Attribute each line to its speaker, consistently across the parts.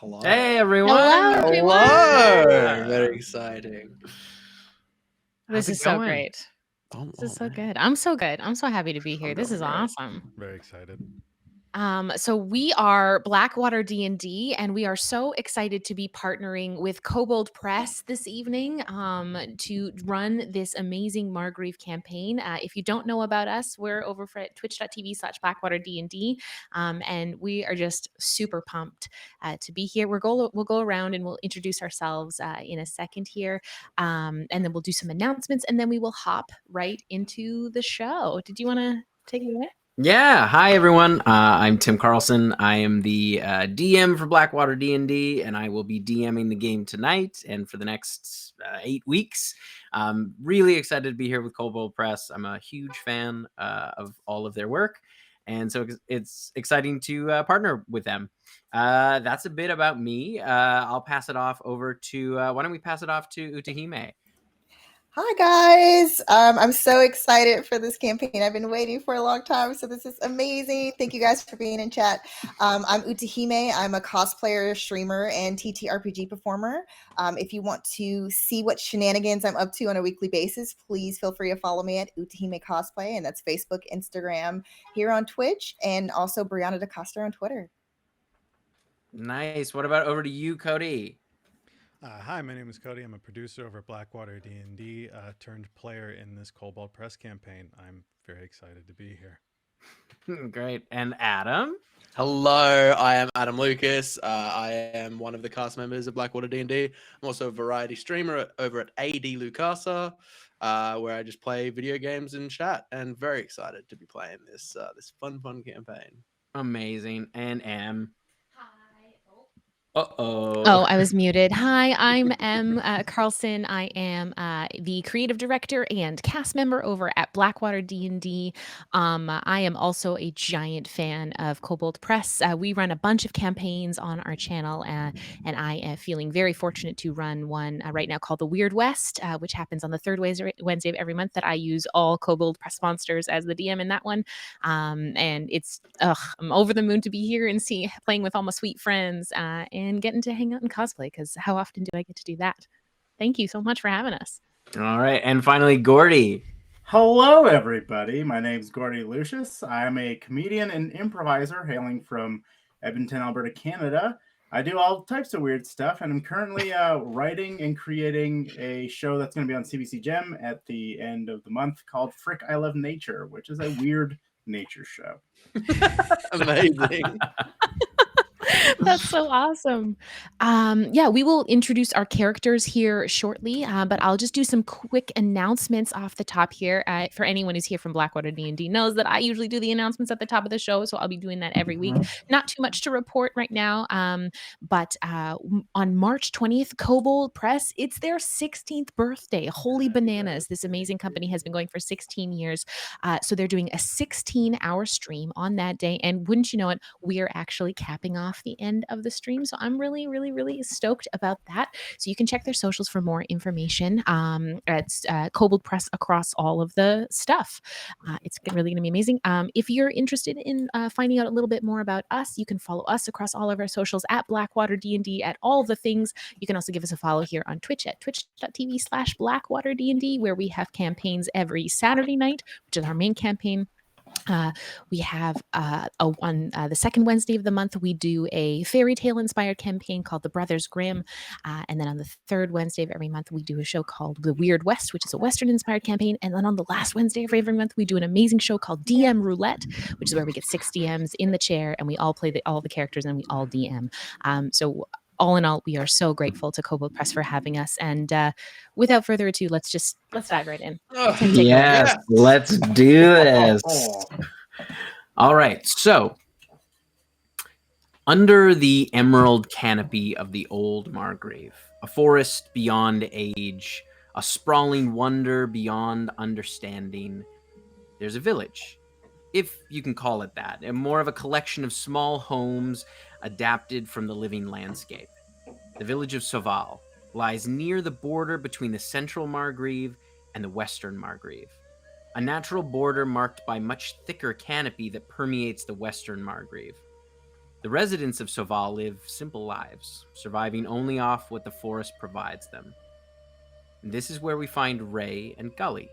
Speaker 1: Hello.
Speaker 2: Hey, everyone.
Speaker 3: Hello, everyone.
Speaker 1: Hello. Very exciting.
Speaker 3: This is so great. This is so good. I'm so good. I'm so happy to be here. This is awesome.
Speaker 4: Very excited.
Speaker 3: So we are Blackwater D&D, and we are so excited to be partnering with Kobold Press this evening to run this amazing Margreve campaign. If you don't know about us, we're over at twitch.tv/Blackwater D&D, and we are just super pumped to be here. We'll go around and we'll introduce ourselves in a second here, and then we'll do some announcements, and then we will hop right into the show. Did you want to take it away?
Speaker 2: Yeah. Hi, everyone. I'm Tim Carlson. I am the DM for Blackwater D&D, and I will be DMing the game tonight and for the next 8 weeks. I'm really excited to be here with Kobold Press. I'm a huge fan of all of their work, and so it's exciting to partner with them. That's a bit about me. I'll pass it off over to, why don't we pass it off to Utahime?
Speaker 5: Hi guys, I'm so excited for this campaign. I've been waiting for a long time, so this is amazing. Thank you guys for being in chat. I'm Utahime. I'm a cosplayer, streamer, and TTRPG performer. If you want to see what shenanigans I'm up to on a weekly basis, please feel free to follow me at Utahime Cosplay, and that's Facebook, Instagram, here on Twitch, and also Brianna DaCosta on Twitter.
Speaker 2: Nice. What about over to you, Cody?
Speaker 4: Hi, my name is Cody. I'm a producer over at Blackwater D&D, turned player in this Kobold Press campaign. I'm very excited to be here.
Speaker 2: Great. And Adam?
Speaker 1: Hello, I am Adam Lucas. I am one of the cast members of Blackwater D&D. I'm also a variety streamer over at AD Lucasa, where I just play video games and chat, and very excited to be playing this fun campaign.
Speaker 2: Amazing. And Em?
Speaker 3: Oh, I was muted. Hi, I'm Em Carlson. I am the creative director and cast member over at Blackwater D&D. I am also a giant fan of Kobold Press. We run a bunch of campaigns on our channel, and I am feeling very fortunate to run one right now called The Weird West, which happens on the third Wednesday of every month, that I use all Kobold Press monsters as the DM in that one. And it's, I'm over the moon to be here and playing with all my sweet friends and getting to hang out and cosplay, because how often do I get to do that? Thank you so much for having us.
Speaker 2: All right. And finally, Gordy.
Speaker 6: Hello, everybody. My name's Gordy Lucius. I'm a comedian and improviser hailing from Edmonton, Alberta, Canada. I do all types of weird stuff, and I'm currently writing and creating a show that's going to be on CBC Gem at the end of the month called Frick, I Love Nature, which is a weird nature show.
Speaker 1: Amazing.
Speaker 3: That's so awesome. Yeah, we will introduce our characters here shortly, but I'll just do some quick announcements off the top here. For anyone who's here from Blackwater D&D knows that I usually do the announcements at the top of the show, so I'll be doing that every week. Not too much to report right now, but on March 20th, Kobold Press, it's their 16th birthday. Holy bananas. This amazing company has been going for 16 years. So they're doing a 16-hour stream on that day, and wouldn't you know it, we are actually capping off the end of the stream. So I'm really, really, really stoked about that. So you can check their socials for more information. It's Kobold Press across all of the stuff. It's really going to be amazing. If you're interested in finding out a little bit more about us, you can follow us across all of our socials at Blackwater D&D at all the things. You can also give us a follow here on Twitch at twitch.tv/Blackwater D&D, where we have campaigns every Saturday night, which is our main campaign. We have on the second Wednesday of the month, we do a fairy tale inspired campaign called The Brothers Grimm. And then on the third Wednesday of every month, we do a show called The Weird West, which is a Western inspired campaign. And then on the last Wednesday of every month, we do an amazing show called DM Roulette, which is where we get 6 DMs in the chair and we all play all the characters and we all DM. So all in all, we are so grateful to Kobold Press for having us. And without further ado, let's dive right in.
Speaker 2: Yes, let's do this. All right. So, under the emerald canopy of the Old Margreve, a forest beyond age, a sprawling wonder beyond understanding, there's a village, if you can call it that, and more of a collection of small homes adapted from the living landscape. The village of Saval lies near the border between the central Margreve and the western Margreve, a natural border marked by much thicker canopy that permeates the western Margreve. The residents of Saval live simple lives, surviving only off what the forest provides them. And this is where we find Ray and Gully,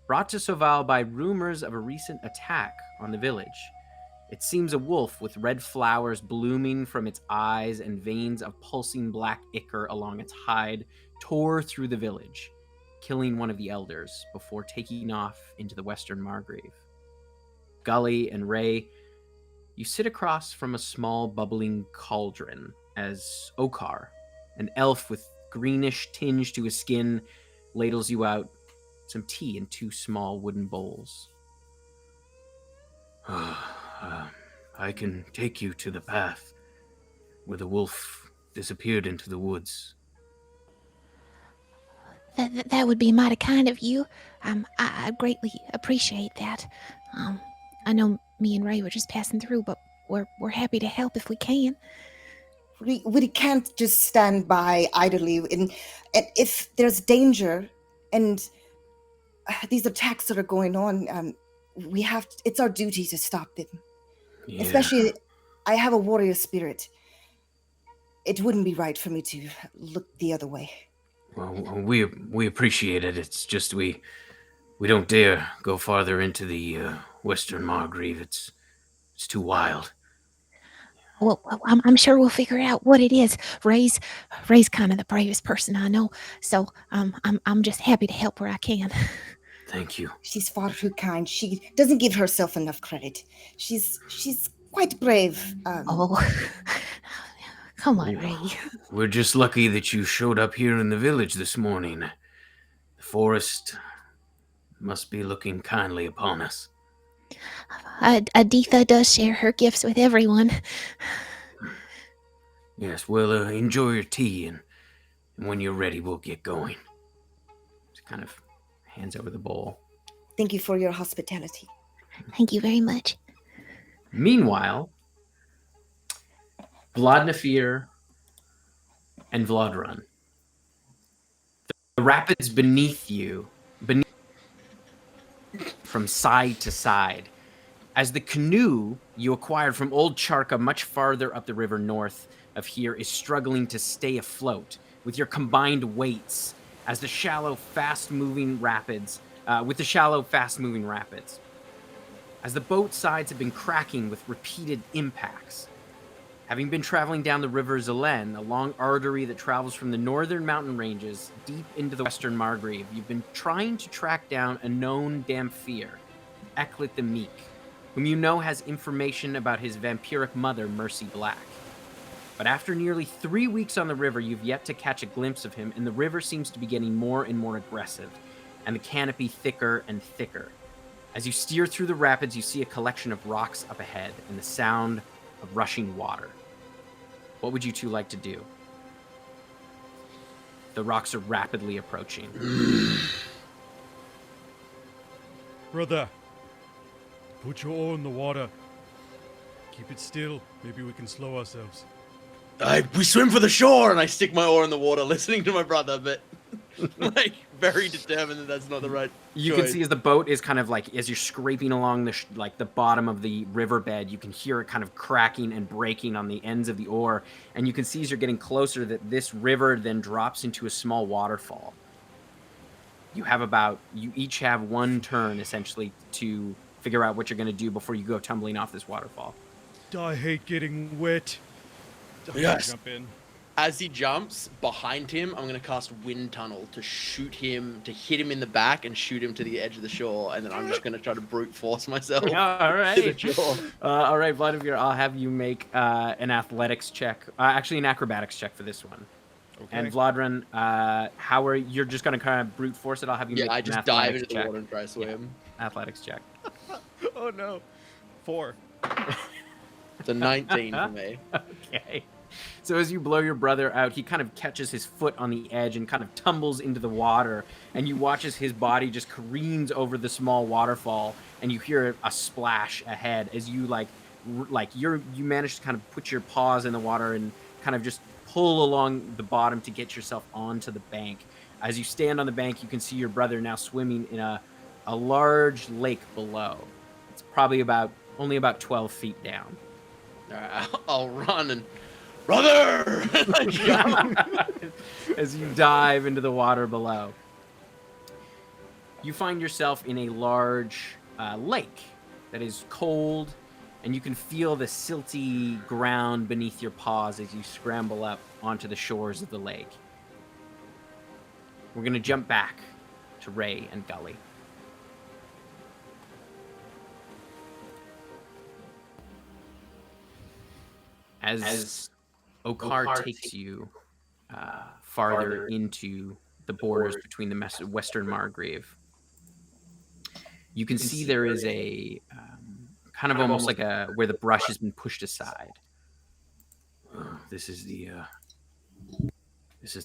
Speaker 2: brought to Saval by rumors of a recent attack on the village. It seems a wolf with red flowers blooming from its eyes and veins of pulsing black ichor along its hide tore through the village, killing one of the elders before taking off into the Western Margreve. Gully and Ray, you sit across from a small bubbling cauldron as Okar, an elf with greenish tinge to his skin, ladles you out some tea in 2 small wooden bowls.
Speaker 7: I can take you to the path where the wolf disappeared into the woods.
Speaker 8: That would be mighty kind of you. I greatly appreciate that. I know me and Ray were just passing through, but we're happy to help if we can.
Speaker 5: We can't just stand by idly. And if there's danger and these attacks that are going on, we have to, it's our duty to stop them.
Speaker 7: Yeah.
Speaker 5: Especially, I have a warrior spirit. It wouldn't be right for me to look the other way.
Speaker 7: Well, we appreciate it. It's just we don't dare go farther into the Western Margreve. It's too wild.
Speaker 8: Well, I'm sure we'll figure out what it is. Ray's kind of the bravest person I know, so I'm just happy to help where I can.
Speaker 7: Thank you.
Speaker 5: She's far too kind. She doesn't give herself enough credit. She's quite brave.
Speaker 8: Oh, come on, Ray.
Speaker 7: We're just lucky that you showed up here in the village this morning. The forest must be looking kindly upon us.
Speaker 8: Aditha does share her gifts with everyone.
Speaker 7: Yes, well, enjoy your tea, and when you're ready, we'll get going.
Speaker 2: Just kind of hands over the bowl.
Speaker 5: Thank you for your hospitality.
Speaker 8: Thank you very much.
Speaker 2: Meanwhile, Vladnafir and Vlodrun. The rapids beneath you, from side to side, as the canoe you acquired from Old Charka much farther up the river north of here is struggling to stay afloat with your combined weights as the shallow, fast-moving rapids, as the boat sides have been cracking with repeated impacts. Having been traveling down the river Zelen, a long artery that travels from the northern mountain ranges deep into the Western Margreve, you've been trying to track down a known Damphir, Eklit the Meek, whom you know has information about his vampiric mother, Mercy Black. But after nearly 3 weeks on the river, you've yet to catch a glimpse of him, and the river seems to be getting more and more aggressive, and the canopy thicker and thicker. As you steer through the rapids, you see a collection of rocks up ahead, and the sound of rushing water. What would you two like to do? The rocks are rapidly approaching.
Speaker 4: Brother, put your oar in the water. Keep it still. Maybe we can slow ourselves.
Speaker 1: We swim for the shore, and I stick my oar in the water, listening to my brother, but like very determined that that's not the right.
Speaker 2: You can see as the boat is kind of like, as you're scraping along the the bottom of the riverbed, you can hear it kind of cracking and breaking on the ends of the oar, and you can see as you're getting closer that this river then drops into a small waterfall. You each have one turn essentially to figure out what you're going to do before you go tumbling off this waterfall.
Speaker 4: I hate getting wet.
Speaker 1: Yes.
Speaker 4: Jump in.
Speaker 1: As he jumps behind him, I'm going to cast Wind Tunnel to hit him in the back and shoot him to the edge of the shore, and then I'm just going to try to brute force myself
Speaker 2: All right.
Speaker 1: to the shore.
Speaker 2: All right, Vladimir, I'll have you make an athletics check, actually an acrobatics check for this one.
Speaker 4: Okay.
Speaker 2: And Vlodrun, you're just going to kind of brute force it? I'll have you make
Speaker 1: I
Speaker 2: an
Speaker 1: just dive
Speaker 2: athletics
Speaker 1: into the
Speaker 2: check.
Speaker 1: water and try to swim.
Speaker 2: Athletics check.
Speaker 4: Oh no. 4.
Speaker 1: It's a 19 for me.
Speaker 2: Okay. So as you blow your brother out, he kind of catches his foot on the edge and kind of tumbles into the water, and you watch as his body just careens over the small waterfall, and you hear a splash ahead as you you manage to kind of put your paws in the water and kind of just pull along the bottom to get yourself onto the bank. As you stand on the bank, you can see your brother now swimming in a large lake below. It's probably only about 12 feet down.
Speaker 1: I'll run and brother.
Speaker 2: As you dive into the water below, you find yourself in a large lake that is cold, and you can feel the silty ground beneath your paws as you scramble up onto the shores of the lake. We're going to jump back to Ray and Gully. As Okar takes you farther into the borders between the Western Margreve, you can see there is a kind of almost like a where the brush has been pushed aside.
Speaker 7: This is the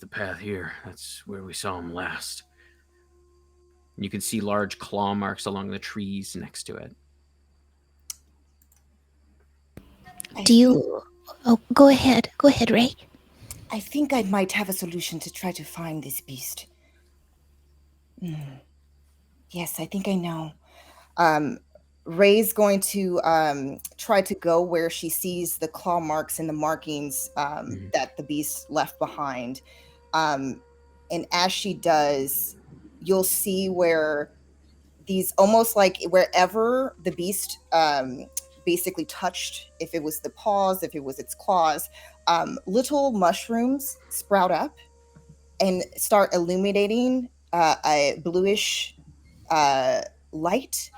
Speaker 7: path here. That's where we saw him last.
Speaker 2: And you can see large claw marks along the trees next to it.
Speaker 8: Do you... Oh, go ahead. Go ahead, Ray.
Speaker 5: I think I might have a solution to try to find this beast. Yes, I think I know. Ray's going to try to go where she sees the claw marks and the markings that the beast left behind. And as she does, you'll see where these, almost like wherever the beast basically touched, if it was the paws, if it was its claws, little mushrooms sprout up and start illuminating a bluish light,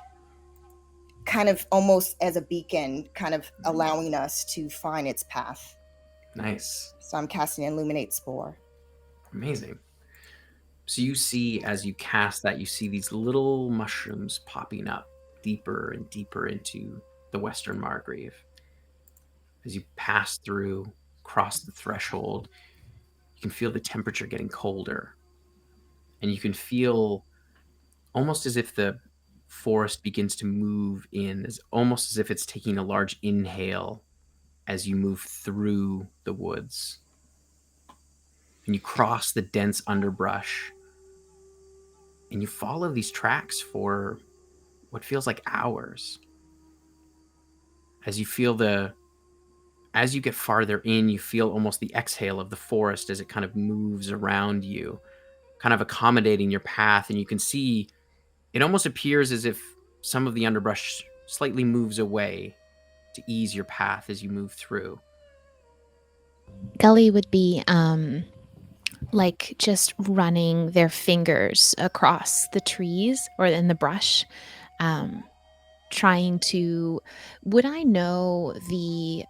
Speaker 5: kind of almost as a beacon, kind of allowing us to find its path.
Speaker 2: Nice.
Speaker 5: So I'm casting Illuminate Spore.
Speaker 2: Amazing. So you see, as you cast that, you see these little mushrooms popping up deeper and deeper into the Western Margreve. As you pass through, cross the threshold, you can feel the temperature getting colder. And you can feel almost as if the forest begins to move in, almost as if it's taking a large inhale as you move through the woods. And you cross the dense underbrush, and you follow these tracks for what feels like hours. As you feel as you get farther in, you feel almost the exhale of the forest as it kind of moves around you, kind of accommodating your path. And you can see it almost appears as if some of the underbrush slightly moves away to ease your path as you move through.
Speaker 3: Gully would be like just running their fingers across the trees or in the brush, trying to... Would I know the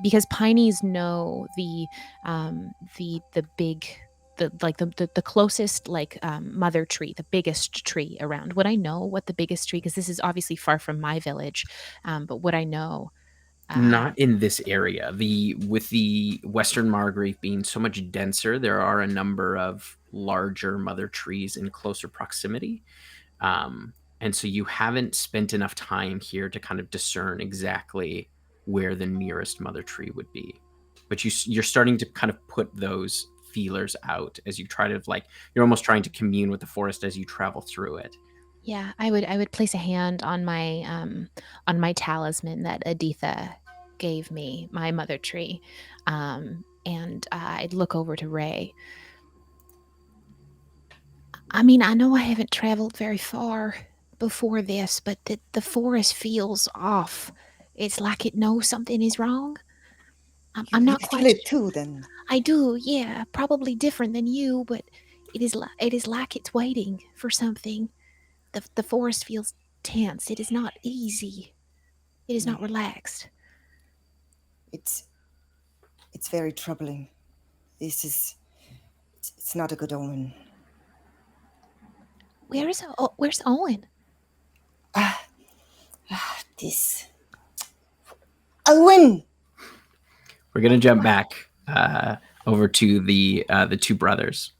Speaker 3: because Pineys know the big, the closest mother tree, the biggest tree around? Would I know what the biggest tree, because this is obviously far from my village, but would I know?
Speaker 2: Not in this area. With the Western Margrave being so much denser, there are a number of larger mother trees in closer proximity. And so you haven't spent enough time here to kind of discern exactly where the nearest mother tree would be. But you're starting to kind of put those feelers out as you try to, you're almost trying to commune with the forest as you travel through it.
Speaker 3: Yeah, I would place a hand on my talisman that Aditha gave me, my mother tree, and I'd look over to Ray.
Speaker 8: I mean, I know I haven't traveled very far before this, but the forest feels off. It's like it knows something is wrong. I'm not
Speaker 5: You
Speaker 8: quite...
Speaker 5: feel it too, then.
Speaker 8: I do, yeah. Probably different than you, but it is like it's waiting for something. The forest feels tense. It is not easy. It is not relaxed.
Speaker 5: It's very troubling. It's not a good omen.
Speaker 8: Where's Owen?
Speaker 5: This Owen.
Speaker 2: We're gonna jump back over to the two brothers.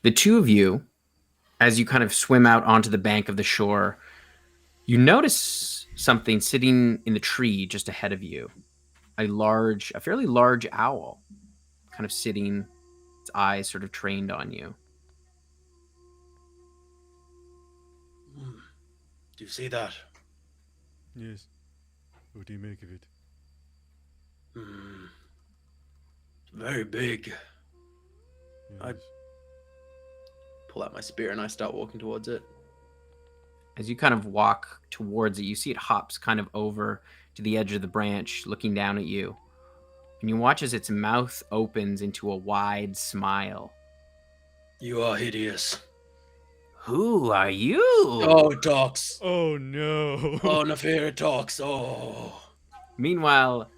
Speaker 2: The two of you, as you kind of swim out onto the bank of the shore, you notice something sitting in the tree just ahead of you. A fairly large owl, kind of sitting, its eyes sort of trained on you.
Speaker 1: Do you see that?
Speaker 4: Yes. What do you make of it?
Speaker 1: Very big.
Speaker 4: Yes.
Speaker 1: I pull out my spear and I start walking towards it.
Speaker 2: As you kind of walk towards it, you see it hops kind of over to the edge of the branch, looking down at you. And you watch as its mouth opens into a wide smile.
Speaker 1: You are hideous.
Speaker 7: Who are you?
Speaker 1: Oh, it talks.
Speaker 4: Oh no.
Speaker 1: Oh, Nafir, it talks. Oh.
Speaker 2: Meanwhile,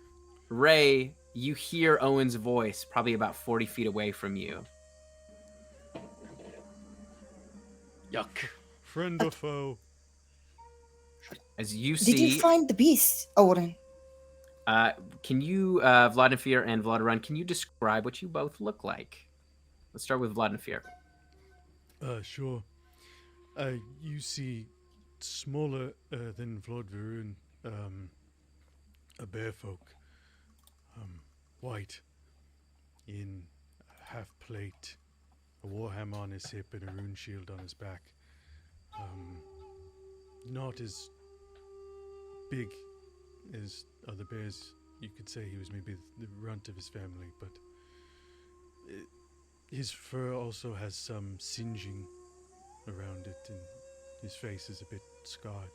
Speaker 2: Ray, you hear Owen's voice probably about 40 feet away from you.
Speaker 1: Yuck.
Speaker 4: Friend or foe?
Speaker 2: As you
Speaker 5: Did
Speaker 2: see,
Speaker 5: you find the beast, Odin?
Speaker 2: can you, Vladimir and Vladarun, can you describe what you both look like? Let's start with Vladimir.
Speaker 4: Sure. You see smaller than Vladvarun, a bear folk, white, in a half plate, a warhammer on his hip and a rune shield on his back. Not as big as other bears. You could say he was maybe the runt of his family, but his fur also has some singeing around it, and his face is a bit scarred.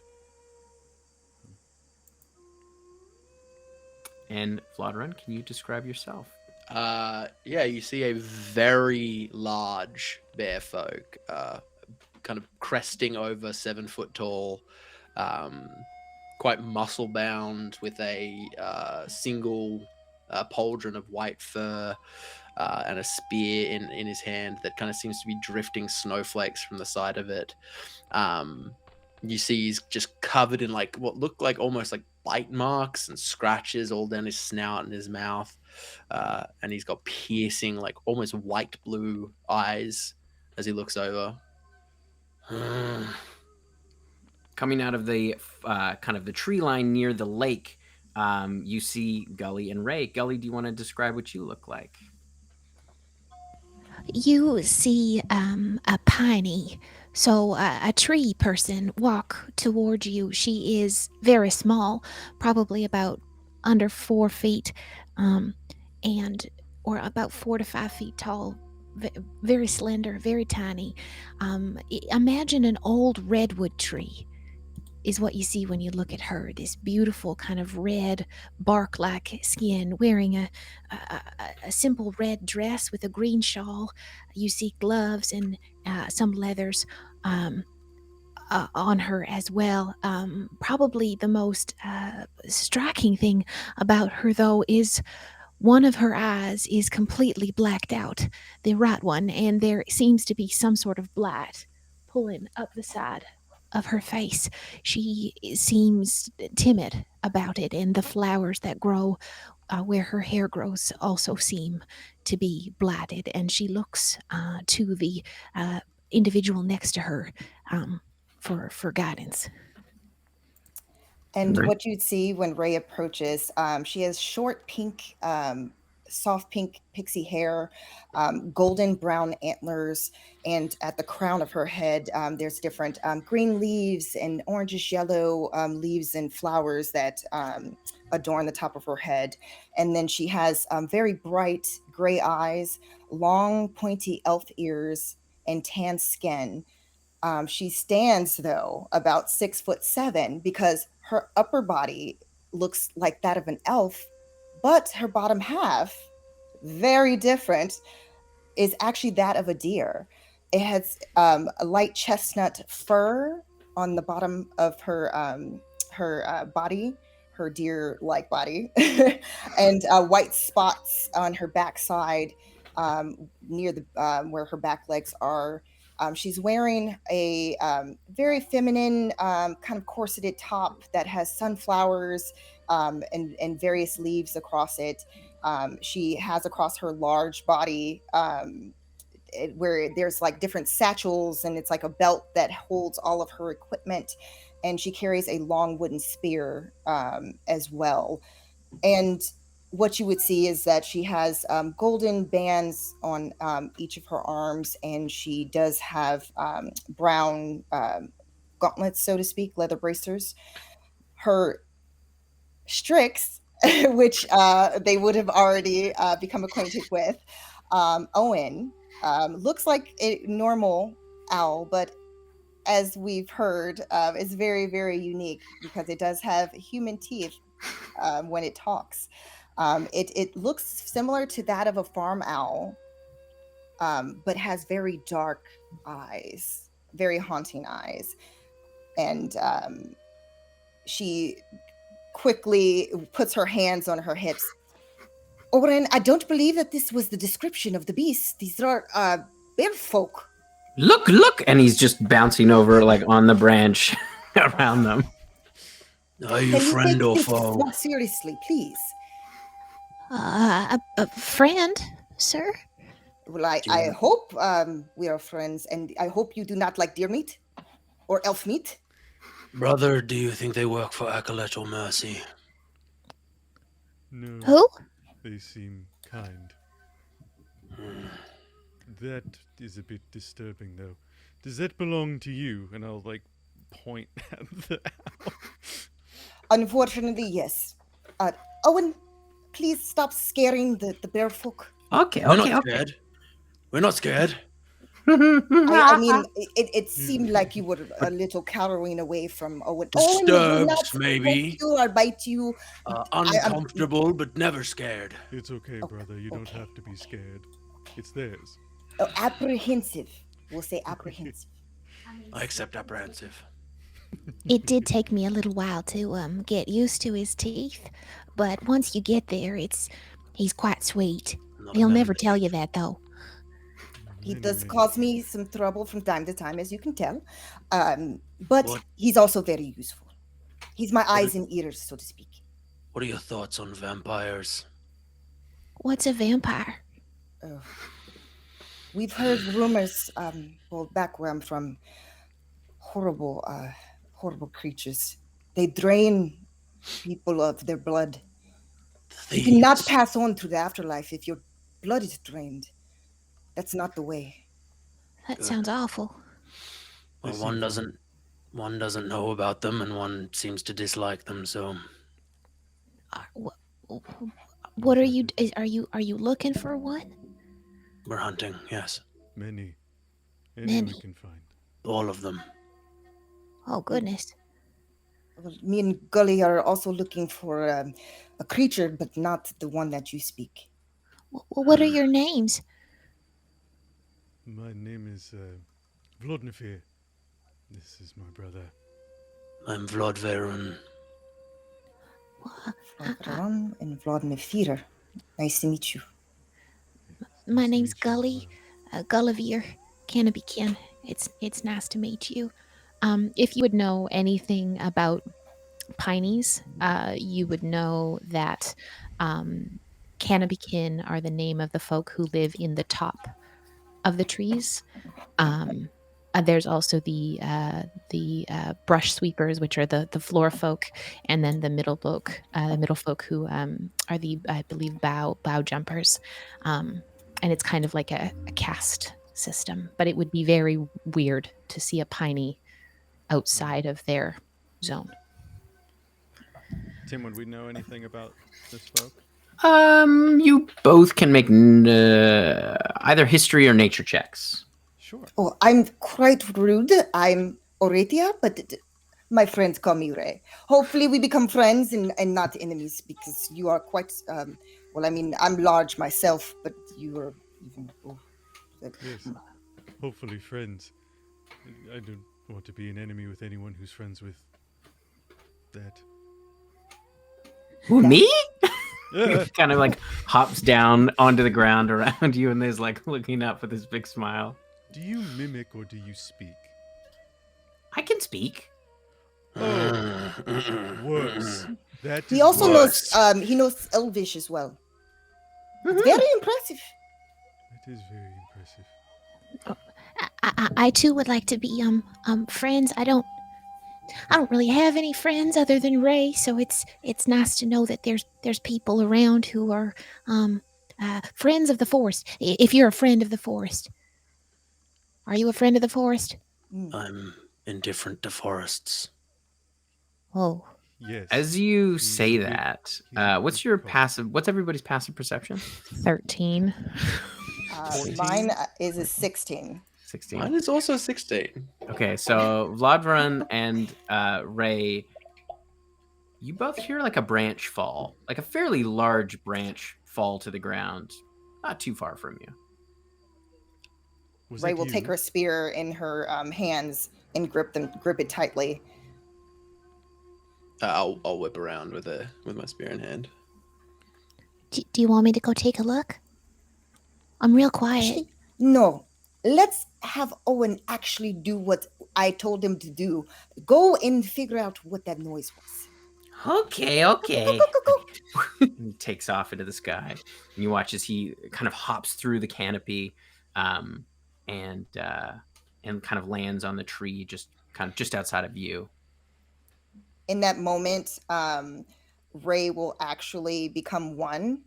Speaker 2: And Vladarun, can you describe yourself?
Speaker 1: Yeah, you see a very large bear folk, kind of cresting over 7 foot tall, quite muscle bound, with a single pauldron of white fur and a spear in his hand that kind of seems to be drifting snowflakes from the side of it. You see he's just covered in like what look like almost like bite marks and scratches all down his snout and his mouth. And he's got piercing, like almost white blue eyes as he looks over.
Speaker 2: Coming out of the kind of the tree line near the lake, you see Gully and Ray. Gully, do you want to describe what you look like?
Speaker 8: You see a Piney, so a tree person, walk towards you. She is very small, probably about under 4 feet, or about 4 to 5 feet tall. Very slender, very tiny. Imagine an old redwood tree is what you see when you look at her. This beautiful kind of red bark-like skin, wearing a simple red dress with a green shawl. You see gloves and some leathers on her as well. Probably the most striking thing about her, though, is one of her eyes is completely blacked out, the right one, and there seems to be some sort of blight pulling up the side of her face. She seems timid about it, and the flowers that grow where her hair grows also seem to be blighted, and she looks to the individual next to her for guidance.
Speaker 5: And
Speaker 2: Right.
Speaker 5: what you'd see when Ray approaches, she has short pink, soft pink pixie hair, golden brown antlers, and at the crown of her head, there's different green leaves and orangish yellow leaves and flowers that adorn the top of her head. And then she has very bright gray eyes, long pointy elf ears, and tan skin. She stands, though, about 6'7", because her upper body looks like that of an elf, but her bottom half, very different, is actually that of a deer. It has a light chestnut fur on the bottom of her body, her deer-like body, and white spots on her backside near the where her back legs are. She's wearing a very feminine kind of corseted top that has sunflowers and various leaves across it. She has across her large body where there's like different satchels, and it's like a belt that holds all of her equipment. And she carries a long wooden spear as well. And what you would see is that she has golden bands on each of her arms, and she does have brown gauntlets, so to speak, leather bracers. Her Strix, which they would have already become acquainted with. Owen looks like a normal owl, but as we've heard, is very, very unique because it does have human teeth when it talks. It looks similar to that of a farm owl, but has very dark eyes, very haunting eyes. And she quickly puts her hands on her hips. Oren, I don't believe that this was the description of the beast. These are bear folk.
Speaker 2: Look! And he's just bouncing over like on the branch around them.
Speaker 1: Are you
Speaker 5: Can you
Speaker 1: friend
Speaker 5: take
Speaker 1: or
Speaker 5: this
Speaker 1: foe?
Speaker 5: more seriously, please?
Speaker 8: A friend, sir?
Speaker 5: Well, I
Speaker 1: Yeah.
Speaker 5: hope we are friends, and I hope you do not like deer meat or elf meat.
Speaker 1: Brother, do you think they work for Acolyte or Mercy?
Speaker 4: No,
Speaker 8: Who?
Speaker 4: they seem kind. That is a bit disturbing, though. Does that belong to you? And I'll like point at the owl.
Speaker 5: Unfortunately, yes. Owen, please stop scaring the bear folk.
Speaker 2: Okay.
Speaker 1: We're not scared. We're not scared.
Speaker 5: I mean, it seemed like you were a little cowering away from Owen. Owen will not
Speaker 1: Disturbed, maybe.
Speaker 5: poke you or bite you.
Speaker 1: Uncomfortable, but never scared.
Speaker 4: It's okay, brother. You don't have to be scared. It's theirs.
Speaker 5: Apprehensive. We'll say apprehensive.
Speaker 1: I accept apprehensive.
Speaker 8: It did take me a little while to get used to his teeth, but once you get there, he's quite sweet.
Speaker 1: Not
Speaker 8: He'll
Speaker 1: enough
Speaker 8: never tell you
Speaker 1: teeth.
Speaker 8: that though.
Speaker 5: He
Speaker 4: Many,
Speaker 5: does
Speaker 4: many
Speaker 5: cause me
Speaker 4: thanks.
Speaker 5: some trouble from time to time, as you can tell. But
Speaker 1: What?
Speaker 5: he's also very useful. He's my eyes
Speaker 1: is-
Speaker 5: and ears, so to speak.
Speaker 1: What are your thoughts on vampires?
Speaker 8: What's a vampire?
Speaker 5: We've heard rumors, well, back where I'm from, horrible creatures. They drain people of their blood. You cannot
Speaker 1: Thieves.
Speaker 5: pass on to the afterlife if your blood is drained. That's not the way.
Speaker 8: That
Speaker 1: Good.
Speaker 8: sounds awful.
Speaker 1: Well,
Speaker 4: They
Speaker 1: one
Speaker 4: seem
Speaker 1: doesn't know about them, and one seems to dislike them. So
Speaker 8: What are you? Are you looking for one?
Speaker 1: we're hunting. Yes,
Speaker 4: Many. Any
Speaker 8: Many.
Speaker 4: we can find.
Speaker 1: all of them.
Speaker 8: Oh goodness.
Speaker 5: Well, me and Gully are also looking for a creature, but not the one that you speak.
Speaker 8: Well, what are your names?
Speaker 4: My name is Vlodnefir. This is my brother.
Speaker 1: I'm Vlad Verun.
Speaker 5: Vladran and Vladimir. Nice to meet you.
Speaker 8: My
Speaker 4: Nice to
Speaker 8: name's
Speaker 4: meet you as
Speaker 8: Gully,
Speaker 4: well.
Speaker 8: Gulliver, Canopy Ken. It's nice to meet you.
Speaker 3: If you would know anything about Pineys, you would know that Canopikin are the name of the folk who live in the top of the trees. There's also the brush sweepers, which are the floor folk, and then the middle folk who are the, I believe, bow jumpers. And it's kind of like a caste system, but it would be very weird to see a Piney outside of their zone.
Speaker 4: Tim, would we know anything about this folk?
Speaker 2: You both can make either history or nature checks.
Speaker 4: Sure.
Speaker 5: Oh, I'm quite rude. I'm Oretia, but my friends call me Ray. Hopefully we become friends and not enemies, because you are quite, well, I mean, I'm large myself, but you are even...
Speaker 4: Yes. Hopefully friends. I don't want to be an enemy with anyone who's friends with that.
Speaker 2: Who, me?
Speaker 4: Yeah.
Speaker 2: Kind of like hops down onto the ground around you and is like looking up with this big smile.
Speaker 4: Do you mimic or do you speak?
Speaker 2: I can speak.
Speaker 4: Oh, worse. That
Speaker 5: He
Speaker 4: is
Speaker 5: also
Speaker 4: worse.
Speaker 5: knows, he knows Elvish as well. It's very impressive.
Speaker 4: That is very impressive.
Speaker 8: I too would like to be friends. I don't really have any friends other than Ray, so it's nice to know that there's people around who are friends of the forest. If you're a friend of the forest, are you a friend of the forest?
Speaker 1: I'm indifferent to forests.
Speaker 8: Oh,
Speaker 4: Yes.
Speaker 2: As you
Speaker 4: he's
Speaker 2: say
Speaker 4: a bit-
Speaker 2: that,
Speaker 4: he's a
Speaker 2: what's
Speaker 4: bit
Speaker 2: your
Speaker 4: cold.
Speaker 2: passive? What's everybody's passive perception?
Speaker 3: 13.
Speaker 5: Mine is a 16.
Speaker 2: 16.
Speaker 1: Mine is also 16.
Speaker 2: Okay, so Vladvaran and Ray, you both hear like a branch fall, like a fairly large branch fall to the ground, not too far from you.
Speaker 4: Was
Speaker 5: Ray
Speaker 4: that
Speaker 5: will
Speaker 4: you?
Speaker 5: take her spear in her hands and grip it tightly.
Speaker 1: I'll whip around with my spear in hand.
Speaker 8: do you want me to go take a look? I'm real quiet.
Speaker 5: Actually, no. Let's have Owen actually do what I told him to do. Go and figure out what that noise was.
Speaker 2: Okay.
Speaker 5: Go, go, go.
Speaker 2: He takes off into the sky, and you watch as he kind of hops through the canopy, and kind of lands on the tree just outside of you.
Speaker 5: In that moment, Ray will actually become one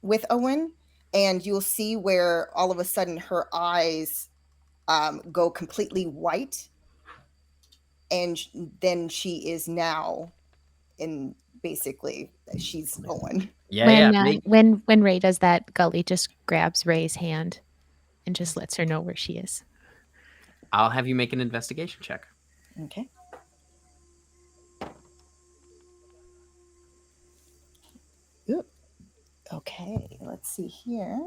Speaker 5: with Owen, and you'll see where all of a sudden her eyes go completely white, and then she is now in basically she's Owen.
Speaker 3: When Ray does that, Gully just grabs Ray's hand and just lets her know where she is.
Speaker 2: I'll have you make an investigation check.
Speaker 5: Okay. Yep. Okay, let's see here.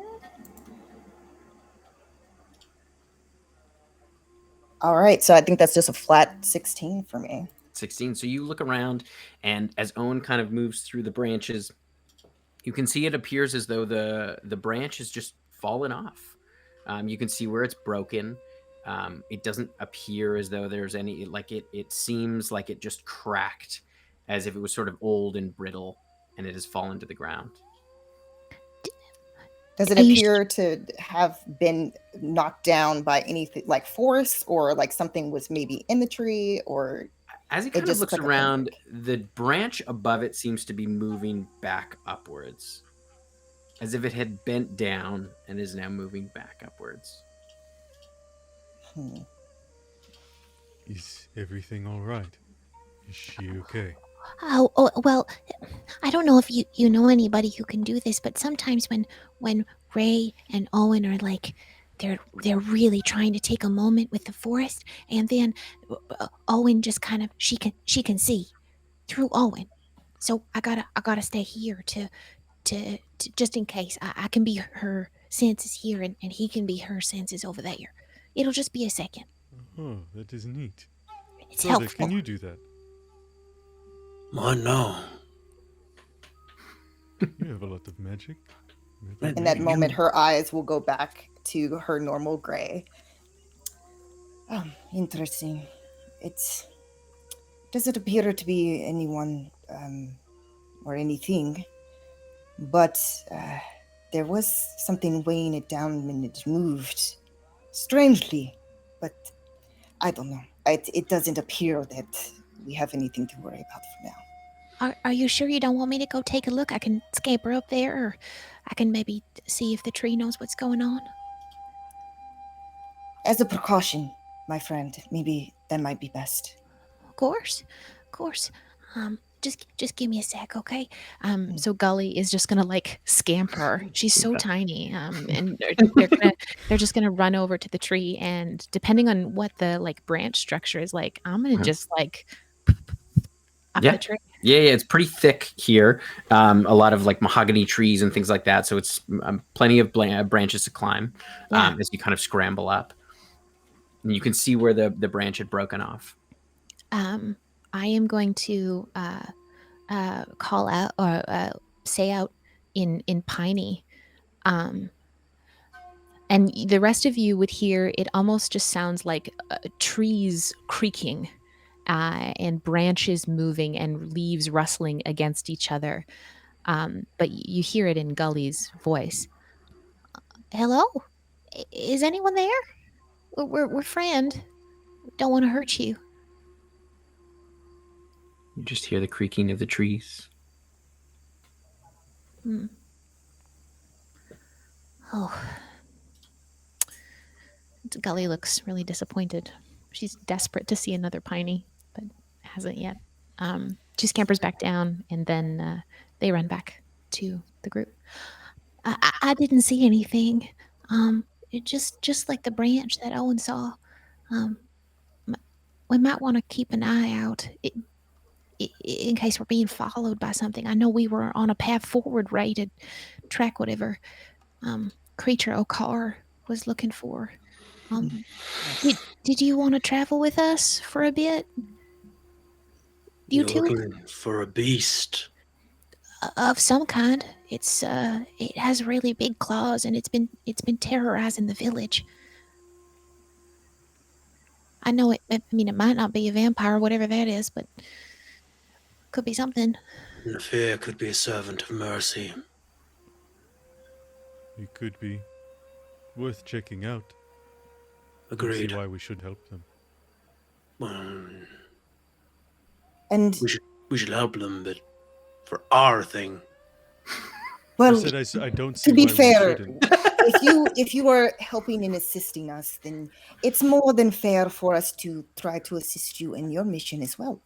Speaker 5: All right, so I think that's just a flat 16 for me.
Speaker 2: 16. So you look around, and as Owen kind of moves through the branches, you can see it appears as though the branch has just fallen off. You can see where it's broken. It doesn't appear as though there's any, like it seems like it just cracked, as if it was sort of old and brittle, and it has fallen to the ground.
Speaker 5: Does it appear to have been knocked down by anything like force, or like something was maybe in the tree, or
Speaker 2: as he kind of looks around, the branch above it seems to be moving back upwards, as if it had bent down and is now moving back upwards.
Speaker 4: Is everything all right? Is she okay?
Speaker 8: Oh, well, I don't know if you know anybody who can do this, but sometimes when Ray and Owen are like, they're really trying to take a moment with the forest, and then Owen just kind of she can see through Owen, so I gotta stay here to just in case I can be her senses here, and he can be her senses over there. It'll just be a second.
Speaker 4: Oh, that is neat.
Speaker 8: It's
Speaker 4: Brother,
Speaker 8: helpful.
Speaker 4: can you do that?
Speaker 1: Mine, no.
Speaker 4: You have a lot of magic.
Speaker 5: In that moment, her eyes will go back to her normal gray. Oh, interesting. It doesn't appear to be anyone or anything, but there was something weighing it down when it moved. Strangely, but I don't know. It doesn't appear that we have anything to worry about for now.
Speaker 8: Are you sure you don't want me to go take a look? I can scamper up there, or I can maybe see if the tree knows what's going on.
Speaker 5: As a precaution, my friend, maybe that might be best.
Speaker 8: Of course. Just give me a sec, okay?
Speaker 3: So Gully is just gonna like scamper. She's so tiny, and they're just gonna run over to the tree, and depending on what the like branch structure is like, I'm gonna just like up the tree.
Speaker 2: Yeah, it's pretty thick here. A lot of like mahogany trees and things like that. So it's plenty of branches to climb as you kind of scramble up. And you can see where the branch had broken off.
Speaker 3: I am going to call out or say out in Piney, and the rest of you would hear it. Almost just sounds like trees creaking, and branches moving, and leaves rustling against each other. But you hear it in Gully's voice.
Speaker 8: Hello? Is anyone there? We're friend. Don't want to hurt you.
Speaker 2: You just hear the creaking of the trees.
Speaker 3: Oh. Gully looks really disappointed. She's desperate to see another Piney, but hasn't yet. She scampers back down, and then they run back to the group.
Speaker 8: I didn't see anything. It just like the branch that Owen saw. Um, we might want to keep an eye out in case we're being followed by something. I know we were on a path forward, ready to track whatever creature Okar was looking for. Did you want to travel with us for a bit? You
Speaker 1: You're
Speaker 8: two?
Speaker 1: looking for a beast.
Speaker 8: Of some kind. It has really big claws and it's been terrorizing the village. I know it. I mean, it might not be a vampire, whatever that is, but could be something.
Speaker 1: And the fear could be a servant of mercy.
Speaker 4: It could be worth checking out.
Speaker 1: Agreed.
Speaker 4: See why we should help them.
Speaker 5: And
Speaker 1: We should help them, but for our thing.
Speaker 5: well,
Speaker 4: I don't see
Speaker 5: to be
Speaker 4: why we
Speaker 5: fair,
Speaker 4: shouldn't.
Speaker 5: if you are helping and assisting us, then it's more than fair for us to try to assist you in your mission as well.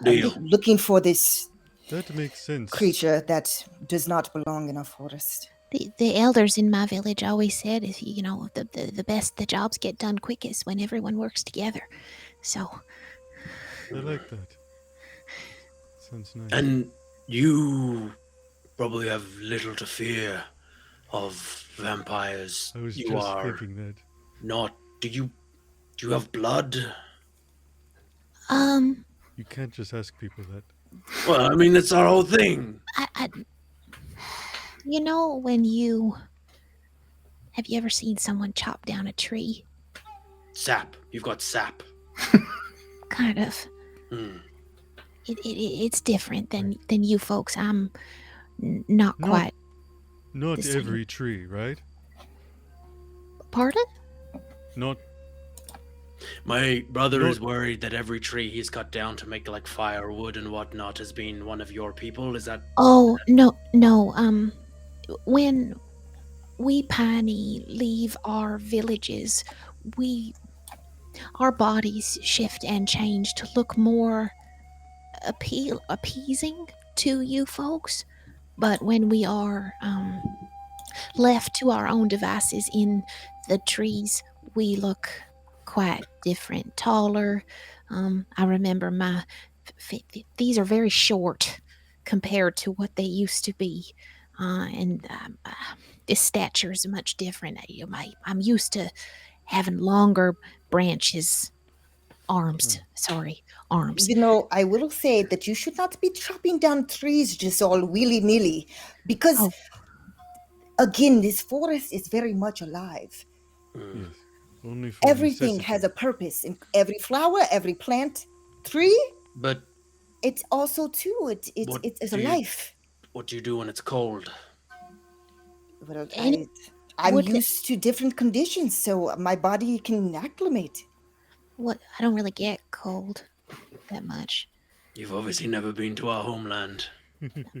Speaker 1: Deal.
Speaker 5: Looking for this
Speaker 4: That makes sense.
Speaker 5: creature that does not belong in our forest.
Speaker 8: The elders in my village always said, if the best the jobs get done quickest when everyone works together. So
Speaker 4: I like that. Sounds nice.
Speaker 1: And you probably have little to fear of vampires.
Speaker 4: I was
Speaker 1: You
Speaker 4: just
Speaker 1: are
Speaker 4: thinking that.
Speaker 1: not. Do you have blood?
Speaker 4: You can't just ask people that.
Speaker 1: Well, I mean, that's our whole thing.
Speaker 8: when have you ever seen someone chop down a tree?
Speaker 1: Sap. You've got sap.
Speaker 8: Kind of.
Speaker 1: Hmm.
Speaker 8: It's different than you folks. I'm not quite.
Speaker 4: Not
Speaker 8: The same.
Speaker 4: every tree, right?
Speaker 8: Pardon?
Speaker 4: Not.
Speaker 1: My brother
Speaker 4: No.
Speaker 1: is worried that every tree he's cut down to make like firewood and whatnot has been one of your people. Is that?
Speaker 8: Oh, no. When we Piney leave our villages, our bodies shift and change to look more appeasing to you folks. But when we are left to our own devices in the trees, we look quite different, taller. I remember these are very short compared to what they used to be, and this stature is much different. I'm used to having longer branches, arms. Arms.
Speaker 5: I will say that you should not be chopping down trees just all willy-nilly, because again, this forest is very much alive.
Speaker 1: Mm.
Speaker 4: Yes. Only for
Speaker 5: Everything has a purpose. In every flower, every plant, tree,
Speaker 1: But
Speaker 5: it's also too. It's a life.
Speaker 1: what do you do when it's cold?
Speaker 5: Well,
Speaker 8: Any-
Speaker 5: I'm
Speaker 8: would the-
Speaker 5: used to different conditions, so my body can acclimate.
Speaker 8: What? I don't really get cold that much.
Speaker 1: You've obviously never been to our homeland.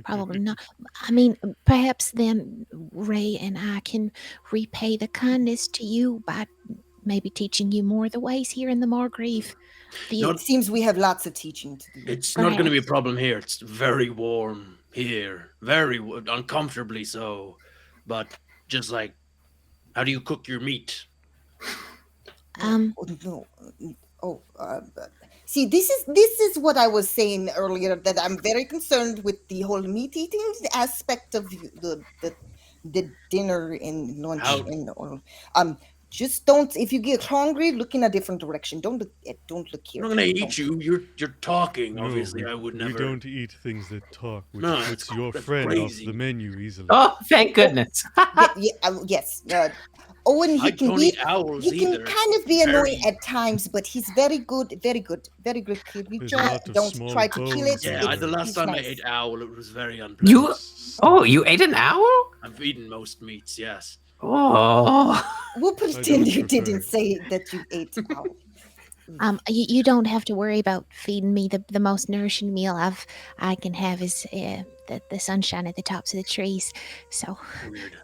Speaker 8: Probably not. I mean, perhaps then Ray and I can repay the kindness to you by maybe teaching you more of the ways here in the Margreve.
Speaker 5: It seems we have lots of teaching to do.
Speaker 1: It's not going to be a
Speaker 8: Perhaps.
Speaker 1: problem here. It's very warm here, very uncomfortably so. But just like, how do you cook your meat?
Speaker 5: Oh, no. See, this is what I was saying earlier, that I'm very concerned with the whole meat eating aspect of the dinner and lunch. Just don't. If you get hungry, look in a different direction. Don't look here.
Speaker 1: I'm not going to eat you. You're talking.
Speaker 4: No,
Speaker 1: Obviously, I would never.
Speaker 4: We don't eat things that talk, which
Speaker 1: No,
Speaker 4: puts
Speaker 1: that's-
Speaker 4: your
Speaker 1: that's
Speaker 4: friend
Speaker 1: crazy.
Speaker 4: off the menu easily.
Speaker 2: Oh, thank goodness.
Speaker 5: Yes. Owen,
Speaker 1: I don't eat owls
Speaker 5: he can
Speaker 1: either.
Speaker 5: kind of be
Speaker 1: Very-
Speaker 5: annoying at times, but he's very good creature.
Speaker 4: There's a lot of
Speaker 5: Don't
Speaker 4: small
Speaker 5: try to kill it.
Speaker 4: bones
Speaker 1: Yeah,
Speaker 4: in
Speaker 1: the
Speaker 4: there.
Speaker 1: last
Speaker 5: He's
Speaker 1: time I
Speaker 5: nice.
Speaker 1: ate owl, it was very unpleasant.
Speaker 2: You ate an owl?
Speaker 1: I've eaten most meats, yes.
Speaker 2: Oh.
Speaker 5: We'll pretend
Speaker 4: don't
Speaker 5: you
Speaker 4: prefer
Speaker 5: didn't
Speaker 4: it.
Speaker 5: say that you ate owl.
Speaker 8: You don't have to worry about feeding me. The most nourishing meal I can have is the sunshine at the tops of the trees. So
Speaker 1: Weird.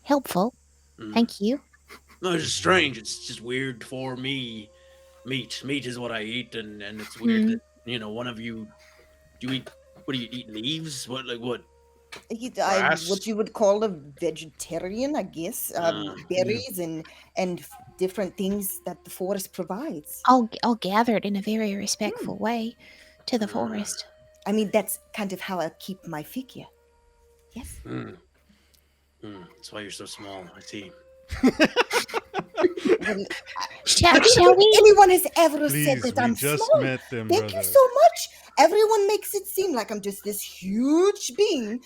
Speaker 8: helpful.
Speaker 1: Mm.
Speaker 8: Thank you.
Speaker 1: No, it's just strange. It's just weird for me. Meat is what I eat, and it's weird that one of you. Do you eat? What do you eat? Leaves? What what?
Speaker 5: I'm
Speaker 1: Grass?
Speaker 5: what you would call a vegetarian, I guess. Berries and different things that the forest provides.
Speaker 8: All gathered in a very respectful way to the forest.
Speaker 5: I mean, that's kind of how I keep my figure. Yes.
Speaker 1: That's why you're so small. I see.
Speaker 5: Well,
Speaker 8: Shall we?
Speaker 5: anyone has ever
Speaker 4: Please,
Speaker 5: said that
Speaker 4: we
Speaker 5: I'm
Speaker 4: just
Speaker 5: small.
Speaker 4: met them,
Speaker 5: Thank
Speaker 4: brother.
Speaker 5: you so much. Everyone makes it seem like I'm just this huge being.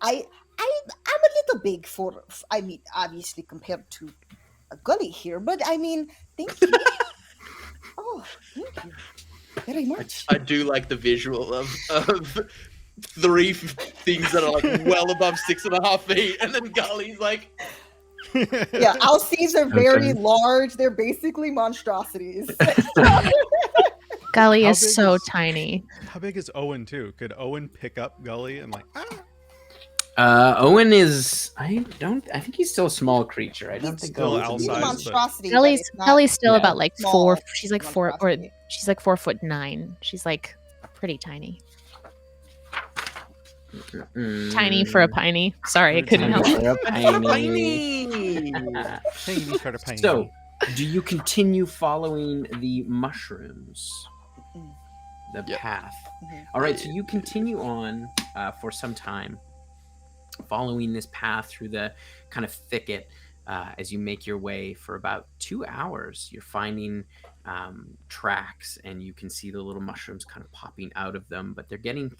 Speaker 5: I'm a little big for. I mean, obviously compared to a gully here, but I mean, thank you. Oh, thank you very much.
Speaker 1: I do like the visual of three things that are like well above 6.5 feet, and then Gully's like.
Speaker 5: Yeah, Alseids are very
Speaker 2: Okay.
Speaker 5: large. They're basically monstrosities.
Speaker 3: Gully
Speaker 4: How
Speaker 3: is
Speaker 4: big
Speaker 3: so
Speaker 4: is-
Speaker 3: tiny.
Speaker 4: How big is Owen too? Could Owen pick up Gully and like?
Speaker 2: Owen is. I think he's still a small creature. I don't
Speaker 5: He's
Speaker 2: think
Speaker 4: still
Speaker 2: Gully's
Speaker 5: He's a
Speaker 4: outside,
Speaker 2: big.
Speaker 5: monstrosity. but
Speaker 3: Gully's
Speaker 5: it's not
Speaker 3: Gully's still
Speaker 2: yeah.
Speaker 3: about like
Speaker 5: small
Speaker 3: 4. She's like 4 or
Speaker 5: monstrosity.
Speaker 3: she's like 4'9". She's like pretty tiny. Tiny for a piney. Sorry, I couldn't help.
Speaker 2: For a piney.
Speaker 4: Tiny sort of piney.
Speaker 2: So, do you continue following the mushrooms? The
Speaker 1: Yep.
Speaker 2: path.
Speaker 5: Mhm.
Speaker 2: All right, so you continue on for some time, following this path through the kind of thicket as you make your way for about 2 hours. You're finding tracks, and you can see the little mushrooms kind of popping out of them, but they're getting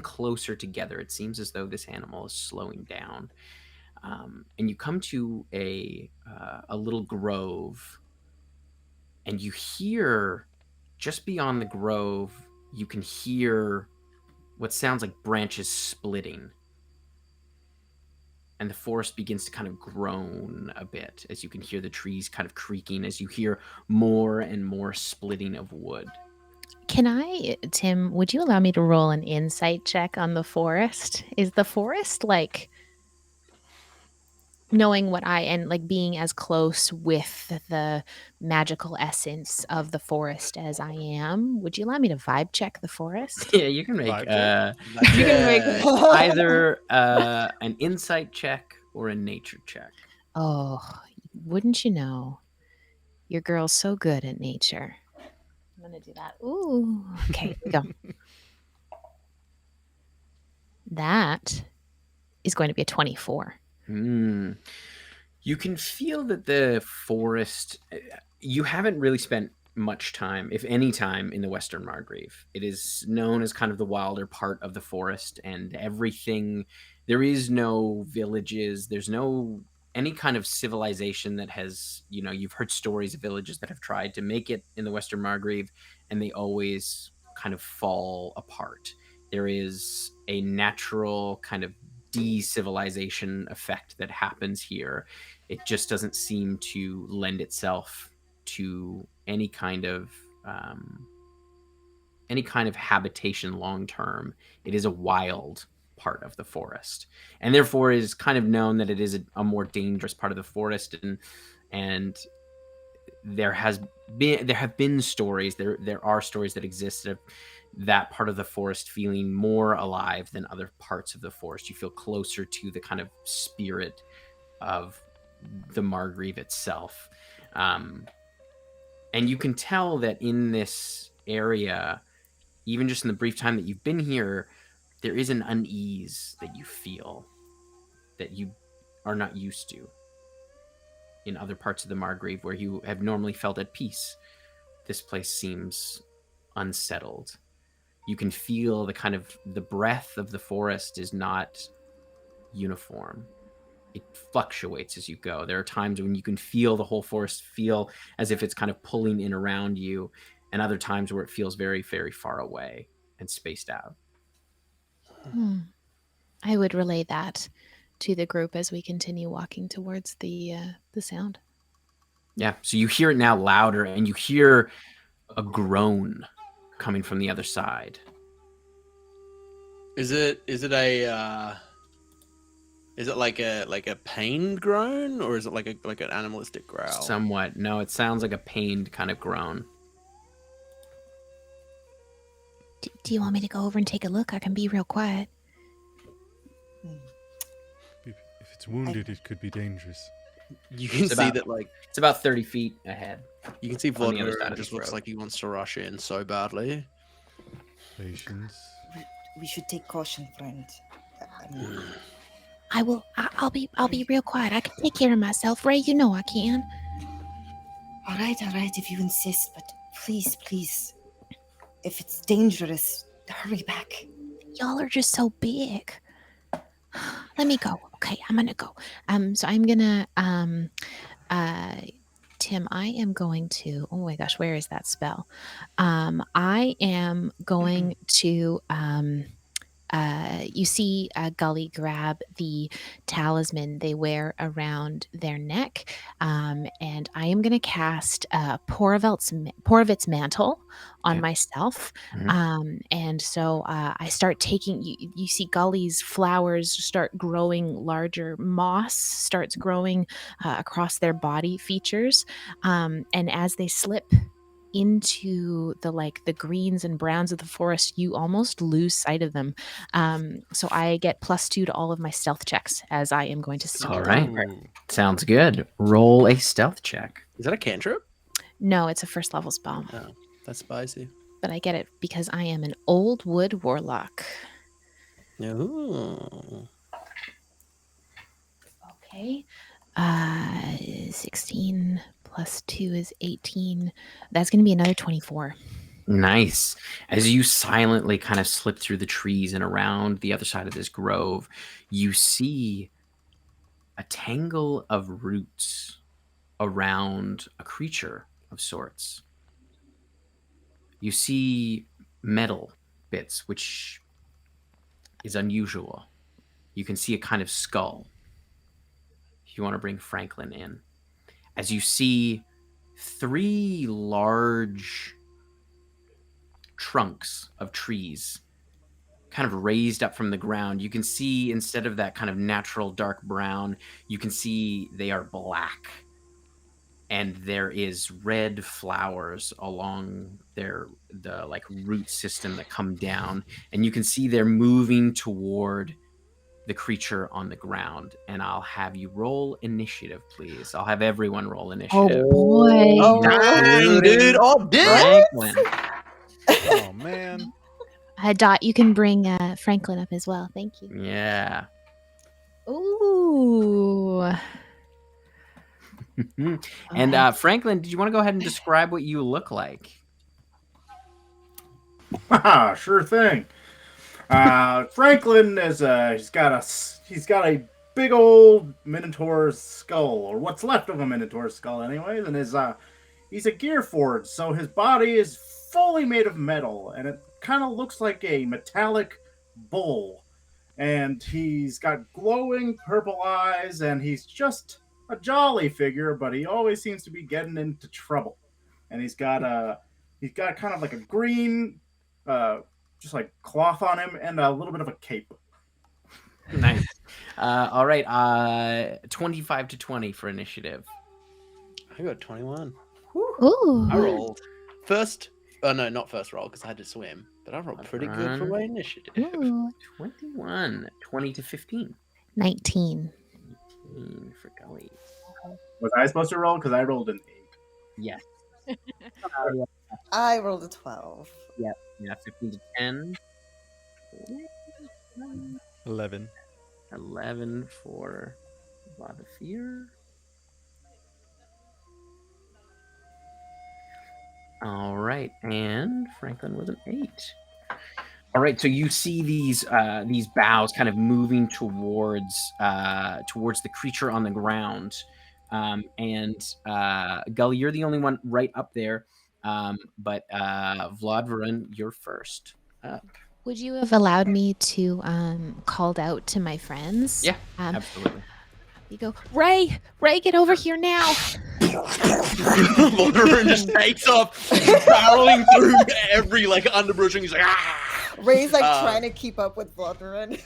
Speaker 2: closer together. It seems as though this animal is slowing down. And you come to a little grove, and you hear, just beyond the grove, you can hear what sounds like branches splitting. And the forest begins to kind of groan a bit as you can hear the trees kind of creaking, as you hear more and more splitting of wood.
Speaker 3: Can I, Tim, would you allow me to roll an insight check on the forest? Is the forest like knowing what and like being as close with the magical essence of the forest as I am? Would you allow me to vibe check the forest?
Speaker 2: Yeah, you can make
Speaker 4: Vibe check?
Speaker 2: you can make
Speaker 1: Yeah.
Speaker 2: either an insight check or a nature check.
Speaker 3: Oh, wouldn't you know? Your girl's so good at nature. I'm gonna do that. Ooh. Okay, here we go. That is going to be a 24.
Speaker 2: You can feel that the forest, you haven't really spent much time, if any time, in the Western Margreve. It is known as kind of the wilder part of the forest, and everything, there is no villages, there's no any kind of civilization that has, you've heard stories of villages that have tried to make it in the Western Margreve, and they always kind of fall apart. There is a natural kind of de-civilization effect that happens here. It just doesn't seem to lend itself to any kind of habitation long term. It is a wild part of the forest, and therefore is kind of known that it is a more dangerous part of the forest. And there have been stories. There are stories that exist of that part of the forest feeling more alive than other parts of the forest. You feel closer to the kind of spirit of the Margreve itself. And you can tell that in this area, even just in the brief time that you've been here, there is an unease that you feel that you are not used to in other parts of the Margreve where you have normally felt at peace. This place seems unsettled. You can feel the breath of the forest is not uniform. It fluctuates as you go. There are times when you can feel the whole forest feel as if it's kind of pulling in around you, and other times where it feels very, very far away and spaced out.
Speaker 3: I would relay that to the group as we continue walking towards the sound.
Speaker 2: Yeah, so you hear it now louder, and you hear a groan coming from the other side.
Speaker 1: Is it a Is it like a pained groan, or is it like an animalistic growl?
Speaker 2: Somewhat. No, it sounds like a pained kind of groan.
Speaker 8: Do you want me to go over and take a look? I can be real quiet.
Speaker 4: If it's wounded, it could be dangerous.
Speaker 1: You can
Speaker 2: It's
Speaker 1: see
Speaker 2: about-
Speaker 1: that like
Speaker 2: It's about 30 feet ahead.
Speaker 1: you can see
Speaker 2: on the other
Speaker 1: Vladimir
Speaker 2: side of
Speaker 1: just
Speaker 2: this
Speaker 1: looks
Speaker 2: road.
Speaker 1: like he wants to rush in so badly.
Speaker 4: Patience.
Speaker 9: We should take caution, friend. I mean,
Speaker 8: I'll be real quiet. I can take care of myself, Ray. You know I can.
Speaker 9: all right, if you insist, but please, if it's dangerous, hurry back.
Speaker 8: Y'all are just so big. Let me go. Okay, I'm gonna go. So I'm gonna Tim, I am going to, oh my gosh, where is that spell? I am going to you see Gully grab the talisman they wear around their neck, and I am going to cast Pour of its Mantle on
Speaker 2: Okay.
Speaker 8: myself.
Speaker 2: Mhm.
Speaker 8: And so I start taking, you see Gully's flowers start growing larger, moss starts growing across their body features, and as they slip into the greens and browns of the forest, you almost lose sight of them. So I get +2 to all of my stealth checks as I am going to sneak
Speaker 2: All
Speaker 8: down.
Speaker 2: right. Sounds good. Roll a stealth check.
Speaker 1: Is that a cantrip?
Speaker 8: No, it's a first level spell,
Speaker 1: Oh, that's spicy.
Speaker 8: but I get it because I am an old wood warlock.
Speaker 1: Ooh.
Speaker 8: Okay. 16 +2 is 18. That's going to be another 24.
Speaker 2: Nice. As you silently kind of slip through the trees and around the other side of this grove, you see a tangle of roots around a creature of sorts. You see metal bits, which is unusual. You can see a kind of skull. If you want to bring Franklin in. As you see 3 large trunks of trees kind of raised up from the ground. You can see, instead of that kind of natural dark brown, you can see they are black. And there is red flowers along the root system that come down. And you can see they're moving toward the creature on the ground. And I'll have you roll initiative, please. I'll have everyone roll initiative.
Speaker 8: Oh boy.
Speaker 5: Oh,
Speaker 1: Dang, dude! Oh, dude!
Speaker 2: Franklin.
Speaker 4: Oh man.
Speaker 8: Dot, you can bring Franklin up as well. Thank you.
Speaker 2: Yeah.
Speaker 8: Ooh.
Speaker 2: And Franklin, did you want to go ahead and describe what you look like?
Speaker 6: Sure thing. Franklin is he's got a big old minotaur skull, or what's left of a minotaur skull, anyways, and he's a gearforged, so his body is fully made of metal, and it kind of looks like a metallic bull, and he's got glowing purple eyes, and he's just a jolly figure, but he always seems to be getting into trouble, and he's got kind of like a green just like cloth on him and a little bit of a cape.
Speaker 2: Nice. All right. 25 to 20 for initiative.
Speaker 1: I got 21.
Speaker 8: Ooh.
Speaker 1: I rolled first. Oh no, not first roll because I had to swim. But I rolled pretty good for my initiative.
Speaker 8: Ooh.
Speaker 2: 21. 20 to 15.
Speaker 8: 19.
Speaker 2: 19 for Gully.
Speaker 6: Was I supposed to roll? Because I rolled an 8.
Speaker 2: Yes.
Speaker 5: I rolled a 12.
Speaker 2: Yeah, 15 to 10.
Speaker 4: 11.
Speaker 2: 11 for Vladimir. All right, and Franklin was an 8. All right, so you see these boughs kind of moving towards the creature on the ground, and Gully, you're the only one right up there, but Vladimir, you're first up.
Speaker 8: Would you have allowed me to called out to my friends?
Speaker 2: Yeah, absolutely.
Speaker 8: You go, Ray, get over here now.
Speaker 1: Vladimir just takes off, barreling through every underbrush, and he's like, ah!
Speaker 5: Ray's trying to keep up with Vladimir.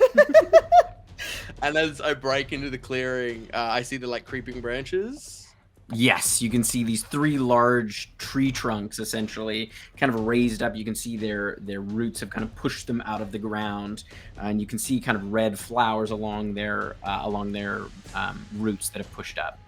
Speaker 1: And as I break into the clearing, I see the like creeping branches.
Speaker 2: Yes, you can see these 3 large tree trunks essentially kind of raised up. You can see their roots have kind of pushed them out of the ground, and you can see kind of red flowers along their roots that have pushed up.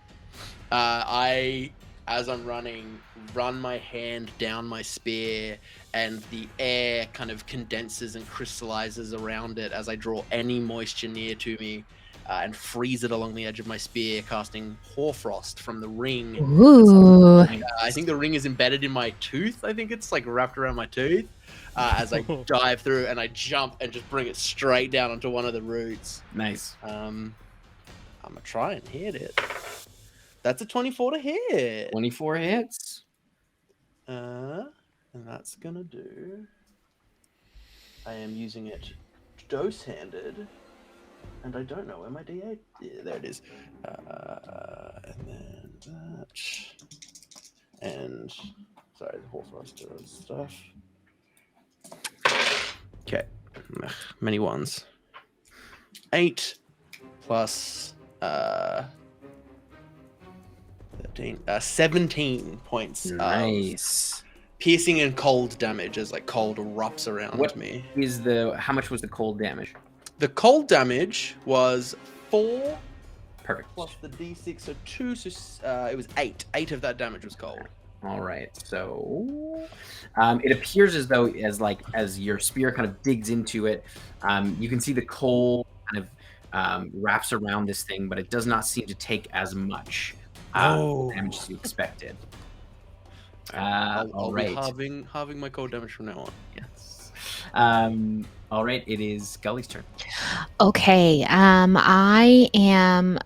Speaker 1: I, as I'm running, run my hand down my spear, and the air kind of condenses and crystallizes around it as I draw any moisture near to me. And freeze it along the edge of my spear, casting Hoarfrost from the ring.
Speaker 3: Ooh.
Speaker 1: I think the ring is embedded in my tooth. I think it's like wrapped around my tooth. As I dive through and I jump and just bring it straight down onto one of the roots.
Speaker 2: Nice.
Speaker 1: I'm gonna try and hit it. That's a 24 to hit.
Speaker 2: 24 hits.
Speaker 1: And that's gonna do. I am using it dose-handed. And I don't know where my D8... Yeah, there it is. And then that... And... Sorry, the Hoarfrost does stuff. Okay. Many ones. 8 plus... 13... 17 points.
Speaker 2: Nice.
Speaker 1: Piercing and cold damage as like cold erupts around me.
Speaker 2: How much was the cold damage?
Speaker 1: The cold damage was 4
Speaker 2: Perfect.
Speaker 1: plus the d6, so 2, so it was 8. 8 of that damage was cold.
Speaker 2: All right, so it appears as though as your spear kind of digs into it, you can see the coal kind of wraps around this thing, but it does not seem to take as much damage as you expected.
Speaker 1: I'll
Speaker 2: right.
Speaker 1: be halving my cold damage from now on.
Speaker 2: Yes. All right, it is Gully's turn.
Speaker 3: Okay, I am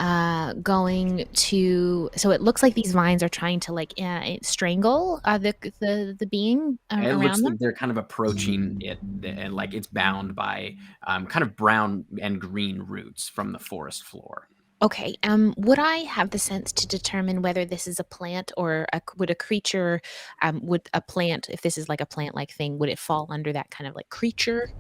Speaker 3: going to. So it looks like these vines are trying to like strangle the being
Speaker 2: It
Speaker 3: around
Speaker 2: looks
Speaker 3: them.
Speaker 2: like they're kind of approaching it, and like it's bound by kind of brown and green roots from the forest floor.
Speaker 3: Okay. Would I have the sense to determine whether this is a plant or would a creature? Would a plant, if this is like a plant-like thing, would it fall under that kind of like creature?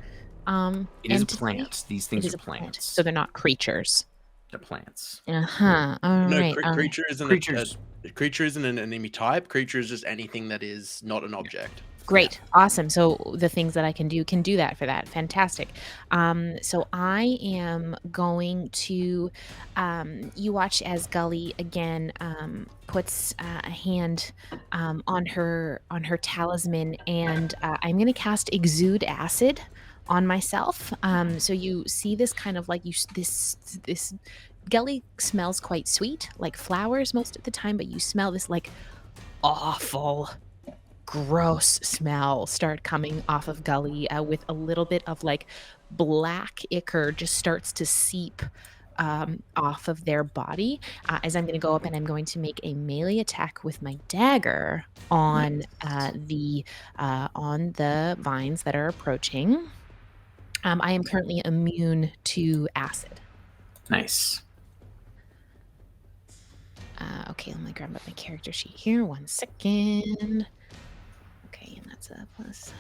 Speaker 2: It is
Speaker 3: entity?
Speaker 2: plants. These
Speaker 3: It
Speaker 2: things
Speaker 3: is
Speaker 2: are
Speaker 3: a plant,
Speaker 2: plants.
Speaker 3: so they're not creatures.
Speaker 2: They're plants.
Speaker 3: Uh huh. All
Speaker 1: No,
Speaker 3: right.
Speaker 1: creature isn't
Speaker 2: Creatures.
Speaker 1: creature isn't an enemy type. Creature is just anything that is not an object.
Speaker 3: Great. Awesome. So the things that I can do that for that. Fantastic. So I am going to, you watch as Gully again puts a hand on her talisman, and I'm going to cast Exude Acid on myself. So you see this kind of like this Gully smells quite sweet, like flowers most of the time, but you smell this like awful, gross smell start coming off of Gully with a little bit of like black ichor just starts to seep off of their body as I'm going to go up and I'm going to make a melee attack with my dagger on the vines that are approaching. I am currently immune to acid.
Speaker 2: Nice.
Speaker 3: Okay, let me grab up my character sheet here. 1 second. Okay, and that's a plus.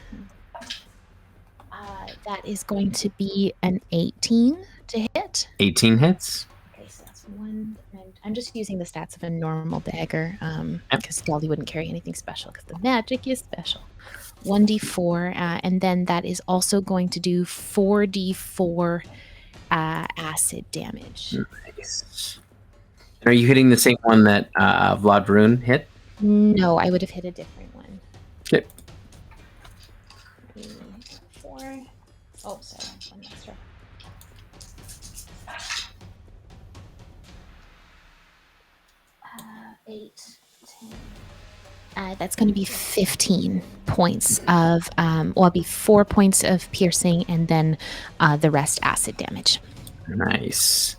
Speaker 3: That is going to be an 18 to hit.
Speaker 2: 18 hits.
Speaker 3: Okay, so that's 1. And I'm just using the stats of a normal dagger because Gully wouldn't carry anything special because the magic is special. 1d4, and then that is also going to do 4d4 acid damage.
Speaker 2: Nice. And are you hitting the same one that Vlad Varun hit?
Speaker 3: No, I would have hit a different one.
Speaker 2: Okay.
Speaker 3: 4. Oh, sorry, 1 extra. Eight, 10. That's going to be 15 points of, it'll be 4 points of piercing and then the rest acid damage.
Speaker 2: Nice.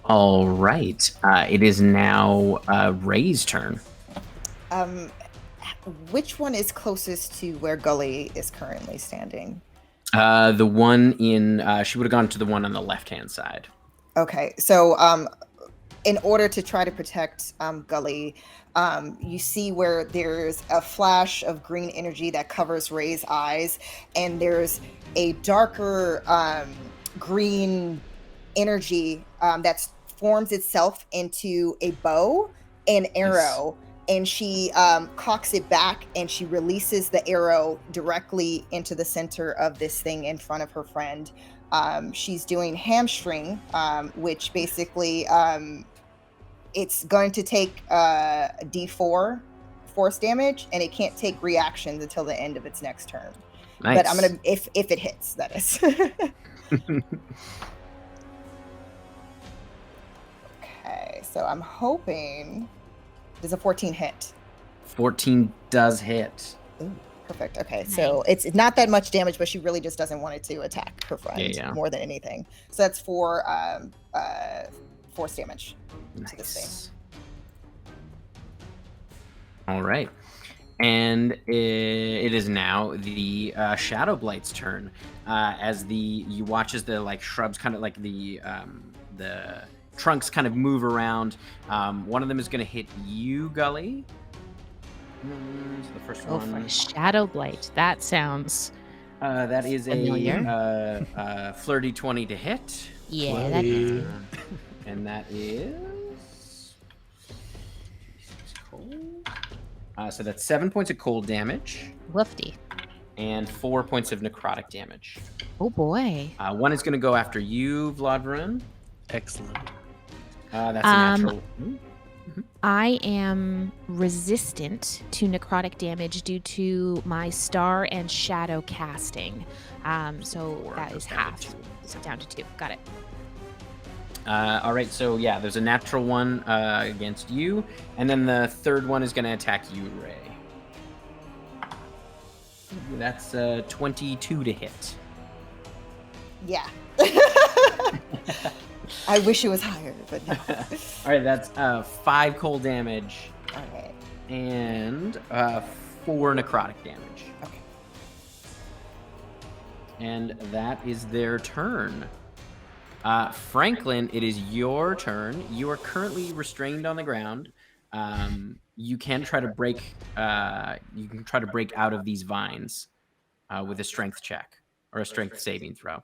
Speaker 2: All right. It is now Ray's turn.
Speaker 5: Which one is closest to where Gully is currently standing?
Speaker 2: The one in, she would have gone to the one on the left-hand side.
Speaker 5: Okay, so in order to try to protect Gully, you see where there's a flash of green energy that covers Ray's eyes, and there's a darker green energy that forms itself into a bow and arrow. And she cocks it back and she releases the arrow directly into the center of this thing in front of her friend. She's doing hamstring, which basically it's going to take a D4 force damage, and it can't take reactions until the end of its next turn.
Speaker 2: Nice.
Speaker 5: But I'm gonna if it hits, that is. Okay, so I'm hoping does a 14 hit.
Speaker 2: 14 does hit.
Speaker 5: Ooh, perfect. Okay, so it's not that much damage, but she really just doesn't want it to attack her friend more than anything. So that's 4 force damage to this thing.
Speaker 2: All right. And it is now the Shadow Blight's turn. As you watch as the like shrubs kind of like the trunks kind of move around. One of them is going to hit you, Gully. So the first
Speaker 3: Oh,
Speaker 2: one.
Speaker 3: for Shadow Blight. That sounds
Speaker 2: that is
Speaker 3: familiar.
Speaker 2: a flirty 20 to hit.
Speaker 3: Yeah, that is.
Speaker 2: And that is cold. So that's 7 points of cold damage.
Speaker 3: Woofty.
Speaker 2: And 4 points of necrotic damage.
Speaker 3: Oh boy.
Speaker 2: One is going to go after you, Vladvarun.
Speaker 1: Excellent.
Speaker 2: That's a natural.
Speaker 3: I am resistant to necrotic damage due to my star and shadow casting. So that is half. So down to 2. Got it.
Speaker 2: All right, so yeah, there's a natural one against you, and then the third one is going to attack you, Ray. That's 22 to hit.
Speaker 5: Yeah. I wish it was higher, but no.
Speaker 2: All right, that's 5 cold damage.
Speaker 5: All right.
Speaker 2: And 4 necrotic damage.
Speaker 5: Okay.
Speaker 2: And that is their turn. Franklin, it is your turn. You are currently restrained on the ground. You can try to break. You can try to break out of these vines with a strength check or a strength saving throw.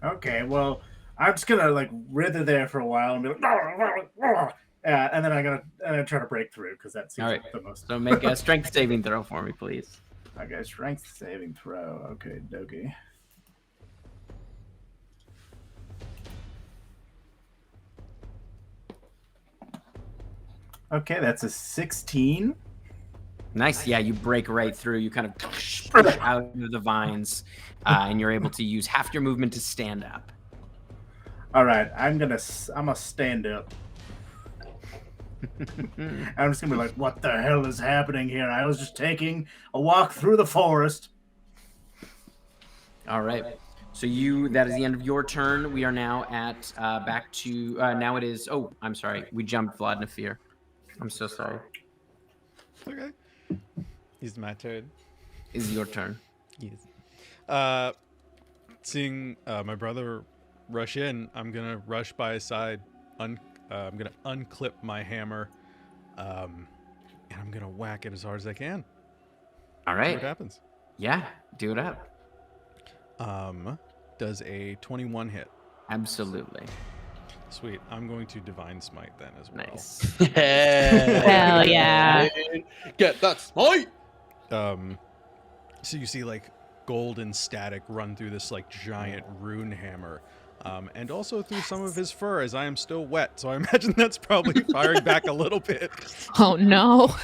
Speaker 6: Okay, well, I'm just gonna like writher there for a while and be like, and then I'm gonna try to break through because that seems like the most.
Speaker 2: So make a strength saving throw for me, please.
Speaker 6: Okay, strength saving throw. Okay, dokie. Okay, that's a 16.
Speaker 2: Nice. Yeah, you break right through. You kind of push out of the vines, and you're able to use half your movement to stand up.
Speaker 6: All right, I'm gonna stand up. I'm just gonna be like, what the hell is happening here? I was just taking a walk through the forest.
Speaker 2: All right. So that is the end of your turn. We are now at back to now it is. Oh, I'm sorry. We jumped Vlad Nafir. I'm so sorry.
Speaker 4: Okay. It's my turn.
Speaker 2: Is your turn.
Speaker 4: Yes. Seeing my brother rush in, I'm gonna rush by his side. I'm gonna unclip my hammer, and I'm gonna whack it as hard as I can.
Speaker 2: All right.
Speaker 4: See what happens?
Speaker 2: Yeah, do it up.
Speaker 4: Does a 21 hit?
Speaker 2: Absolutely.
Speaker 4: Sweet. I'm going to divine smite then as well.
Speaker 2: Nice.
Speaker 3: Hell yeah.
Speaker 1: Get that smite.
Speaker 4: So you see like golden static run through this like giant rune hammer, and also through some of his fur, as I am still wet. So I imagine that's probably firing back a little bit.
Speaker 3: Oh no.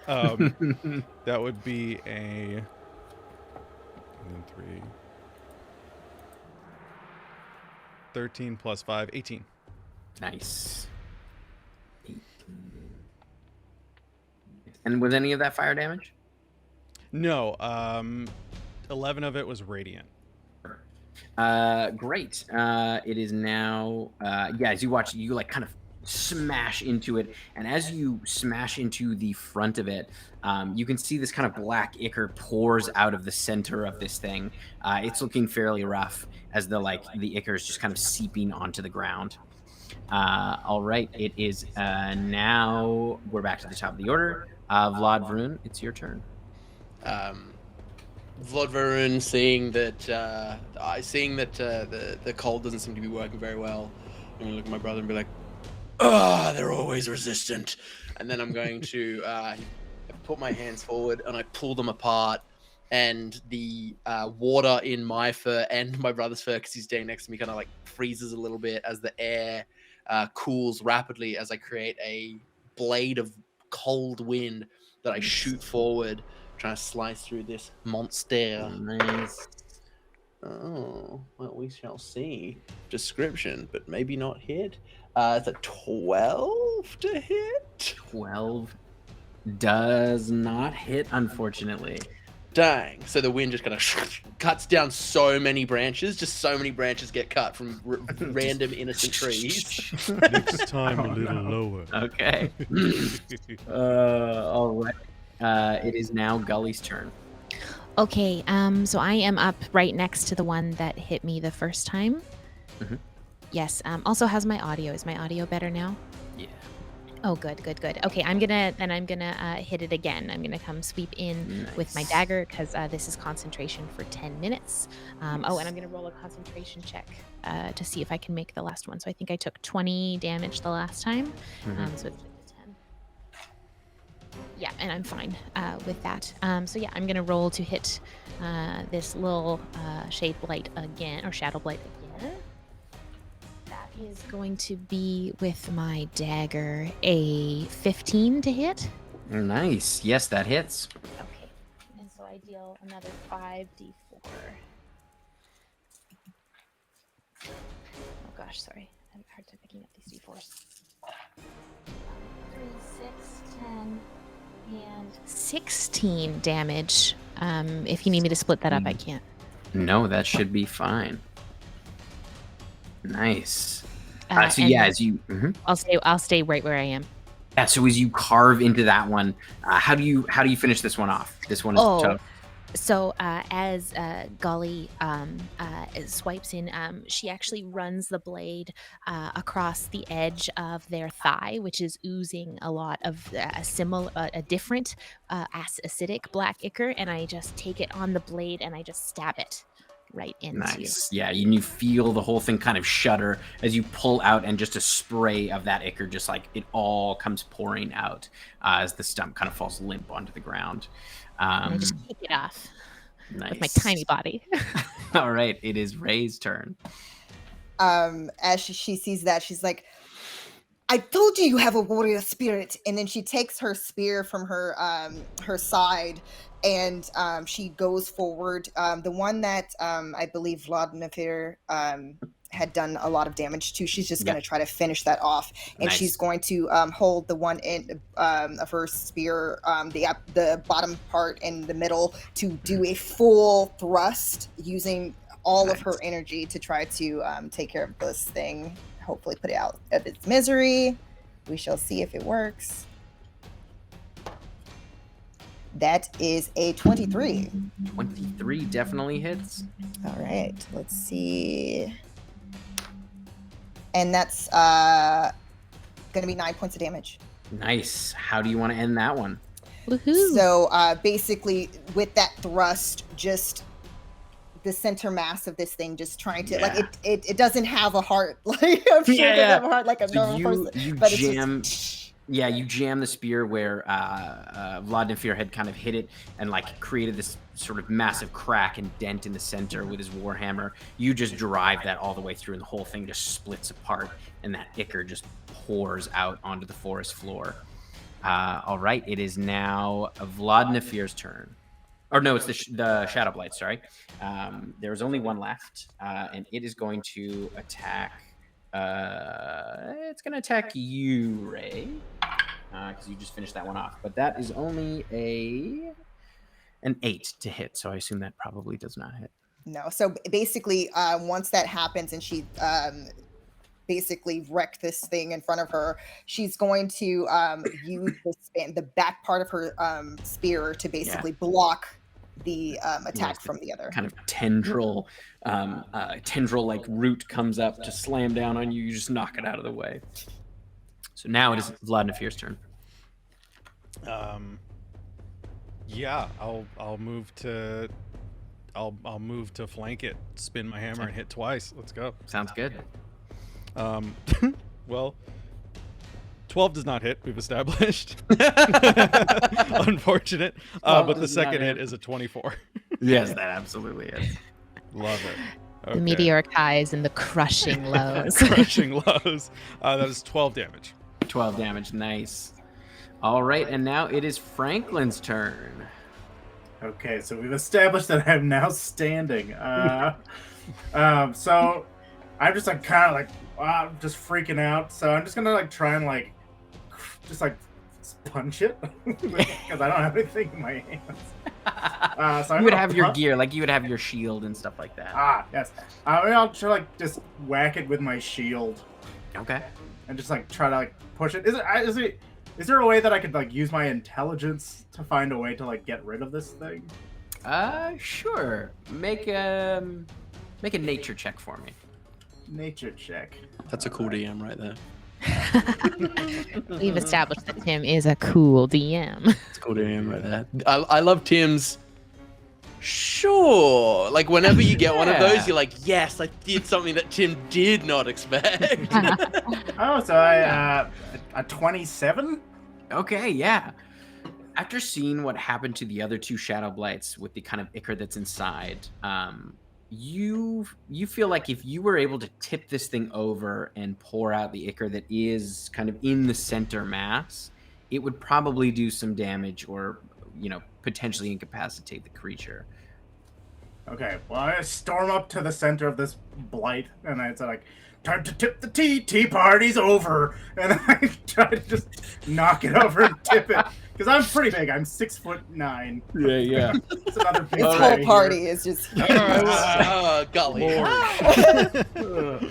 Speaker 4: That would be a 3. 13 plus 5, 18.
Speaker 2: Nice. 18. And was any of that fire damage?
Speaker 4: No. 11 of it was radiant.
Speaker 2: Great. It is now. As you watch, you like kind of smash into it, and as you smash into the front of it, you can see this kind of black ichor pours out of the center of this thing. It's looking fairly rough as the ichor is just kind of seeping onto the ground. All right, it is now we're back to the top of the order. Vlad Vrun, it's your turn.
Speaker 1: Vlodvarun, seeing that the cold doesn't seem to be working very well, I'm gonna look at my brother and be like, they're always resistant. And then I'm going to put my hands forward and I pull them apart, and the water in my fur and my brother's fur, because he's standing next to me, kind of like freezes a little bit as the air cools rapidly as I create a blade of cold wind that I shoot forward, trying to slice through this monster.
Speaker 2: Nice.
Speaker 1: Oh, well, we shall see. Description, but maybe not hit. It's a 12 to hit.
Speaker 2: 12 does not hit, unfortunately.
Speaker 1: Dang. So the wind just kind of cuts down so many branches. Just so many branches get cut from random innocent trees.
Speaker 4: Next time a little lower.
Speaker 2: Okay. All right. It is now Gully's turn.
Speaker 3: Okay, so I am up right next to the one that hit me the first time.
Speaker 2: Mhm.
Speaker 3: Yes. Also, how's my audio? Is my audio better now?
Speaker 2: Yeah.
Speaker 3: Oh, good. Okay, I'm gonna hit it again. I'm gonna come sweep in with my
Speaker 2: Nice.
Speaker 3: dagger because this is concentration for 10 minutes. Oh, and I'm gonna roll a concentration check to see if I can make the last one. So I think I took 20 damage the last time.
Speaker 2: Mhm.
Speaker 3: So it's 10. Yeah, and I'm fine with that. So yeah, I'm gonna roll to hit this little shade blight again, or shadow blight again. That is going to be with my dagger a 15 to hit.
Speaker 2: Nice. Yes, that hits.
Speaker 3: Okay, and so I deal another 5d4. Oh gosh, sorry, I have a hard time picking up these d4s. 3, 6, 10. And 16 damage. If you need me to split that up, I can't.
Speaker 2: No, that should be fine. Nice. So
Speaker 3: And
Speaker 2: yeah, as you
Speaker 3: I'll stay right where I am.
Speaker 2: yeah, so as you carve into that one, how do you finish this one off? This one is tough.
Speaker 3: So as Golly swipes in, she actually runs the blade across the edge of their thigh, which is oozing a lot of a different acidic black ichor, and I just take it on the blade and I just stab it right into.
Speaker 2: Nice. Yeah, and you feel the whole thing kind of shudder as you pull out, and just a spray of that ichor, just like it all comes pouring out as the stump kind of falls limp onto the ground.
Speaker 3: And I just kick it off
Speaker 2: Nice.
Speaker 3: with my tiny body.
Speaker 2: All right, it is Ray's turn.
Speaker 5: As she sees that, she's like, I told you have a warrior spirit. And then she takes her spear from her side, and she goes forward. The one that I believe Vladimir had done a lot of damage to, she's just going to try to finish that off. And
Speaker 2: Nice.
Speaker 5: she's going to hold the one end of her spear, the bottom part in the middle, to do a full thrust using all of her energy to try to take care of this thing. Hopefully put it out of its misery. We shall see if it works. That is a 23.
Speaker 2: 23 definitely hits.
Speaker 5: All right, let's see. And that's going to be 9 points of damage.
Speaker 2: Nice. How do you want to end that one?
Speaker 3: Woohoo!
Speaker 5: So basically, with that thrust, just the center mass of this thing, just trying to like it doesn't have a heart. Like I'm sure it doesn't have a heart like a normal person.
Speaker 2: You
Speaker 5: But
Speaker 2: jam.
Speaker 5: it's just,
Speaker 2: Yeah, you jam the spear where Vladimir had kind of hit it and like created this sort of massive crack and dent in the center with his warhammer. You just drive that all the way through, and the whole thing just splits apart, and that ichor just pours out onto the forest floor. All right, it is now Vladimir's turn. Or no, it's the Shadow Blight, sorry. There's only one left, and it is going to attack... it's going to attack you, Ray, because you just finished that one off. But that is only an 8 to hit, so I assume that probably does not hit.
Speaker 5: no. So basically, once that happens and she basically wrecked this thing in front of her, she's going to use the back part of her spear to basically block the attack from the other.
Speaker 2: Kind of tendril like root comes up to slam down on you. You just knock it out of the way. So now it is Vladimir's turn.
Speaker 4: Yeah, I'll move to I'll move to flank it, spin my hammer, and hit twice. Let's go.
Speaker 2: Sounds good.
Speaker 4: Well, 12 does not hit. We've established. Unfortunate. But the second hit is a 24.
Speaker 2: Yes, that absolutely is.
Speaker 4: Love it. Okay.
Speaker 3: The meteoric highs and the crushing lows.
Speaker 4: Crushing lows. That is 12 damage.
Speaker 2: 12 damage. Nice. All right, and now it is Franklin's turn.
Speaker 6: Okay, so we've established that I'm now standing. So I'm just like kind of like just freaking out. So I'm just gonna like try and like just like punch it because I don't have anything in my hands. So
Speaker 2: You would have your gear, like you would have your shield and stuff like that.
Speaker 6: Yes. I'll try like just whack it with my shield.
Speaker 2: Okay.
Speaker 6: And just like try to like push it. Is there a way that I could like use my intelligence to find a way to like get rid of this thing?
Speaker 2: Sure. Make a nature check for me.
Speaker 6: Nature check.
Speaker 1: That's a cool DM right there.
Speaker 3: We've established that Tim is a cool DM.
Speaker 1: It's a cool DM right there. I love Tim's. Sure. Like whenever you get one of those, you're like, yes, I did something that Tim did not expect.
Speaker 6: Oh, so a 27?
Speaker 2: Okay, yeah. After seeing what happened to the other two shadow blights with the kind of ichor that's inside, you feel like if you were able to tip this thing over and pour out the ichor that is kind of in the center mass, it would probably do some damage or, potentially incapacitate the creature.
Speaker 6: Okay, well, I storm up to the center of this blight, and it's like, time to tip the tea. Tea party's over. And I try to just knock it over and tip it. Because I'm pretty big. I'm 6'9".
Speaker 2: Yeah.
Speaker 6: It's another big
Speaker 5: This whole party is just
Speaker 1: Golly.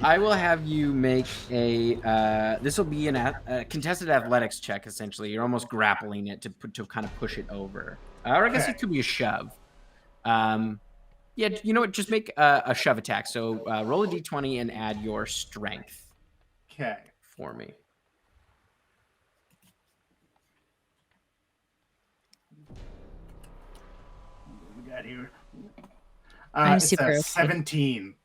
Speaker 2: I will have you make this will be a contested athletics check, essentially. You're almost grappling it to kind of push it over. Or I guess it could be a shove. Yeah, you know what? Just make a shove attack. So roll a d20 and add your strength.
Speaker 6: Okay.
Speaker 2: For me.
Speaker 6: What we got here?
Speaker 3: I'm
Speaker 6: it's
Speaker 3: super
Speaker 6: a 17.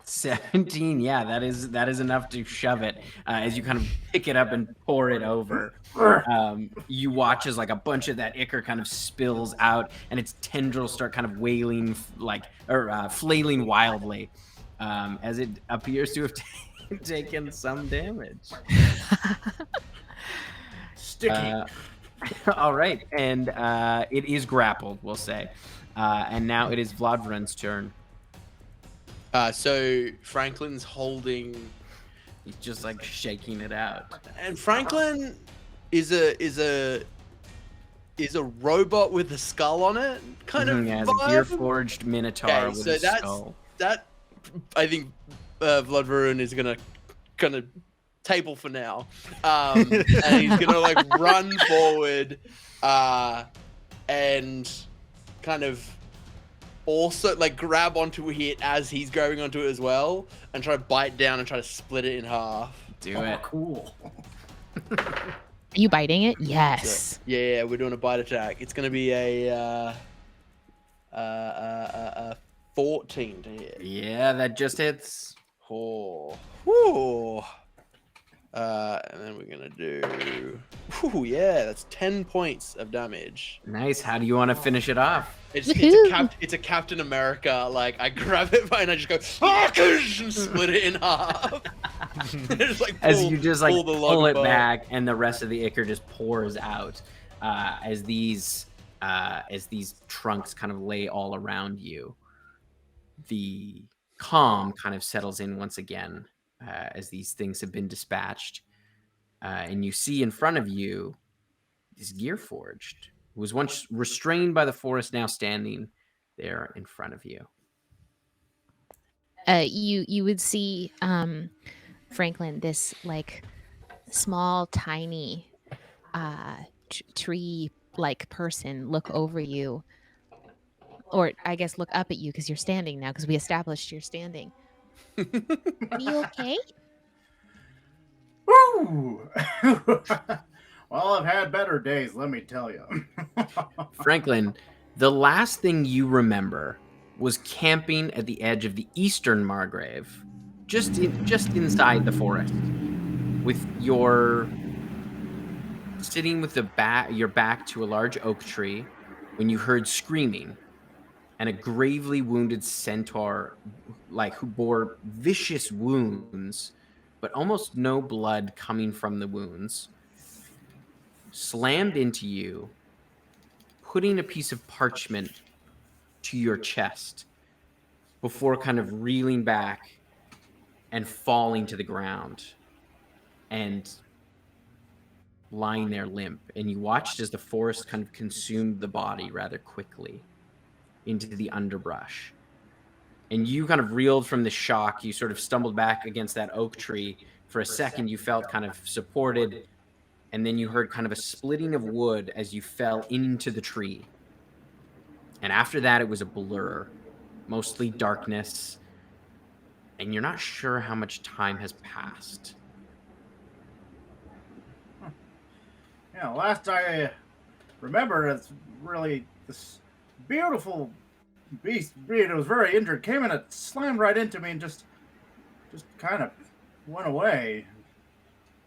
Speaker 2: 17, yeah, that is enough to shove it. As you kind of pick it up and pour it over, you watch as like a bunch of that ichor kind of spills out, and its tendrils start kind of wailing, flailing wildly, as it appears to have taken some damage.
Speaker 6: Sticky.
Speaker 2: All right, and it is grappled, we'll say, and now it is Vladvrun's turn.
Speaker 1: So Franklin's holding.
Speaker 2: He's just like shaking it out.
Speaker 1: And Franklin is a robot with a skull on it, kind of.
Speaker 2: Yeah, it's a gearforged minotaur with a skull.
Speaker 1: That I think Vladvrun is gonna kind of table for now, and he's gonna like run forward, and kind of also like grab onto it as he's grabbing onto it as well, and try to bite down and try to split it in half.
Speaker 2: Do it.
Speaker 6: Cool.
Speaker 3: Are you biting it? Yes.
Speaker 1: So, yeah, we're doing a bite attack. It's gonna be a 14 to hit.
Speaker 2: Yeah, that just hits.
Speaker 1: Oh. Whew. And then we're gonna do. Whew, yeah, that's 10 points of damage.
Speaker 2: Nice. How do you want to finish it off?
Speaker 1: It's a Captain America. Like I grab it and I just go and split it in half. Just, like,
Speaker 2: As you just like pull it
Speaker 1: apart.
Speaker 2: back, and the rest of the ichor just pours out as these trunks kind of lay all around you. The calm kind of settles in once again as these things have been dispatched, and you see in front of you is gearforged, who was once restrained by the forest, now standing there in front of you.
Speaker 3: You would see Franklin, this like small, tiny tree-like person look over you, or I guess look up at you because you're standing now, because we established you're standing. Are you okay?
Speaker 6: Woo! Well, I've had better days, let me tell you.
Speaker 2: Franklin, the last thing you remember was camping at the edge of the eastern Margrave, just inside the forest, with sitting with your back to a large oak tree, when you heard screaming, and a gravely wounded centaur, who bore vicious wounds, but almost no blood coming from the wounds, slammed into you, putting a piece of parchment to your chest before kind of reeling back and falling to the ground and lying there limp. And you watched as the forest kind of consumed the body rather quickly into the underbrush. And you kind of reeled from the shock. You sort of stumbled back against that oak tree. For a second, you felt kind of supported, and then you heard kind of a splitting of wood as you fell into the tree. And after that, it was a blur, mostly darkness, and you're not sure how much time has passed.
Speaker 6: Yeah, last I remember, it's really this beautiful beast breed. It was very injured. Came and it slammed right into me and just kind of went away.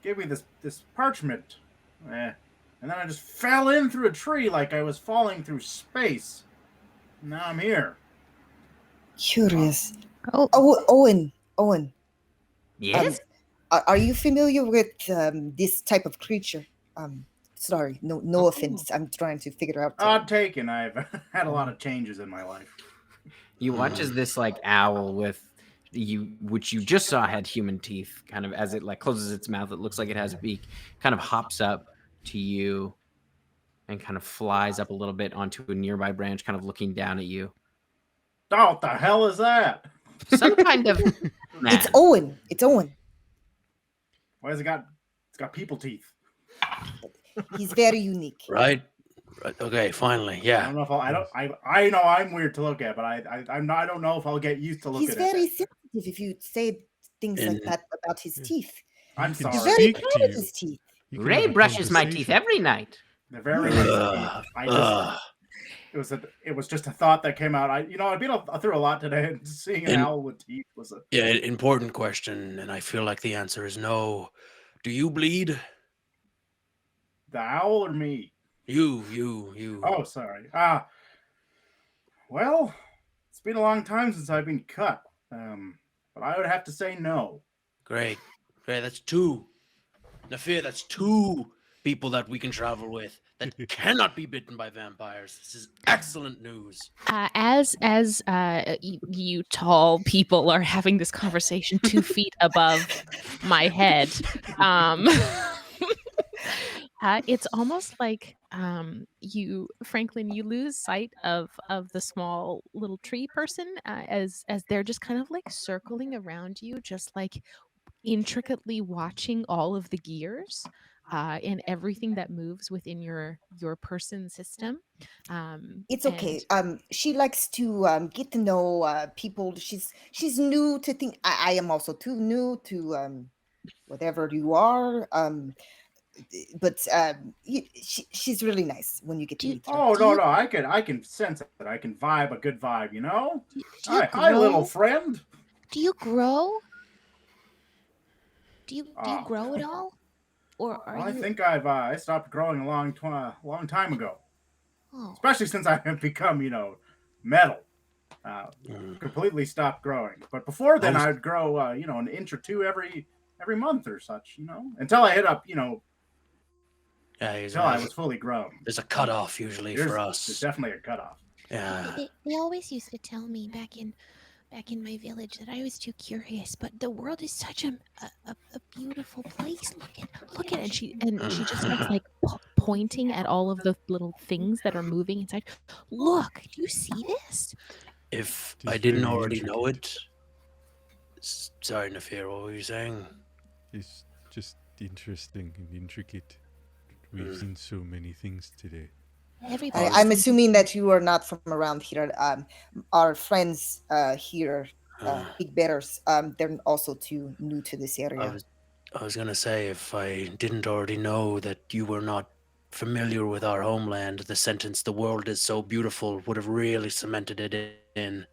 Speaker 6: Gave me this parchment. And then I just fell in through a tree like I was falling through space. Now I'm here.
Speaker 9: Curious.
Speaker 8: Oh,
Speaker 9: Owen.
Speaker 2: Yes?
Speaker 9: Are you familiar with this type of creature? Sorry, no offense. I'm trying to figure out.
Speaker 6: Odd taken. I've had a lot of changes in my life.
Speaker 2: You watch as this owl which you just saw had human teeth, kind of as it closes its mouth, it looks like it has a beak, kind of hops up to you and kind of flies up a little bit onto a nearby branch, kind of looking down at you.
Speaker 6: Oh, what the hell is that?
Speaker 2: Some kind of
Speaker 9: It's Owen.
Speaker 6: Why has it got? It's got people teeth.
Speaker 9: He's very unique.
Speaker 1: Right. Okay. Finally.
Speaker 6: I
Speaker 1: Yeah.
Speaker 6: don't know if I know I'm weird to look at, but I don't know if I'll get used to looking
Speaker 9: He's
Speaker 6: at
Speaker 9: very
Speaker 6: it.
Speaker 9: sensitive if you say things like
Speaker 1: And-
Speaker 9: that about his teeth.
Speaker 6: I'm
Speaker 4: He can
Speaker 9: He's
Speaker 6: sorry.
Speaker 9: very
Speaker 4: speak
Speaker 9: proud
Speaker 4: to
Speaker 9: of
Speaker 4: you.
Speaker 9: his teeth.
Speaker 4: You can
Speaker 2: Ray
Speaker 4: have a
Speaker 2: brushes my teeth
Speaker 4: conversation.
Speaker 2: every night.
Speaker 6: They're very nice.
Speaker 1: Ugh,
Speaker 6: I just
Speaker 1: ugh.
Speaker 6: it was just a thought that came out. I've been through a lot today, and seeing an
Speaker 1: And-
Speaker 6: owl with teeth was a
Speaker 1: Yeah. Important question, and I feel like the answer is no. Do you bleed?
Speaker 6: the owl or me.
Speaker 1: You.
Speaker 6: Oh, sorry. Well, it's been a long time since I've been cut. But I would have to say no.
Speaker 1: Great. That's two. Nafir, that's two people that we can travel with that cannot be bitten by vampires. This is excellent news.
Speaker 3: As you tall people are having this conversation 2 feet above my head, it's almost like Franklin, you lose sight of the small little tree person as they're just kind of circling around you, just intricately watching all of the gears and everything that moves within your person system.
Speaker 9: It's okay. She likes to get to know people. She's new to think. I am also too new to whatever you are. But she's really nice when you get to meet her.
Speaker 6: Oh no, I can sense it. I can vibe a good vibe.
Speaker 8: Do you
Speaker 6: Hi, little
Speaker 8: grow?
Speaker 6: friend.
Speaker 8: Do you grow? Do you grow at all? Or are
Speaker 6: Well, I
Speaker 8: you?
Speaker 6: think I stopped growing a long time ago.
Speaker 8: Oh,
Speaker 6: Especially since I have become, metal.
Speaker 1: Mm.
Speaker 6: Completely stopped growing. But before then,
Speaker 1: Most-
Speaker 6: I'd grow, an inch or two every month or such, until I hit up,
Speaker 1: Yeah,
Speaker 6: until I was fully grown.
Speaker 1: there's a cutoff usually for
Speaker 6: There's
Speaker 1: us.
Speaker 6: definitely a cutoff.
Speaker 1: Yeah.
Speaker 8: they always used to tell me back in my village that I was too curious, but the world is such a beautiful place. Look at it. And she just starts
Speaker 3: Pointing at all of the little things that are moving inside.
Speaker 8: Look, do you see this?
Speaker 1: If
Speaker 4: It is
Speaker 1: I didn't
Speaker 4: very
Speaker 1: already know
Speaker 4: intricate.
Speaker 1: it, sorry, Nafir, what were you saying?
Speaker 4: It's just interesting and intricate. We've
Speaker 1: Mm.
Speaker 4: seen so many things today.
Speaker 8: Everybody.
Speaker 9: I'm assuming that you are not from around here. Our friends here, Big Bears, they're also too new to this area.
Speaker 1: I was gonna say, if I didn't already know that you were not familiar with our homeland, the sentence "the world is so beautiful" would have really cemented it in.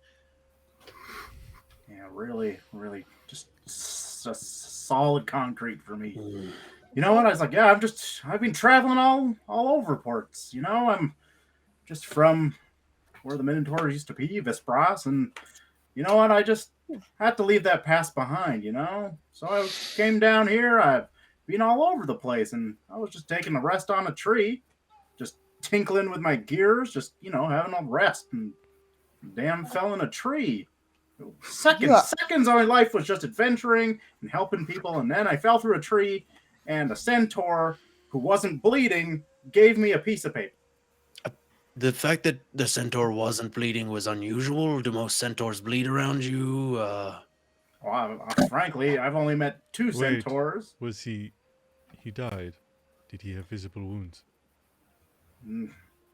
Speaker 6: really, really just solid concrete for me.
Speaker 1: Mm.
Speaker 6: You know what? I was like, yeah, I've been traveling all over ports. You know, I'm just from where the Minotaurs used to be, Vespras, and you know what? I just had to leave that past behind, you know? So I came down here, I've been all over the place, and I was just taking a rest on a tree, just tinkling with my gears, just, you know, having a rest, and damn fell in a tree. Seconds of my life was just adventuring and helping people, and then I fell through a tree, and a centaur who wasn't bleeding gave me a piece of paper.
Speaker 1: The fact that the centaur wasn't bleeding was unusual. Do most centaurs bleed around you?
Speaker 6: Well, frankly, I've only met two centaurs.
Speaker 4: Was he died? Did he have visible wounds?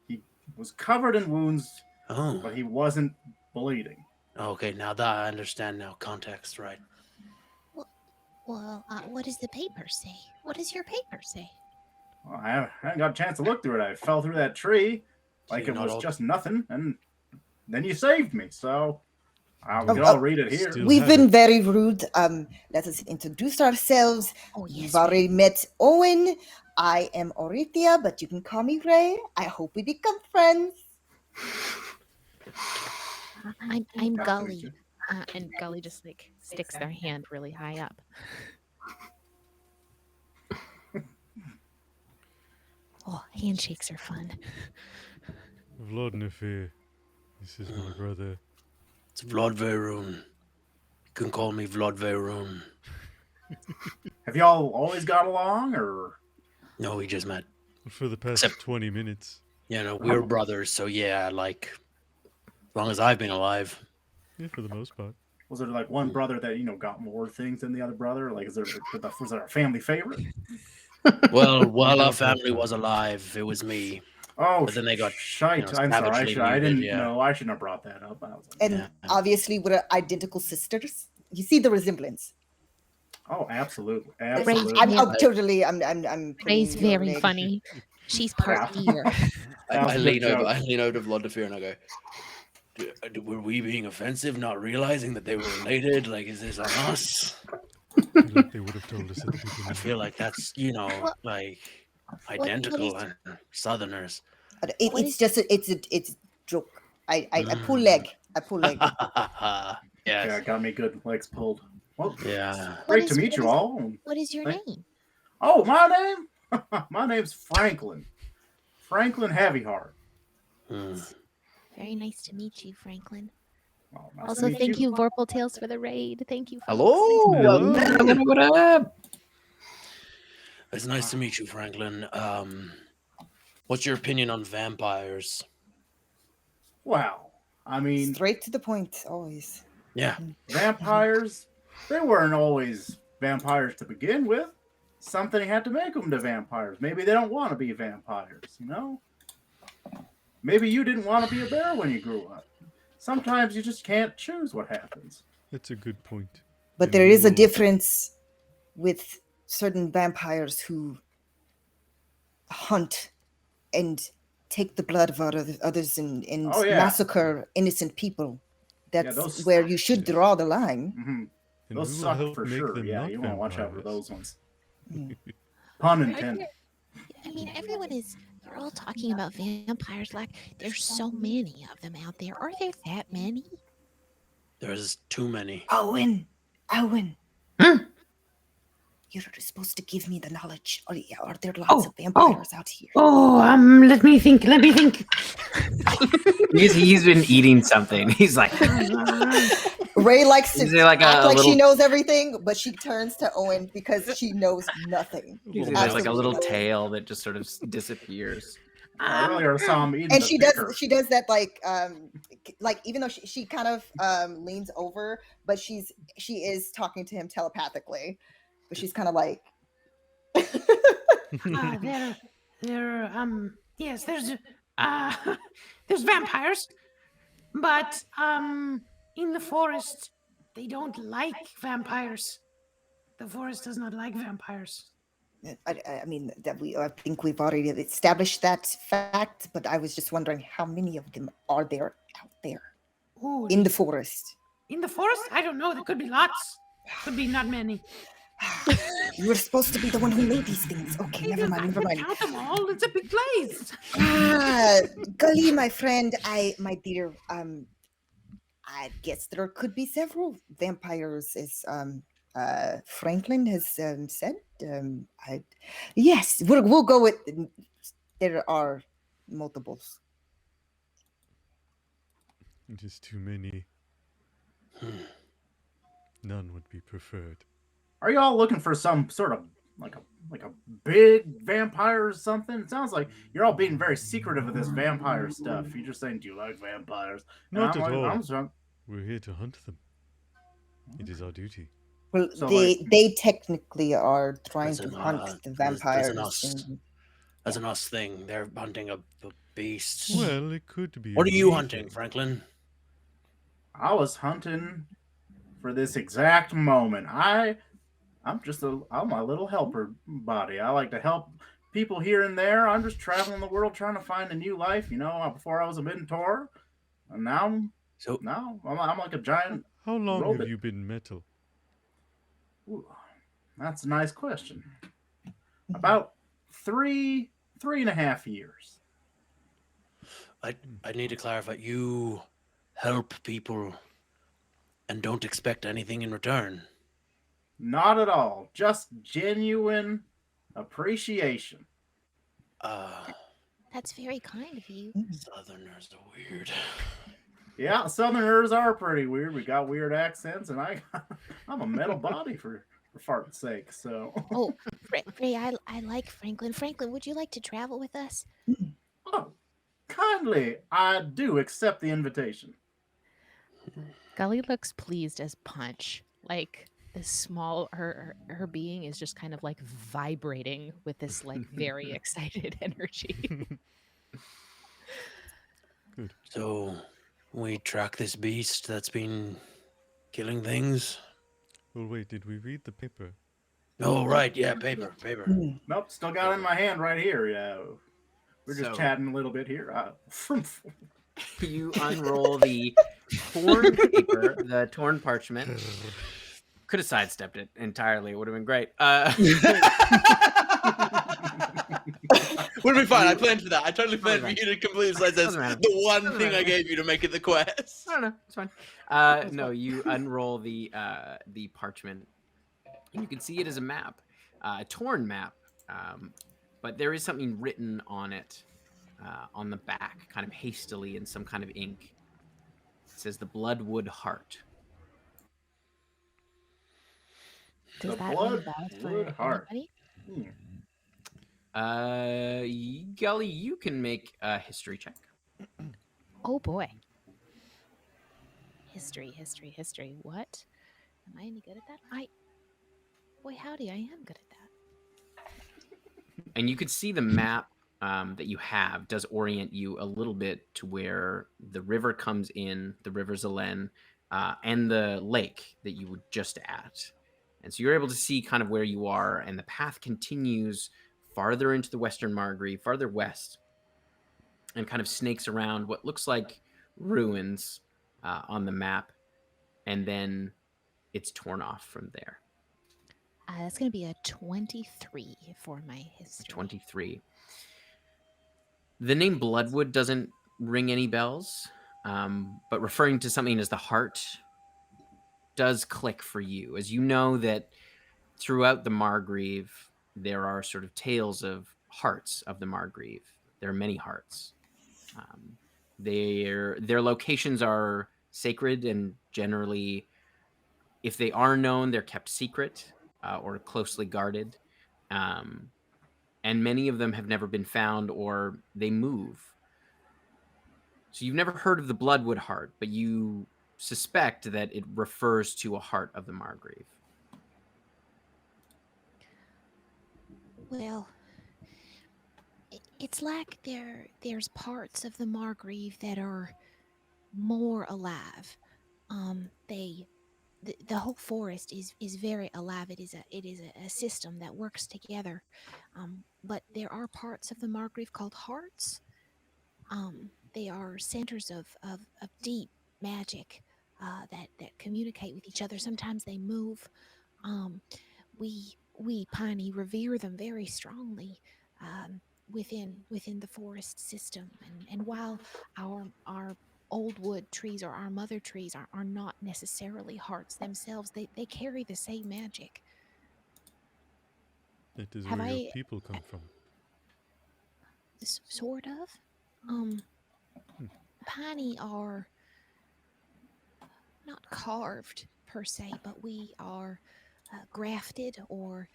Speaker 6: He was covered in wounds,
Speaker 1: Oh,
Speaker 6: but he wasn't bleeding.
Speaker 1: okay. Now that I understand now, context, right?
Speaker 8: Well, what does the paper say? What does your paper say?
Speaker 6: Well, I haven't got a chance to look through it. I fell through that tree like it was just nothing, and then you saved me, so we can all read it here.
Speaker 9: We've been very rude. Let us introduce ourselves.
Speaker 8: Oh, yes.
Speaker 9: You've already met Owen. I am Orithia, but you can call me Ray. I hope we become friends.
Speaker 8: I'm Gully.
Speaker 3: And Gully just like sticks their hand really high up.
Speaker 8: Oh, handshakes are fun.
Speaker 4: Vlad Nefir, this is my brother.
Speaker 1: It's Vlad Verun. You can call me Vlad Verun.
Speaker 6: Have y'all always got along, or?
Speaker 1: No, we just met.
Speaker 4: For the past 20 minutes.
Speaker 1: You know, we're brothers, so yeah, like, as long as I've been alive.
Speaker 4: Yeah, for the most part.
Speaker 6: Was there like one brother that, you know, got more things than the other brother? Like, was there a family favorite?
Speaker 1: Well, while our family was alive, it was me.
Speaker 6: Oh,
Speaker 1: but then they got
Speaker 6: shite.
Speaker 1: You know,
Speaker 6: I'm sorry. I didn't
Speaker 1: yeah.
Speaker 6: know. I shouldn't have brought that up.
Speaker 9: And obviously, we're identical sisters. You see the resemblance.
Speaker 6: Oh, absolutely.
Speaker 9: I'm totally. I'm.
Speaker 3: Ray's very funny. She's part deer.
Speaker 1: I lean over to Vladimir and I go, were we being offensive, not realizing that they were related? Like, is this on us?
Speaker 4: Like they would have told us at the beginning.
Speaker 1: I feel like that's, you know, like identical and Southerners.
Speaker 9: It's just it's a joke. I pull leg. I pull leg.
Speaker 1: Yes.
Speaker 6: Yeah, got me good legs pulled. Well,
Speaker 1: yeah.
Speaker 6: Great to meet you all.
Speaker 8: What is your name?
Speaker 6: Oh, my name? My name's Franklin. Franklin Heavyheart.
Speaker 8: Very nice to meet you, Franklin.
Speaker 6: Well, nice
Speaker 3: Also,
Speaker 6: to
Speaker 3: thank
Speaker 6: meet
Speaker 3: you, Vorpal Tales, for the raid. Thank you. For
Speaker 1: Hello.
Speaker 3: listening.
Speaker 2: What up?
Speaker 1: It's nice to meet you, Franklin. What's your opinion on vampires?
Speaker 6: Wow. I mean,
Speaker 9: straight to the point, always.
Speaker 1: Yeah.
Speaker 6: Vampires, they weren't always vampires to begin with. Something had to make them to vampires. Maybe they don't want to be vampires, you know? Maybe you didn't want to be a bear when you grew up. Sometimes you just can't choose what happens.
Speaker 4: That's a good point.
Speaker 9: But there is a difference with certain vampires who hunt and take the blood of others and massacre innocent people. That's where you should draw the line.
Speaker 6: Mm-hmm. Those suck for sure. Yeah, you want to watch out for those ones. Pun intended.
Speaker 8: I mean, you're all talking about vampires like there's so many of them out there. Are there that many?
Speaker 1: There's too many.
Speaker 9: Owen.
Speaker 2: Hmm?
Speaker 9: You're supposed to give me the knowledge. Are there lots of vampires out here?
Speaker 2: Let me think. he's been eating something. He's like,
Speaker 9: Ray likes to
Speaker 2: like
Speaker 9: act like she knows everything, but she turns to Owen because she knows nothing.
Speaker 2: There's like a little tail that just sort of disappears.
Speaker 6: I earlier saw him eating
Speaker 9: And
Speaker 6: the
Speaker 9: she
Speaker 6: picker.
Speaker 9: does that like even though she kind of leans over, but she is talking to him telepathically, but she's kind of like
Speaker 10: yes, there's vampires, but in the forest they don't like vampires. The forest does not like vampires.
Speaker 9: I mean that I think we've already established that fact, but I was just wondering how many of them are there out there in the forest.
Speaker 10: In the forest? I don't know. There could be lots. Could be not many.
Speaker 9: You were supposed to be the one who made these things. Okay, never mind,
Speaker 10: I
Speaker 9: never
Speaker 10: can
Speaker 9: mind.
Speaker 10: count them all. It's a big place.
Speaker 9: Gully, my friend, my dear, I guess there could be several vampires, as Franklin has said. Yes, we'll go with. There are multiples.
Speaker 4: Just too many. None would be preferred.
Speaker 6: Are y'all looking for some sort of like a big vampire or something? It sounds like you're all being very secretive of this vampire stuff. You're just saying, "Do you like vampires?" And
Speaker 4: Not
Speaker 6: I'm
Speaker 4: at
Speaker 6: like,
Speaker 4: all.
Speaker 6: I'm just,
Speaker 4: We're here to hunt them. It is our duty.
Speaker 9: Well,
Speaker 6: So,
Speaker 9: they technically are trying
Speaker 1: That's
Speaker 9: to
Speaker 1: an,
Speaker 9: hunt the
Speaker 1: that's
Speaker 9: vampires.
Speaker 1: an us.
Speaker 9: and-
Speaker 1: That's an us thing. They're hunting a beast.
Speaker 4: Well, it could be.
Speaker 1: What
Speaker 4: a
Speaker 1: are you
Speaker 4: we
Speaker 1: hunting,
Speaker 4: thing.
Speaker 1: Franklin?
Speaker 6: I was hunting for this exact moment. I'm a little helper body. I like to help people here and there. I'm just traveling the world trying to find a new life. Before I was a minotaur, and now I'm like a giant.
Speaker 4: How long
Speaker 6: robot.
Speaker 4: have you been metal?
Speaker 6: Ooh, that's a nice question. About 3.5 years.
Speaker 1: I need to clarify. You help people and don't expect anything in return.
Speaker 6: Not at all. Just genuine appreciation.
Speaker 8: That's very kind of you.
Speaker 1: Southerners are weird.
Speaker 6: Yeah, Southerners are pretty weird. We got weird accents, and I'm a metal body for fart's sake. So.
Speaker 8: Oh, Frey, I like Franklin. Franklin, would you like to travel with us?
Speaker 6: Oh, kindly, I do accept the invitation.
Speaker 3: Gully looks pleased as punch. Like this small her being is just kind of like vibrating with this like very excited energy.
Speaker 4: Good.
Speaker 1: So we track this beast that's been killing things.
Speaker 4: Well, wait, did we read the paper?
Speaker 1: Oh, right. Yeah, paper.
Speaker 6: Nope, still got it in my hand right here. Yeah, we're just chatting a little bit here.
Speaker 2: You unroll the torn paper, the torn parchment. Could have sidestepped it entirely. It would have been great.
Speaker 1: Would have been fine. I planned for that. I totally planned for
Speaker 2: Doesn't
Speaker 1: you to completely slice this.
Speaker 2: Doesn't matter.
Speaker 1: The one
Speaker 2: Doesn't
Speaker 1: thing I
Speaker 2: matter.
Speaker 1: gave you to make it the quest.
Speaker 2: I don't know. It's fine. No, you unroll the parchment, and you can see it as a map, a torn map, but there is something written on it, on the back, kind of hastily in some kind of ink. It says the Bloodwood Heart.
Speaker 3: Does
Speaker 6: The
Speaker 3: that ring bells for
Speaker 6: Bloodwood Heart.
Speaker 3: anybody?
Speaker 2: Gully, you can make a history check.
Speaker 3: Oh boy. History. What? Am I any good at that? Boy, howdy, I am good at that.
Speaker 2: And you could see the map that you have does orient you a little bit to where the river comes in, the River Zelen, and the lake that you were just at. And so you're able to see kind of where you are, and the path continues farther into the Western Margreve, farther west, and kind of snakes around what looks like ruins on the map, and then it's torn off from there.
Speaker 8: That's going to be a 23 for my history.
Speaker 2: 23. The name Bloodwood doesn't ring any bells, but referring to something as the heart does click for you, as you know that throughout the Margreve, there are sort of tales of hearts of the Margreve. There are many hearts. Their locations are sacred, and generally, if they are known, they're kept secret or closely guarded. And many of them have never been found, or they move. So you've never heard of the Bloodwood Heart, but you suspect that it refers to a heart of the Margreve.
Speaker 8: Well, it's like there's parts of the Margreve that are more alive. The whole forest is very alive. It is a system that works together. But there are parts of the Margreve called hearts. They are centers of deep magic. that communicate with each other. Sometimes they move. Um, we Piney revere them very strongly within the forest system. And while our old wood trees or our mother trees are not necessarily hearts themselves, they carry the same magic.
Speaker 4: That is
Speaker 8: Have
Speaker 4: where your
Speaker 8: I
Speaker 4: people come from.
Speaker 8: sort of Piney are not carved per se, but we are grafted or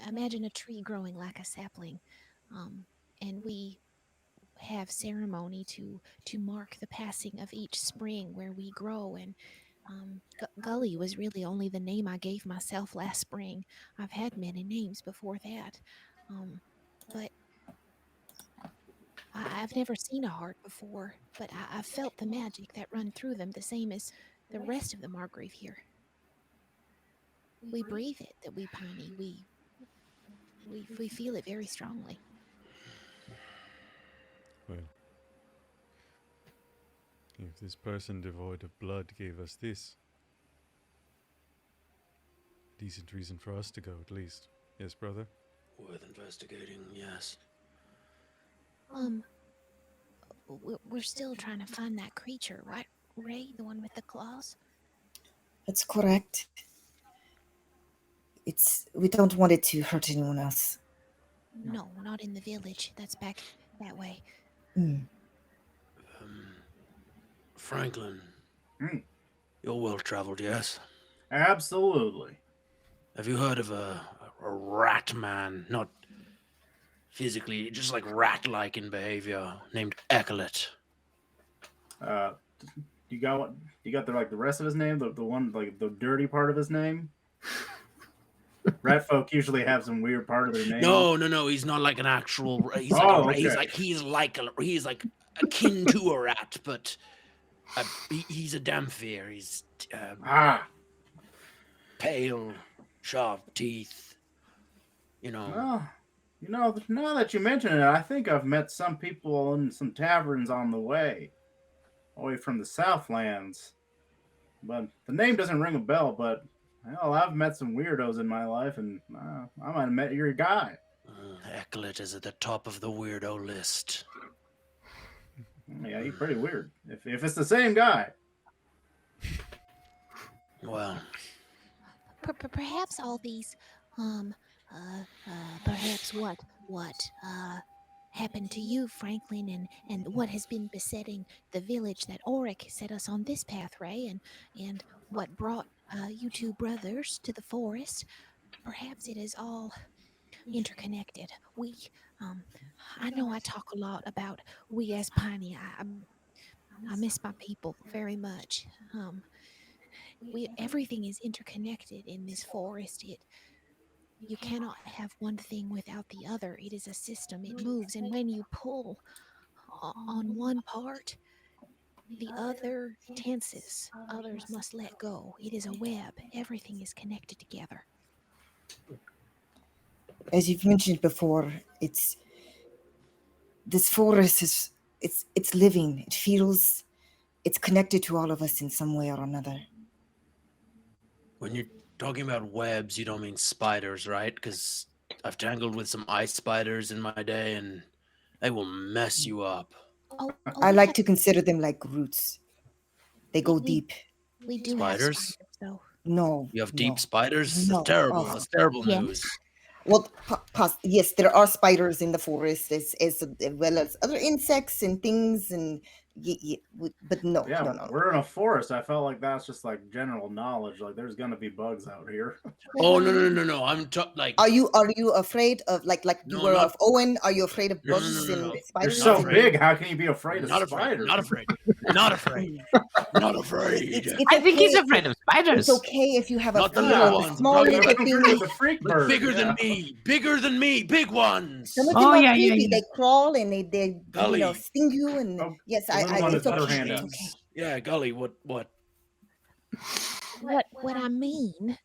Speaker 8: imagine a tree growing like a sapling, and we have ceremony to mark the passing of each spring where we grow. And Gully was really only the name I gave myself last spring. I've had many names before that, but I've never seen a heart before. But I've felt the magic that run through them, the same as the rest of the Margrave here. We breathe it, that we Piney. We feel it very strongly.
Speaker 4: Well, if this person devoid of blood gave us this, decent reason for us to go, at least. Yes, brother?
Speaker 1: Worth investigating, yes.
Speaker 8: We're still trying to find that creature, right, Ray? The one with the claws?
Speaker 9: That's correct. We don't want it to hurt anyone else.
Speaker 8: No, not in the village. That's back that way.
Speaker 1: Franklin,
Speaker 6: Mm.
Speaker 1: you're well traveled, yes?
Speaker 6: Absolutely.
Speaker 1: Have you heard of a rat man? Not physically, just like rat-like in behavior, named Ecklet.
Speaker 6: You got the rest of his name, the one like the dirty part of his name. Rat folk usually have some weird part of their name.
Speaker 1: No, he's not like an actual. He's like he's like akin to a rat, but he's a Damphir. He's pale, sharp teeth.
Speaker 6: Well, now that you mention it, I think I've met some people in some taverns on the way, away from the Southlands. But the name doesn't ring a bell. But hell, I've met some weirdos in my life, and I might have met your guy.
Speaker 1: Ecklet is at the top of the weirdo list.
Speaker 6: Yeah, he's pretty weird. If it's the same guy.
Speaker 1: Well,
Speaker 8: perhaps all these, perhaps what happened to you, Franklin, and what has been besetting the village that Auric set us on this path, Ray, and what brought you two brothers to the forest. Perhaps it is all interconnected. I know I talk a lot about we as Piney. I miss my people very much. Everything is interconnected in this forest. You cannot have one thing without the other. It is a system. It moves, and when you pull on one part, the other tenses. Others must let go. It is a web. Everything is connected together.
Speaker 9: As you've mentioned before, this forest is it's living. It feels it's connected to all of us in some way or another.
Speaker 1: When you're talking about webs, you don't mean spiders, right? Because I've tangled with some ice spiders in my day, and they will mess you up.
Speaker 9: I like to consider them like roots. They go deep.
Speaker 8: We do
Speaker 1: Spiders?
Speaker 8: have spiders, though.
Speaker 9: No.
Speaker 1: You have deep spiders?
Speaker 9: No.
Speaker 1: That's terrible.
Speaker 9: Oh.
Speaker 1: That's terrible
Speaker 8: Yes.
Speaker 1: news.
Speaker 9: Well, yes, there are spiders in the forest as well as other insects and things, and but no,
Speaker 6: Yeah,
Speaker 9: no.
Speaker 6: We're in a forest. I felt like that's just like general knowledge. Like there's gonna be bugs out here.
Speaker 1: Oh no! I'm like.
Speaker 9: Are you afraid of like you
Speaker 1: No,
Speaker 9: were
Speaker 1: not-
Speaker 9: of Owen? Are you afraid of
Speaker 1: No,
Speaker 9: bugs
Speaker 1: no.
Speaker 9: and
Speaker 6: They're
Speaker 9: spiders?
Speaker 6: so
Speaker 1: afraid.
Speaker 6: big. How can you be afraid of
Speaker 1: Not afraid.
Speaker 6: spiders?
Speaker 1: Not afraid. Not afraid. Not afraid.
Speaker 9: It's
Speaker 2: I think he's
Speaker 9: okay.
Speaker 2: afraid of spiders.
Speaker 9: It's okay if you have a
Speaker 1: Not the
Speaker 9: fear
Speaker 1: little
Speaker 9: of
Speaker 1: ones.
Speaker 9: the small
Speaker 1: I'm talking
Speaker 9: little
Speaker 1: about
Speaker 9: things.
Speaker 6: the freak
Speaker 1: Like
Speaker 6: bird.
Speaker 1: bigger than me. Bigger than me. Big ones.
Speaker 9: Some of
Speaker 2: Oh,
Speaker 9: them are
Speaker 2: yeah,
Speaker 9: creepy.
Speaker 2: yeah.
Speaker 9: They crawl and they
Speaker 1: Gully.
Speaker 9: sting you. And
Speaker 6: Oh,
Speaker 9: yes,
Speaker 6: the little one
Speaker 9: it's
Speaker 6: is other
Speaker 9: okay.
Speaker 6: hand
Speaker 9: It's
Speaker 6: up.
Speaker 9: okay.
Speaker 1: Yeah, Gully. What?
Speaker 8: What I mean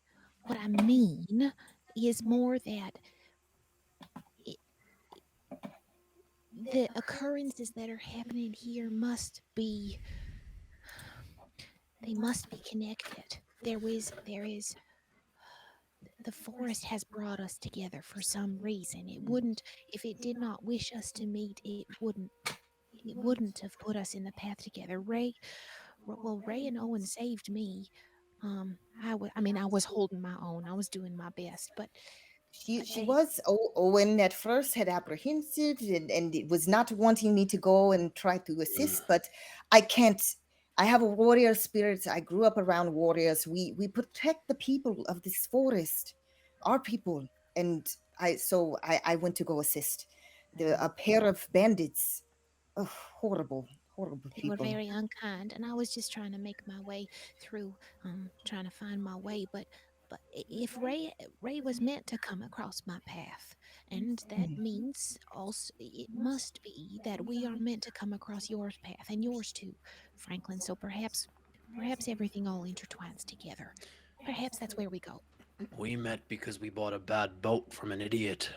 Speaker 8: is more that the occurrences that are happening here must be They must be connected. There is the forest has brought us together for some reason. It wouldn't, if it did not wish us to meet, it wouldn't have put us in the path together. Ray and Owen saved me. I was holding my own. I was doing my best, but
Speaker 9: She was. Owen at first had apprehensive and it was not wanting me to go and try to assist, but I can't. I have a warrior spirit. I grew up around warriors. We protect the people of this forest, our people, and I went to go assist. A pair of bandits, horrible
Speaker 8: they were
Speaker 9: people.
Speaker 8: very unkind, and I was just trying to make my way through, trying to find my way. But if Ray was meant to come across my path, and that means also it must be that we are meant to come across yours path and yours too, Franklin. So perhaps everything all intertwines together. Perhaps that's where we go.
Speaker 1: We met because we bought a bad boat from an idiot.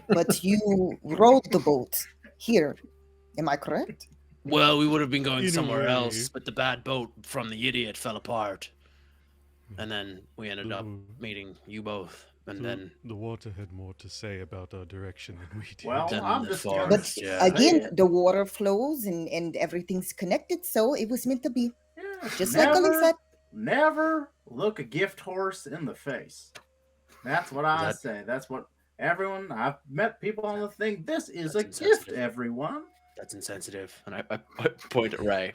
Speaker 9: But you rowed the boat here. Am I correct?
Speaker 1: Well, we would have been going
Speaker 4: In a
Speaker 1: somewhere
Speaker 4: way.
Speaker 1: else, but the bad boat from the idiot fell apart. And then we ended up meeting you both. And then
Speaker 4: the water had more to say about our direction than we did.
Speaker 6: Well,
Speaker 1: Then
Speaker 6: I'm
Speaker 1: the
Speaker 6: just
Speaker 1: forest.
Speaker 6: gonna
Speaker 9: But
Speaker 1: Yeah.
Speaker 9: again, the water flows and everything's connected, so it was meant to be.
Speaker 6: Yeah,
Speaker 9: Just like Gully said.
Speaker 6: never look a gift horse in the face. That's what I
Speaker 1: That-
Speaker 6: say. That's what everyone. I've met people on the thing. This is a
Speaker 1: That's
Speaker 6: gift,
Speaker 1: insensitive.
Speaker 6: everyone.
Speaker 1: That's insensitive. And I point at Ray.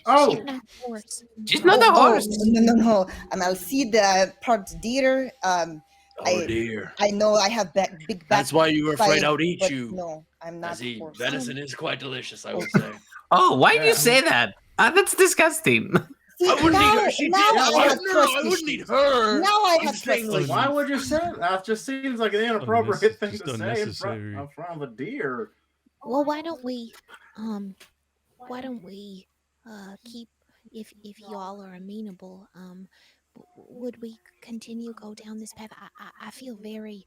Speaker 6: Oh,
Speaker 8: She's not a horse.
Speaker 2: She's not the horse.
Speaker 9: No. Alseid, part deer.
Speaker 1: Oh
Speaker 9: I-
Speaker 1: dear.
Speaker 9: I know I have big back.
Speaker 1: That's why you were afraid
Speaker 9: size,
Speaker 1: I would eat
Speaker 9: but
Speaker 1: you.
Speaker 9: No, I'm not.
Speaker 1: As he,
Speaker 9: horse.
Speaker 1: venison is quite delicious, I would say.
Speaker 2: Oh, why do
Speaker 6: Yeah.
Speaker 2: you say that? That's disgusting.
Speaker 9: See,
Speaker 1: I wouldn't
Speaker 9: now,
Speaker 1: eat her. She
Speaker 9: now
Speaker 1: did.
Speaker 9: I have
Speaker 1: No,
Speaker 9: trust
Speaker 1: I wouldn't
Speaker 9: issues.
Speaker 1: eat her.
Speaker 9: Now I
Speaker 1: I'm
Speaker 9: have
Speaker 1: saying,
Speaker 9: trust
Speaker 1: like,
Speaker 6: why would you say that? That just seems like an inappropriate thing
Speaker 4: Just
Speaker 6: to say in front,
Speaker 4: unnecessary.
Speaker 6: in front of a deer.
Speaker 8: Well, why don't we keep, if y'all are amenable, would we continue go down this path? I feel very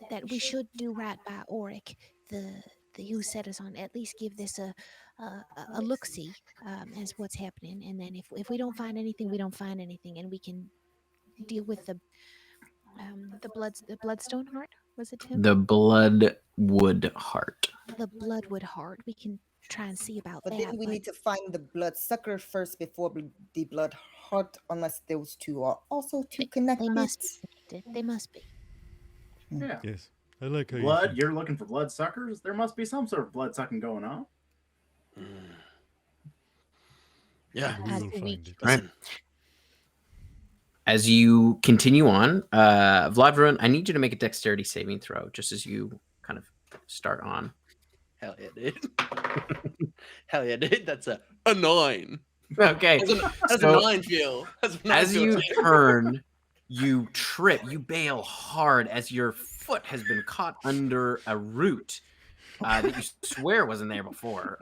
Speaker 8: that we should do right by Auric, the who set us on. At least give this a look see as what's happening, and then if we don't find anything, we don't find anything, and we can deal with the bloodstone heart. Was it Tim?
Speaker 2: The bloodwood heart.
Speaker 8: The bloodwood heart. We can try and see about
Speaker 9: But
Speaker 8: that.
Speaker 9: then we need to find the blood sucker first before the blood heart, unless those two are also two connected.
Speaker 8: They must be connected. They must be.
Speaker 6: Yeah.
Speaker 4: Yes, I like how
Speaker 6: Blood,
Speaker 4: you think.
Speaker 6: you're looking for blood suckers? There must be some sort of blood sucking going on.
Speaker 1: Yeah.
Speaker 4: We
Speaker 8: As
Speaker 4: will
Speaker 8: we
Speaker 4: find it.
Speaker 2: Right. As you continue on, Vladvrun, I need you to make a dexterity saving throw, just as you kind of start on.
Speaker 1: Hell yeah, dude. Hell yeah, dude. That's a 9.
Speaker 2: Okay.
Speaker 1: How's
Speaker 2: So-
Speaker 1: a 9 feel? How's a 9
Speaker 2: As
Speaker 1: feel
Speaker 2: you
Speaker 1: to you?
Speaker 2: turn, you trip, you bail hard as your foot has been caught under a root that you swear wasn't there before.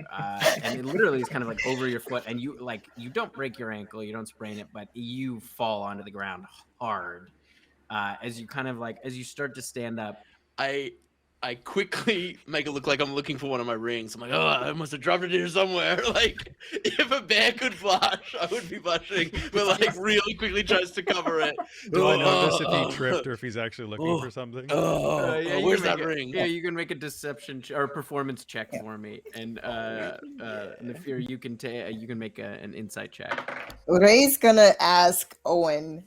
Speaker 2: And it literally is kind of like over your foot, and you don't break your ankle, you don't sprain it, but you fall onto the ground hard. As you kind of like, as you start to stand up,
Speaker 1: I quickly make it look like I'm looking for one of my rings. I'm like, oh, I must have dropped it here somewhere. Like, if a bear could blush, I would be blushing. But like, really quickly tries to cover it.
Speaker 4: Do I notice if
Speaker 1: Oh,
Speaker 4: he tripped or if he's actually looking for something?
Speaker 1: Oh,
Speaker 2: yeah, you
Speaker 1: where's
Speaker 2: can
Speaker 1: that
Speaker 2: make
Speaker 1: ring?
Speaker 2: Yeah, you can make a deception or performance check for me, and Nafir, you can you can make an insight check.
Speaker 9: Ray's gonna ask Owen.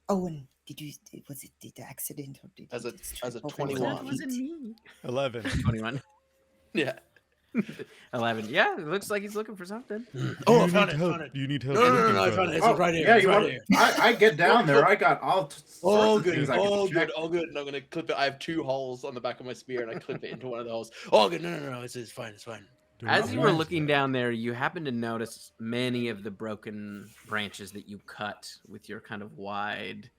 Speaker 9: Owen, was it the accident or did
Speaker 1: As
Speaker 9: you
Speaker 1: a-
Speaker 9: just
Speaker 1: as a
Speaker 9: trip over your
Speaker 1: 21.
Speaker 10: That wasn't
Speaker 9: feet?
Speaker 10: me.
Speaker 4: 11.
Speaker 2: 21.
Speaker 1: Yeah.
Speaker 2: 11. Yeah, it looks like he's looking for something.
Speaker 1: Oh, I
Speaker 4: You
Speaker 1: found
Speaker 4: need
Speaker 1: it.
Speaker 4: help.
Speaker 1: Found it.
Speaker 4: You need help.
Speaker 1: No,
Speaker 4: looking
Speaker 1: I
Speaker 4: for
Speaker 1: found
Speaker 4: it.
Speaker 1: it. It's right here.
Speaker 6: Yeah,
Speaker 1: It's
Speaker 6: you
Speaker 1: right
Speaker 6: want,
Speaker 1: here.
Speaker 6: I get down there. I got all sorts
Speaker 1: Oh,
Speaker 6: of
Speaker 1: good.
Speaker 6: things I can
Speaker 1: Oh,
Speaker 6: check.
Speaker 1: good. Oh, good. And I'm gonna clip it. I have 2 holes on the back of my spear, and I clip it into one of the holes. Oh, good. No. It's fine. It's fine.
Speaker 4: Do
Speaker 2: As
Speaker 4: not
Speaker 2: you were
Speaker 4: use
Speaker 2: looking
Speaker 4: that.
Speaker 2: down there, you happen to notice many of the broken branches that you cut with your kind of wide,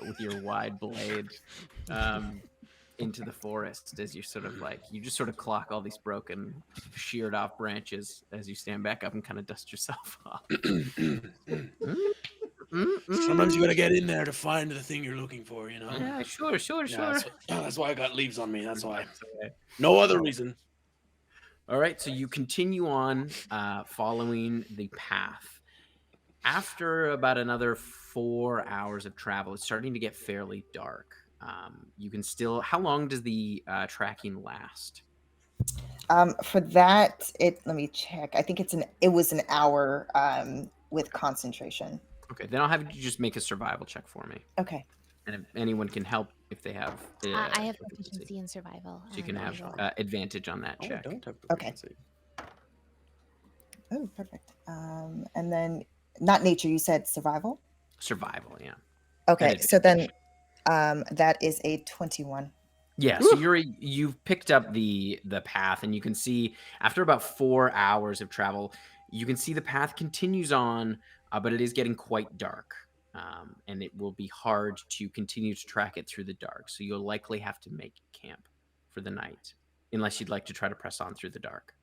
Speaker 2: with your wide blade, into the forest. As you sort of like, you just sort of clock all these broken, sheared off branches as you stand back up and kind of dust yourself off.
Speaker 1: Sometimes you gotta get in there to find the thing you're looking for, you know?
Speaker 2: Yeah, sure.
Speaker 1: Yeah, that's why I got leaves on me. That's why.
Speaker 2: Okay.
Speaker 1: No other reason.
Speaker 2: All right, so you continue on following the path. After about another 4 hours of travel, it's starting to get fairly dark. You can still. How long does the tracking last?
Speaker 5: For that, let me check. I think it was an hour with concentration.
Speaker 2: Okay, then I'll have you just make a survival check for me.
Speaker 5: Okay.
Speaker 2: And if anyone can help if they have.
Speaker 3: I have proficiency in survival.
Speaker 2: So you can have advantage on that check.
Speaker 1: I don't have
Speaker 5: Okay. Oh, perfect. And then not nature. You said survival.
Speaker 2: Survival, yeah.
Speaker 5: Okay, so then that is a 21.
Speaker 2: Yeah, so you've picked up the path, and you can see after about 4 hours of travel, you can see the path continues on, but it is getting quite dark, and it will be hard to continue to track it through the dark. So you'll likely have to make camp for the night, unless you'd like to try to press on through the dark.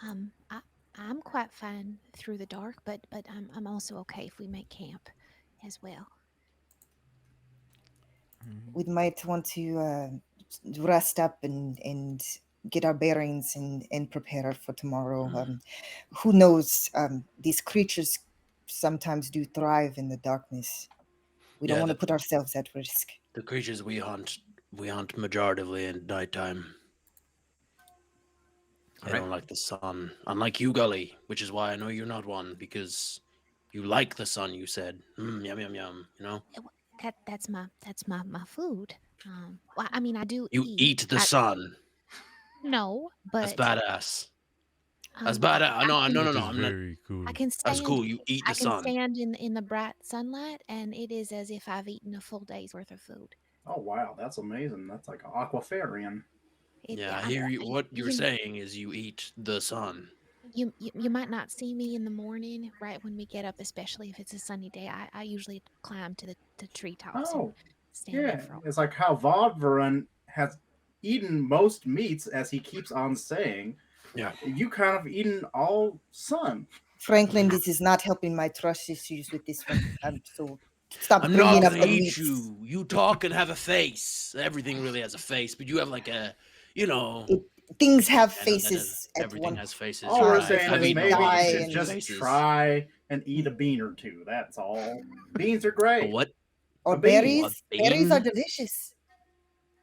Speaker 8: I'm quite fine through the dark, but I'm also okay if we make camp as well.
Speaker 9: We might want to rest up and get our bearings and prepare for tomorrow. Who knows? These creatures sometimes do thrive in the darkness. We don't want to put ourselves at risk.
Speaker 1: The creatures we hunt majoritively in nighttime. I don't like the sun. Unlike you, Gully, which is why I know you're not one, because you like the sun, you said. Yum, yum, yum, you know?
Speaker 8: That's my food. Well, I mean, I do
Speaker 1: You eat the sun.
Speaker 8: No, but...
Speaker 1: That's badass. That's badass. No. I'm not.
Speaker 4: Very cool.
Speaker 8: I can stand,
Speaker 1: That's cool. You eat the sun.
Speaker 8: I can stand in the bright sunlight, and it is as if I've eaten a full day's worth of food.
Speaker 6: Oh, wow. That's amazing. That's like an aquafarian.
Speaker 1: I hear you. What you're saying is you eat the sun.
Speaker 8: You might not see me in the morning, right when we get up, especially if it's a sunny day. I usually climb to the treetops and stand there for a while.
Speaker 6: It's like how Vodvaran has eaten most meats, as he keeps on saying.
Speaker 1: Yeah.
Speaker 6: You kind of eaten all sun.
Speaker 9: Franklin, this is not helping my trust issues with this one. So stop
Speaker 1: I'm
Speaker 9: bringing
Speaker 1: not
Speaker 9: up
Speaker 1: gonna
Speaker 9: the
Speaker 1: eat
Speaker 9: meats.
Speaker 1: you. You talk and have a face. Everything really has a face, but you have like a, you know.
Speaker 9: Things have
Speaker 1: I know
Speaker 9: faces.
Speaker 1: everything has faces.
Speaker 6: All we're
Speaker 1: right?
Speaker 6: saying
Speaker 1: I've
Speaker 6: is
Speaker 1: eaten
Speaker 6: maybe
Speaker 1: a lot of
Speaker 6: you
Speaker 1: shit
Speaker 6: should just
Speaker 1: faces.
Speaker 6: try and eat a bean or two. That's all. Beans are great.
Speaker 1: What?
Speaker 9: Or
Speaker 6: A bean.
Speaker 9: berries.
Speaker 1: A
Speaker 9: Berries are
Speaker 1: bean?
Speaker 9: delicious.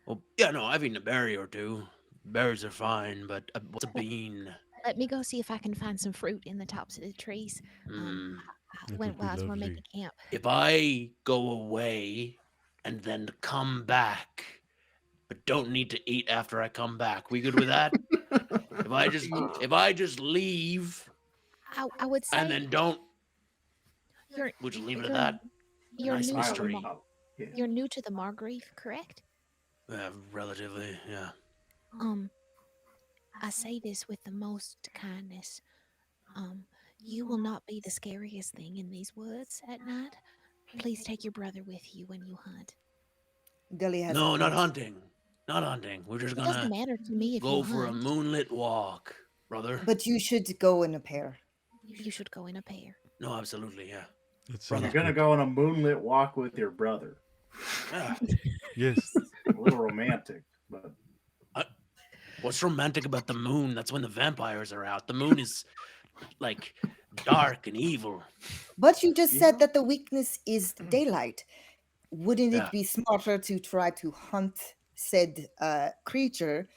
Speaker 1: Well, yeah, no, I've eaten a berry or two. Berries are fine, but what's a bean?
Speaker 8: Let me go see if I can find some fruit in the tops of the trees. While we're making camp.
Speaker 1: If I go away and then come back, but don't need to eat after I come back, we good with that? if I just leave,
Speaker 8: I would say,
Speaker 1: and then don't,
Speaker 8: you're,
Speaker 1: would you leave it at that?
Speaker 8: You're
Speaker 1: Nice
Speaker 8: new
Speaker 1: mystery.
Speaker 8: to you're new to the Margreve, correct?
Speaker 1: Relatively, yeah.
Speaker 8: I say this with the most kindness. You will not be the scariest thing in these woods at night. Please take your brother with you when you hunt.
Speaker 9: Gully has
Speaker 1: No, not hunting. Not hunting. We're just
Speaker 8: It doesn't
Speaker 1: gonna
Speaker 8: matter to me if
Speaker 1: go
Speaker 8: you
Speaker 1: for a
Speaker 8: hunt.
Speaker 1: moonlit walk, brother.
Speaker 9: But you should go in a pair.
Speaker 8: You should go in a pair.
Speaker 1: No, absolutely, yeah.
Speaker 6: You're gonna go on a moonlit walk with your brother.
Speaker 1: Yeah.
Speaker 4: Yes.
Speaker 6: A little romantic, but
Speaker 1: What's romantic about the moon? That's when the vampires are out. The moon is like dark and evil.
Speaker 9: But you just said that the weakness is daylight. Wouldn't
Speaker 1: Yeah.
Speaker 9: it be smarter to try to hunt said creature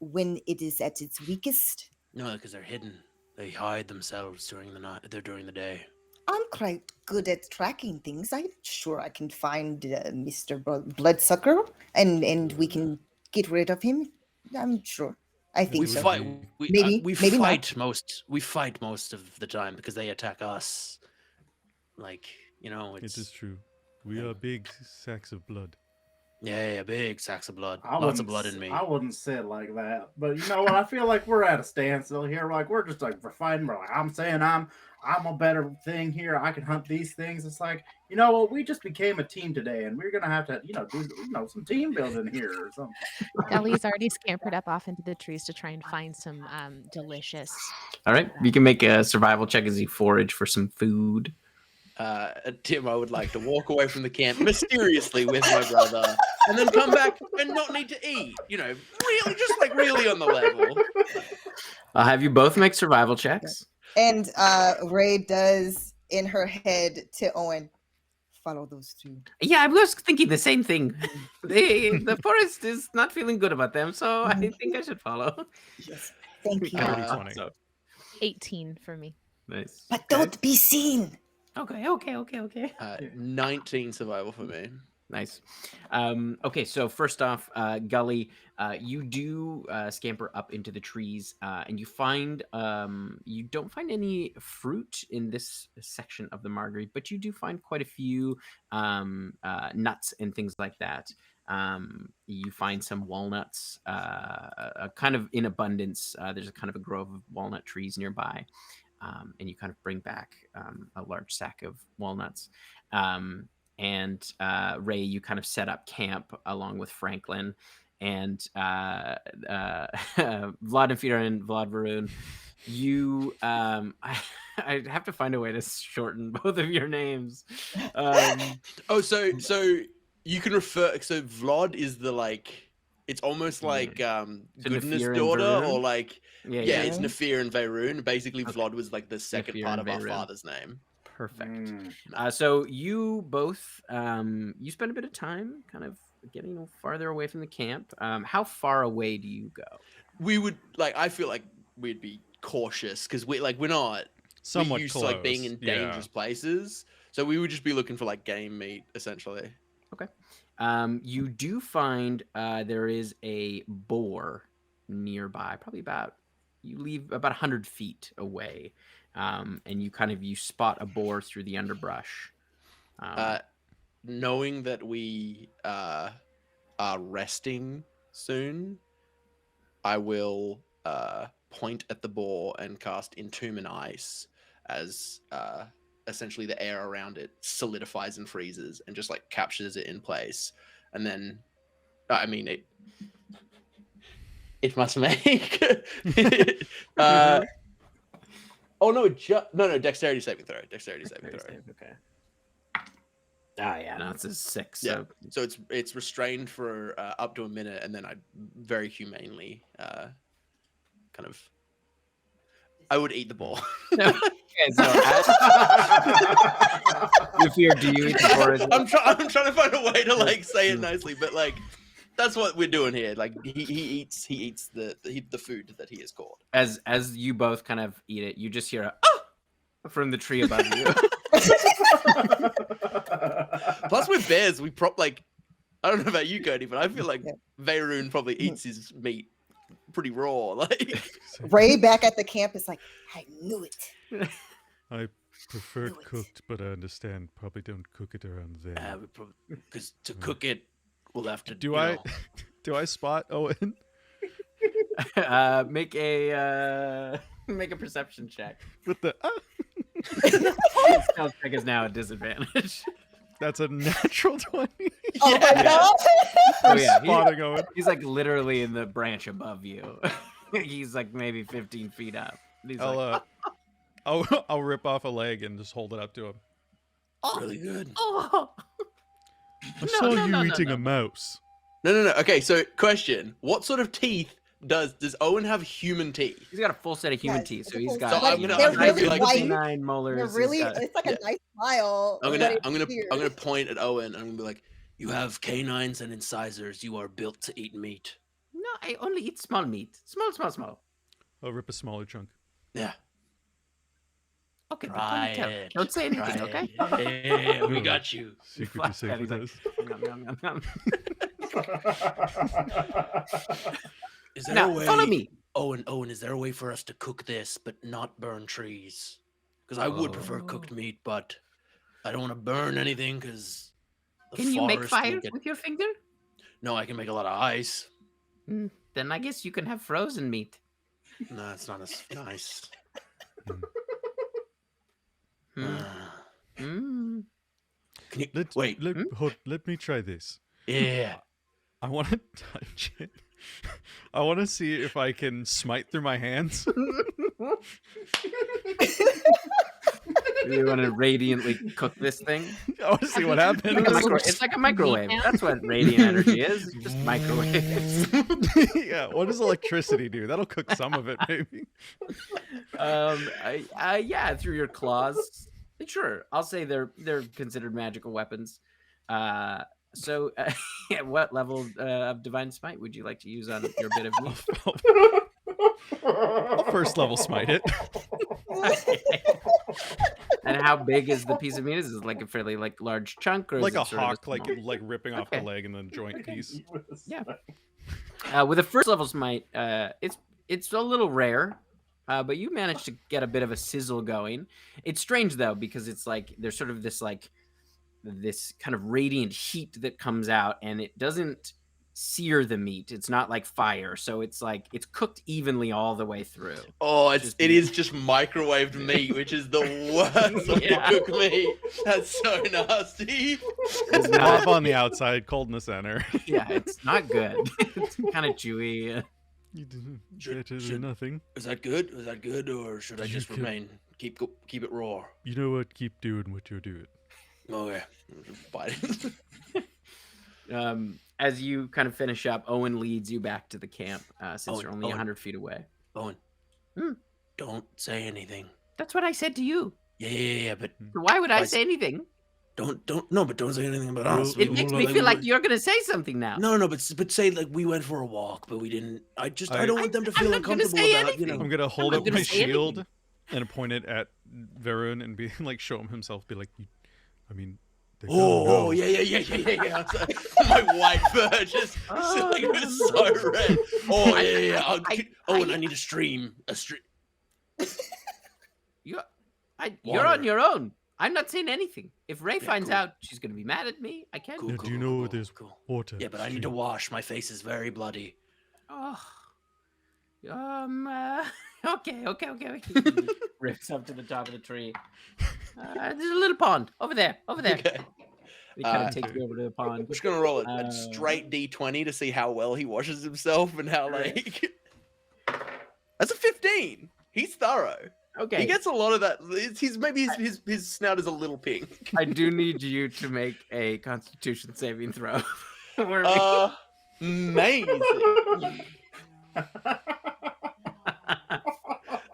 Speaker 9: when it is at its weakest?
Speaker 1: No, because they're hidden. They hide themselves during the night. They're during the day.
Speaker 9: I'm quite good at tracking things. I'm sure I can find Mr. Bloodsucker and we can get rid of him. I'm sure. I think
Speaker 1: We
Speaker 9: so.
Speaker 1: fight.
Speaker 9: Maybe
Speaker 1: we
Speaker 9: maybe
Speaker 1: fight
Speaker 9: not.
Speaker 1: most. We fight most of the time because they attack us. Like, you know,
Speaker 4: It
Speaker 1: it's
Speaker 4: is true. We are big sacks of blood.
Speaker 1: yeah, big sacks of blood.
Speaker 6: I
Speaker 1: Lots of
Speaker 6: wouldn't
Speaker 1: blood in me.
Speaker 6: I wouldn't say it like that. But you know what? I feel like we're at a standstill here. We're just like we're fighting. We're like, I'm saying I'm a better thing here. I can hunt these things. It's like, you know what? We just became a team today, and we're gonna have to, do some team building here or something.
Speaker 3: Gully's already scampered up off into the trees to try and find some delicious.
Speaker 2: All right, you can make a survival check as you forage for some food.
Speaker 1: Tim, I would like to walk away from the camp mysteriously with my brother, and then come back and not need to eat. You know, really, just like really on the level.
Speaker 2: I'll have you both make survival checks.
Speaker 5: And Ray does in her head to Owen, follow those two.
Speaker 2: Yeah, I was thinking the same thing. The forest is not feeling good about them, so I think I should follow.
Speaker 5: Yes, thank you.
Speaker 2: So,
Speaker 3: 18 for me.
Speaker 2: nice.
Speaker 5: But don't be seen.
Speaker 2: Okay.
Speaker 1: 19 survival for me.
Speaker 2: Nice. Okay, so first off, Gully, you do scamper up into the trees, and you find you don't find any fruit in this section of the Margreve, but you do find quite a few nuts and things like that. You find some walnuts, kind of in abundance. There's a kind of a grove of walnut trees nearby. And you kind of bring back a large sack of walnuts. And Ray, you kind of set up camp along with Franklin and Vlad and Feeder and Vlad Varun. You, I have to find a way to shorten both of your names.
Speaker 1: So you can refer. So Vlad is the like. It's almost like goodness
Speaker 2: Nefir and
Speaker 1: daughter,
Speaker 2: Varun?
Speaker 1: or like
Speaker 2: Yeah.
Speaker 1: it's Nefir and Veyrun. Basically,
Speaker 2: Okay.
Speaker 1: Vlad was like the second
Speaker 2: Nefir
Speaker 1: part
Speaker 2: and
Speaker 1: of our
Speaker 2: Veyrun.
Speaker 1: father's name.
Speaker 2: Perfect. So you both, you spend a bit of time kind of getting farther away from the camp. How far away do you go?
Speaker 1: We would like. I feel like we'd be cautious because we're not
Speaker 4: Somewhat
Speaker 1: used
Speaker 4: close.
Speaker 1: to like being in
Speaker 4: yeah.
Speaker 1: dangerous places. So we would just be looking for like game meat essentially.
Speaker 2: You do find there is a boar nearby, probably you leave about 100 feet away, and you spot a boar through the underbrush.
Speaker 1: Knowing that we are resting soon, I will point at the boar and cast Entomb in Ice as essentially the air around it solidifies and freezes and just like captures it in place. And then, I mean, it must make. Oh no! No! Dexterity saving throw.
Speaker 2: Okay. Ah, yeah, no, it's a 6.
Speaker 1: Yeah. So it's restrained for up to a minute, and then I very humanely I would eat the ball.
Speaker 2: Okay, so Nefir, do you eat the boar?
Speaker 1: I'm trying to find a way to like say it nicely, but like that's what we're doing here. Like he eats the food that he is caught.
Speaker 2: As you both kind of eat it, you just hear a from the tree above you.
Speaker 1: Plus with bears, we I don't know about you, Cody, but I feel like Veyrun probably eats his meat pretty raw. Like
Speaker 5: Ray back at the camp is like, I knew it.
Speaker 4: I prefer
Speaker 5: Do it.
Speaker 4: cooked, but I understand probably don't cook it around there.
Speaker 1: because to cook it, we'll have to.
Speaker 4: Do I spot Owen?
Speaker 2: Make a perception check.
Speaker 4: With the
Speaker 2: Stealth check is now a disadvantage.
Speaker 4: that's a natural 20.
Speaker 5: Oh my god.
Speaker 2: Oh yeah,
Speaker 4: Spotting Owen.
Speaker 2: he's like literally in the branch above you. He's like maybe 15 feet up. He's like,
Speaker 4: I'll rip off a leg and just hold it up to him.
Speaker 1: Really good.
Speaker 2: oh.
Speaker 4: I saw you eating a mouse.
Speaker 1: No. Okay, so question: what sort of teeth does Owen have? Human teeth?
Speaker 2: He's got a full set of human
Speaker 5: Yes,
Speaker 2: teeth,
Speaker 5: it's
Speaker 2: so
Speaker 5: a
Speaker 2: he's
Speaker 5: full
Speaker 2: got
Speaker 1: set. So I'm gonna-
Speaker 5: They're
Speaker 1: I'm gonna
Speaker 5: really
Speaker 1: be like
Speaker 5: white.
Speaker 2: 9 molars.
Speaker 5: They're
Speaker 2: he's
Speaker 5: really,
Speaker 2: got-
Speaker 5: it's like a nice smile.
Speaker 1: I'm
Speaker 5: but
Speaker 1: gonna
Speaker 5: it's
Speaker 1: point at Owen and I'm gonna be like, you have canines and incisors. You are built to eat meat.
Speaker 2: No, I only eat small meat. Small.
Speaker 4: I'll rip a smaller chunk.
Speaker 1: Yeah.
Speaker 2: Okay, but
Speaker 1: Try
Speaker 2: don't tell.
Speaker 1: it.
Speaker 2: Don't say anything, okay?
Speaker 1: Yeah, we got you.
Speaker 4: Secret is safe with
Speaker 2: He's
Speaker 4: us.
Speaker 2: Nom, nom, nom, nom.
Speaker 1: Is there
Speaker 2: Now,
Speaker 1: a way?
Speaker 2: follow me.
Speaker 1: Owen, is there a way for us to cook this but not burn trees? Because I would prefer cooked meat, but I don't want to burn anything because.
Speaker 2: Can you make fire with your finger?
Speaker 1: No, I can make a lot of ice.
Speaker 2: Then I guess you can have frozen meat.
Speaker 1: No, it's not as nice.
Speaker 2: Hmm. Mm.
Speaker 1: Can you
Speaker 4: Let
Speaker 1: wait?
Speaker 4: let me try this.
Speaker 1: Yeah.
Speaker 4: I want to touch it. I want to see if I can smite through my hands.
Speaker 2: You want to radiantly cook this thing?
Speaker 4: I want to see what happens.
Speaker 2: It's like a microwave. That's what radiant energy is. Just microwaves.
Speaker 4: Yeah. What does electricity do? That'll cook some of it, maybe.
Speaker 2: Yeah, through your claws. Sure, I'll say they're considered magical weapons. So, what level of divine smite would you like to use on your bit of meat?
Speaker 4: I'll first level smite it.
Speaker 2: And how big is the piece of meat? Is it like a fairly large chunk, or
Speaker 4: Like
Speaker 2: is
Speaker 4: a
Speaker 2: it sort of
Speaker 4: hawk, like
Speaker 2: small-
Speaker 4: ripping off
Speaker 2: Okay.
Speaker 4: the leg and then joint piece.
Speaker 2: Yeah. With a first level smite, it's a little rare, but you managed to get a bit of a sizzle going. It's strange though, because it's like there's sort of this kind of radiant heat that comes out, and it doesn't sear the meat. It's not like fire, so it's like it's cooked evenly all the way through.
Speaker 1: Oh, it is just microwaved meat, which is the worst way to cook meat. That's so nasty.
Speaker 2: It's
Speaker 4: Hot
Speaker 2: not,
Speaker 4: on the outside, cold in the center.
Speaker 2: yeah, it's not good. It's kind of chewy.
Speaker 4: You didn't
Speaker 1: Should-
Speaker 4: better
Speaker 1: should-
Speaker 4: than nothing.
Speaker 1: Is that good? Is that good, or should I
Speaker 4: You
Speaker 1: just
Speaker 4: could-
Speaker 1: remain keep it raw?
Speaker 4: You know what? Keep doing what you're doing.
Speaker 1: Okay. Bite.
Speaker 2: As you kind of finish up, Owen leads you back to the camp, since
Speaker 1: Owen,
Speaker 2: you're only
Speaker 1: Owen.
Speaker 2: 100 feet away.
Speaker 1: Owen.
Speaker 10: Hmm.
Speaker 1: Don't say anything.
Speaker 10: That's what I said to you.
Speaker 1: Yeah, but
Speaker 2: So why would I
Speaker 1: Why-
Speaker 2: say anything?
Speaker 1: don't say anything about
Speaker 4: Well,
Speaker 1: us.
Speaker 2: It makes me feel like you're gonna say something now.
Speaker 1: No, but say like we went for a walk, but we didn't. I don't want them to
Speaker 2: I'm
Speaker 1: feel
Speaker 2: not gonna
Speaker 1: uncomfortable
Speaker 2: say
Speaker 1: about
Speaker 2: anything.
Speaker 4: I'm gonna hold
Speaker 2: not
Speaker 4: up
Speaker 2: gonna
Speaker 4: my
Speaker 2: say anything.
Speaker 4: shield and point it at Varun and be like, show him himself. Be like, I mean, they gotta know.
Speaker 1: Oh, yeah. My white fur just like, it was so red. Oh yeah. And I need a stream.
Speaker 2: You're
Speaker 1: Water.
Speaker 2: on your own. I'm not saying anything. If Ray
Speaker 1: Yeah,
Speaker 2: finds
Speaker 1: cool.
Speaker 2: out, she's gonna be mad at me. I can't.
Speaker 1: Cool,
Speaker 4: Now,
Speaker 1: cool,
Speaker 4: do you
Speaker 1: cool,
Speaker 4: know
Speaker 1: cool,
Speaker 4: there's
Speaker 1: cool.
Speaker 4: water?
Speaker 1: Yeah, but I need to wash. My face is very bloody.
Speaker 2: Oh. Okay. Rips up to the top of the tree. There's a little pond over there.
Speaker 1: Okay.
Speaker 2: He kind
Speaker 1: Uh,
Speaker 2: of takes you over to the pond.
Speaker 1: I'm just gonna roll a
Speaker 2: Uh,
Speaker 1: straight D20 to see how well he washes himself and how like. That's a 15. He's thorough.
Speaker 2: Okay.
Speaker 1: He gets a lot of that. Maybe his snout is a little pink.
Speaker 2: I do need you to make a Constitution saving throw. for me.
Speaker 1: Amazing.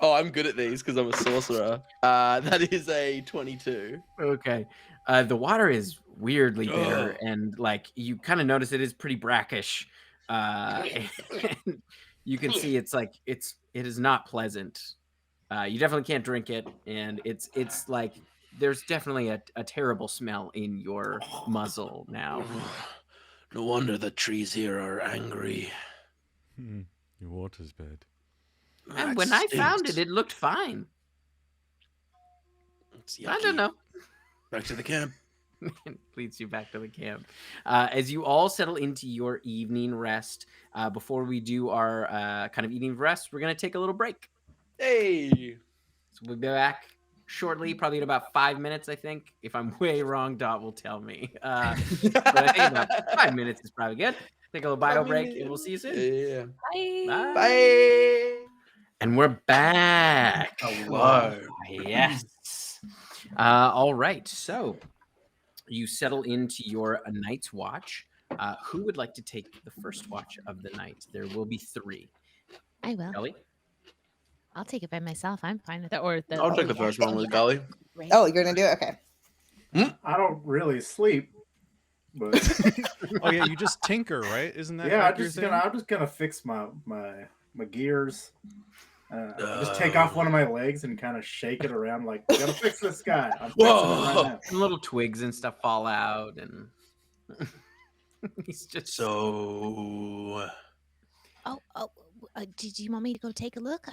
Speaker 1: Oh, I'm good at these because I'm a sorcerer. That is a 22.
Speaker 2: Okay. The water is weirdly bitter, and like you kind of notice it is pretty brackish. And you can see it is not pleasant. You definitely can't drink it, and it's like there's definitely a terrible smell in your muzzle now.
Speaker 1: No wonder the trees here are angry.
Speaker 4: Your water's bad.
Speaker 2: And
Speaker 1: That
Speaker 2: when I found
Speaker 1: stinks.
Speaker 2: it looked fine.
Speaker 1: It's
Speaker 2: I don't
Speaker 1: yucky.
Speaker 2: know.
Speaker 1: Back to the camp.
Speaker 2: Leads you back to the camp. As you all settle into your evening rest, before we do our kind of evening rest, we're going to take a little break.
Speaker 1: Hey.
Speaker 2: So we'll be back shortly, probably in about 5 minutes, I think. If I'm way wrong, Dot will tell me. But I think about 5 minutes is probably good. Take a little bio break, and we'll see you soon.
Speaker 1: Yeah.
Speaker 2: Bye.
Speaker 1: Bye.
Speaker 2: And we're back.
Speaker 1: Hello.
Speaker 2: Yes. All right. So you settle into your night's watch. Who would like to take the first watch of the night? There will be 3.
Speaker 3: I will.
Speaker 2: Ellie?
Speaker 3: I'll take it by myself. I'm fine with it. Or the.
Speaker 1: I'll take the first one with Gully.
Speaker 3: Right.
Speaker 5: Oh, you're gonna do it? Okay.
Speaker 6: I don't really sleep, but
Speaker 4: Oh yeah, you just tinker, right? Isn't that
Speaker 6: yeah,
Speaker 4: like your thing?
Speaker 6: I'm just gonna fix my gears. Just take off one of my legs and kind of shake it around like, gotta fix this guy. I'm fixing it right now.
Speaker 2: And little twigs and stuff fall out, and he's just
Speaker 1: So
Speaker 8: Did you want me to go take a look?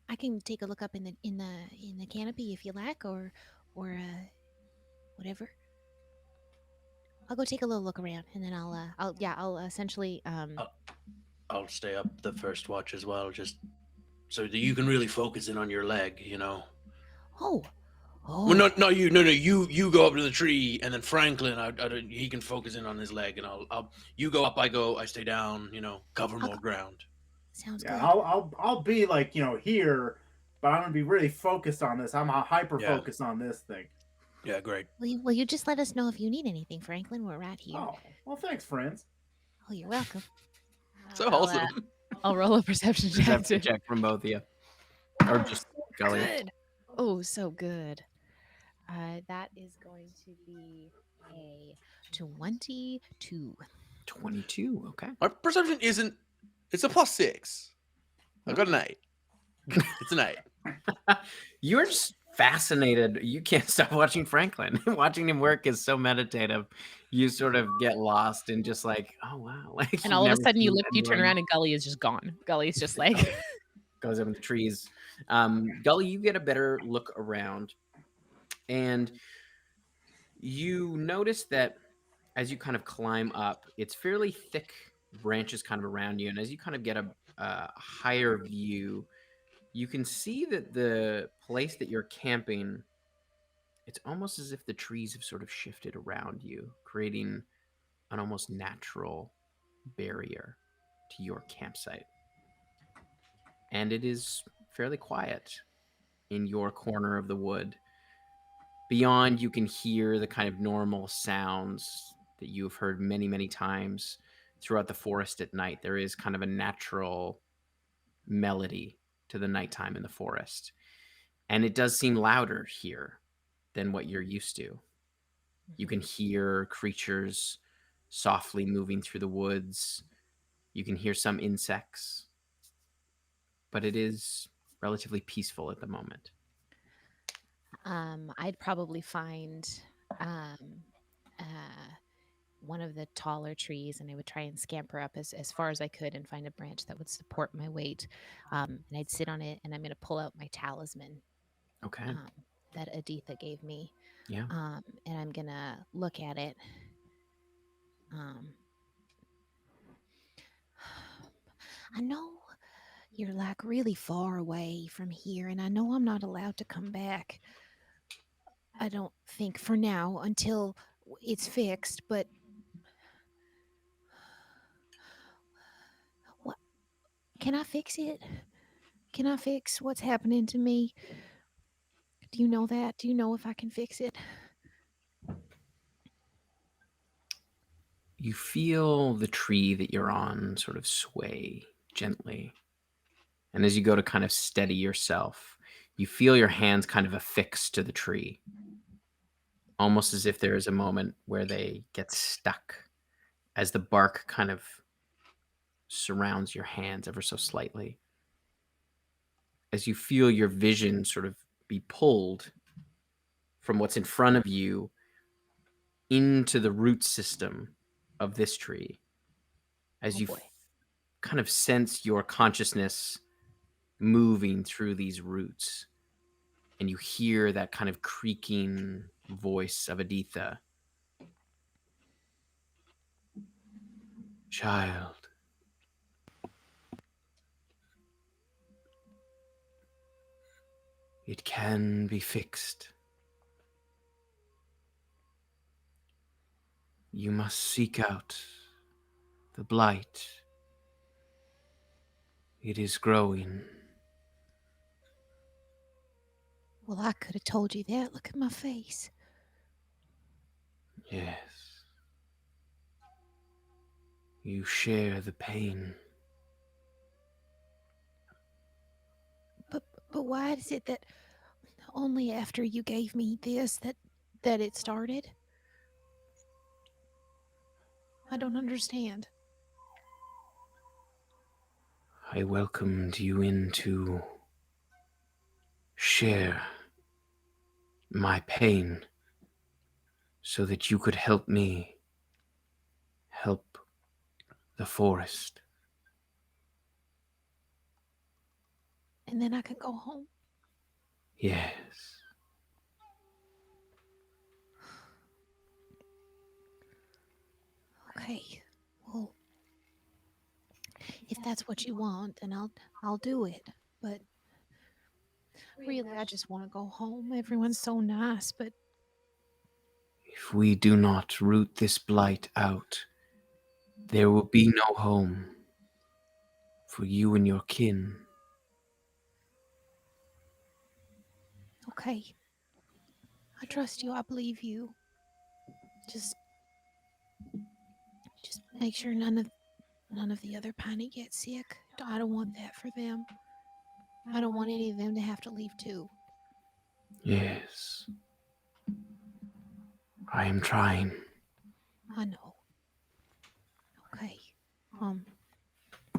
Speaker 8: I can take a look up in the canopy if you like, or whatever. I'll go take a little look around, and then I'll essentially
Speaker 1: I'll stay up the first watch as well, just so that you can really focus in on your leg, you know.
Speaker 8: Oh.
Speaker 1: Well, no, you go up to the tree, and then Franklin, he can focus in on his leg, and you go up, I stay down, you know, cover more ground.
Speaker 8: Sounds
Speaker 6: Yeah,
Speaker 8: good.
Speaker 6: I'll be like, here, but I'm gonna be really focused on this. I'm hyper
Speaker 1: Yeah.
Speaker 6: focused on this thing.
Speaker 1: Yeah, great.
Speaker 8: Will you just let us know if you need anything, Franklin? We're right here.
Speaker 6: Oh, well, thanks, friends.
Speaker 8: Oh, you're welcome.
Speaker 1: So wholesome.
Speaker 3: I'll roll a perception check.
Speaker 2: Perception
Speaker 3: too.
Speaker 2: check from both of you. Or just Gully.
Speaker 3: Good. Oh, so good. That is going to be a 22.
Speaker 2: 22. Okay.
Speaker 1: My perception isn't. It's a +6. I got an 8. It's an 8.
Speaker 2: You're just fascinated. You can't stop watching Franklin. Watching him work is so meditative. You sort of get lost in just like, oh wow. Like,
Speaker 3: And
Speaker 2: you've
Speaker 3: all of a
Speaker 2: never
Speaker 3: sudden you
Speaker 2: seen
Speaker 3: look, you turn
Speaker 2: anyone-
Speaker 3: around and Gully is just gone. Gully's just like,
Speaker 2: goes up in the trees. Gully, you get a better look around, and you notice that as you kind of climb up, it's fairly thick branches kind of around you, and as you kind of get a higher view, you can see that the place that you're camping, it's almost as if the trees have sort of shifted around you, creating an almost natural barrier to your campsite. And it is fairly quiet in your corner of the wood. Beyond, you can hear the kind of normal sounds that you've heard many, many times throughout the forest at night. There is kind of a natural melody to the nighttime in the forest. And it does seem louder here than what you're used to. You can hear creatures softly moving through the woods. You can hear some insects. But it is relatively peaceful at the moment.
Speaker 3: I'd probably find one of the taller trees, and I would try and scamper up as far as I could and find a branch that would support my weight. And I'd sit on it, and I'm going to pull out my talisman
Speaker 2: Okay.
Speaker 3: that Aditha gave me.
Speaker 2: Yeah.
Speaker 3: And I'm going to look at it.
Speaker 8: I know you're like really far away from here, and I know I'm not allowed to come back. I don't think for now until it's fixed, but what can I fix it? Can I fix what's happening to me? Do you know that? Do you know if I can fix it?
Speaker 2: You feel the tree that you're on sort of sway gently. And as you go to kind of steady yourself, you feel your hands kind of affixed to the tree. Almost as if there is a moment where they get stuck as the bark kind of surrounds your hands ever so slightly. As you feel your vision sort of be pulled from what's in front of you into the root system of this tree. As you kind of sense your consciousness moving through these roots, and you hear that kind of creaking voice of Aditha. Child, it can be fixed. You must seek out the blight. It is growing.
Speaker 8: Well, I could have told you that. Look at my face.
Speaker 2: Yes. You share the pain.
Speaker 8: But why is it that only after you gave me this that it started? I don't understand.
Speaker 2: I welcomed you in to share my pain so that you could help me help the forest.
Speaker 8: And then I could go home.
Speaker 2: Yes.
Speaker 8: Okay. Well, if that's what you want, then I'll do it. But really, I just want to go home. Everyone's so nice, but
Speaker 2: If we do not root this blight out, there will be no home for you and your kin.
Speaker 8: Okay. I trust you. I believe you. Just make sure none of the other Piney get sick. I don't want that for them. I don't want any of them to have to leave too.
Speaker 7: Yes. I am trying.
Speaker 8: I know. Okay.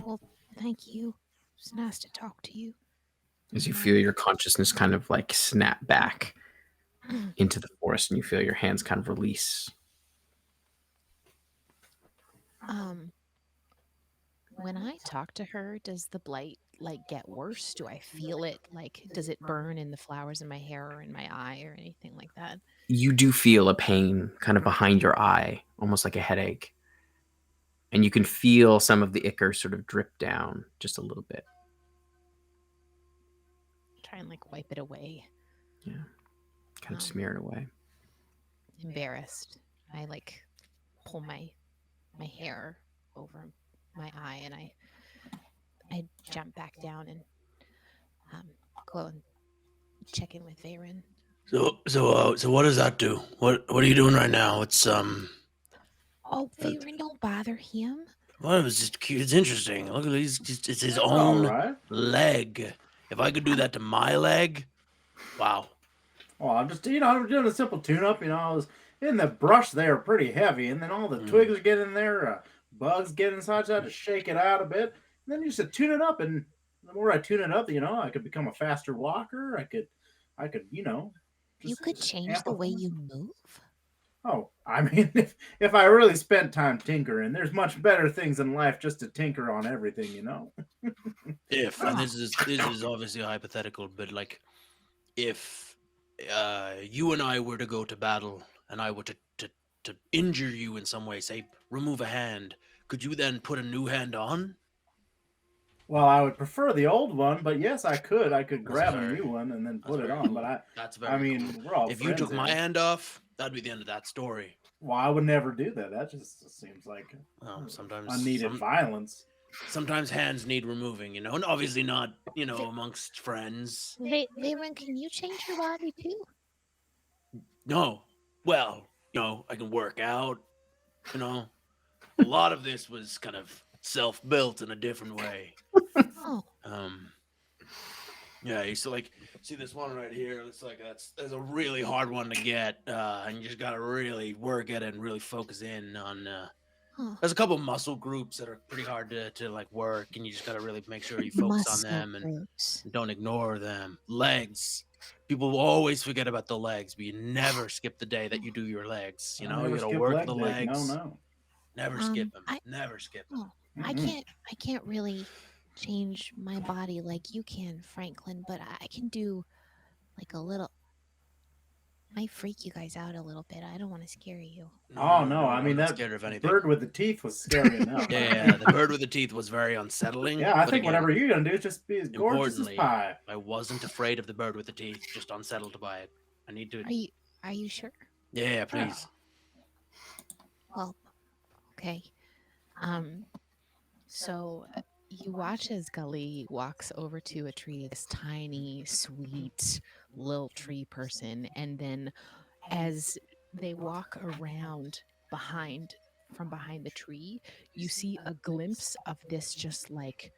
Speaker 8: Well, thank you. It's nice to talk to you.
Speaker 2: As you feel your consciousness kind of like snap back into the forest, and you feel your hands kind of release.
Speaker 3: When I talk to her, does the blight like get worse? Do I feel it? Like, does it burn in the flowers in my hair or in my eye or anything like that?
Speaker 2: You do feel a pain kind of behind your eye, almost like a headache. And you can feel some of the ichor sort of drip down just a little bit.
Speaker 3: Try and like wipe it away.
Speaker 2: Yeah. Kind of smear it away.
Speaker 3: Embarrassed. I like pull my hair over my eye and I jump back down and go and check in with Veyron.
Speaker 1: So what does that do? What are you doing right now? It's
Speaker 8: Oh, Veyron, don't bother him.
Speaker 1: Well, it was just cute. It's interesting. Look at these. It's his
Speaker 6: All
Speaker 1: own
Speaker 6: right.
Speaker 1: leg. If I could do that to my leg, wow.
Speaker 6: Well, I'm just, I'm doing a simple tune-up. I was in the brush there pretty heavy, and then all the twigs get in there, bugs get inside, so I had to shake it out a bit. And then you just tune it up, and the more I tune it up, I could become a faster walker. I could,
Speaker 8: You could change the way you move.
Speaker 6: Oh, I mean, if I really spent time tinkering, there's much better things in life just to tinker on everything,
Speaker 1: If, and this is obviously hypothetical, but like, if you and I were to go to battle, and I were to injure you in some way, say remove a hand, could you then put a new hand on?
Speaker 6: Well, I would prefer the old one, but yes, I could. I could grab a new one and then put it on.
Speaker 1: Cool.
Speaker 6: But
Speaker 1: That's very cool.
Speaker 6: we're all
Speaker 1: if you
Speaker 6: friends
Speaker 1: took my
Speaker 6: here.
Speaker 1: hand off, that'd be the end of that story.
Speaker 6: Well, I would never do that. That just seems like
Speaker 1: Sometimes
Speaker 6: unneeded violence.
Speaker 1: Sometimes hands need removing, and obviously not, amongst friends.
Speaker 8: Veyron, can you change your body too?
Speaker 1: No. Well, I can work out, A lot of this was kind of self-built in a different way.
Speaker 8: Oh.
Speaker 1: Yeah, I used to like see this one right here. It's like that's a really hard one to get, and you just gotta really work at it and really focus in on. There's a couple muscle groups that are pretty hard to like work, and you just gotta really make sure you focus on them and don't ignore them. Legs. People will always forget about the legs, but you never skip the day that you do your legs. You gotta work the legs.
Speaker 6: No.
Speaker 1: Never skip them. Never skip them.
Speaker 8: I can't really change my body like you can, Franklin, but I can do like a little. Might freak you guys out a little bit. I don't want to scare you.
Speaker 6: Oh no! I mean, that bird with the teeth was scary enough.
Speaker 1: Yeah, the bird with the teeth was very unsettling.
Speaker 6: Yeah, I think whatever you're gonna do is just be as gorgeous as pie.
Speaker 1: I wasn't afraid of the bird with the teeth, just unsettled by it. I need to.
Speaker 8: Are you sure?
Speaker 1: Yeah, please.
Speaker 8: Well,
Speaker 3: okay. So you watch as Gully walks over to a tree, this tiny, sweet little tree person, and then as they walk around from behind the tree, you see a glimpse of this just like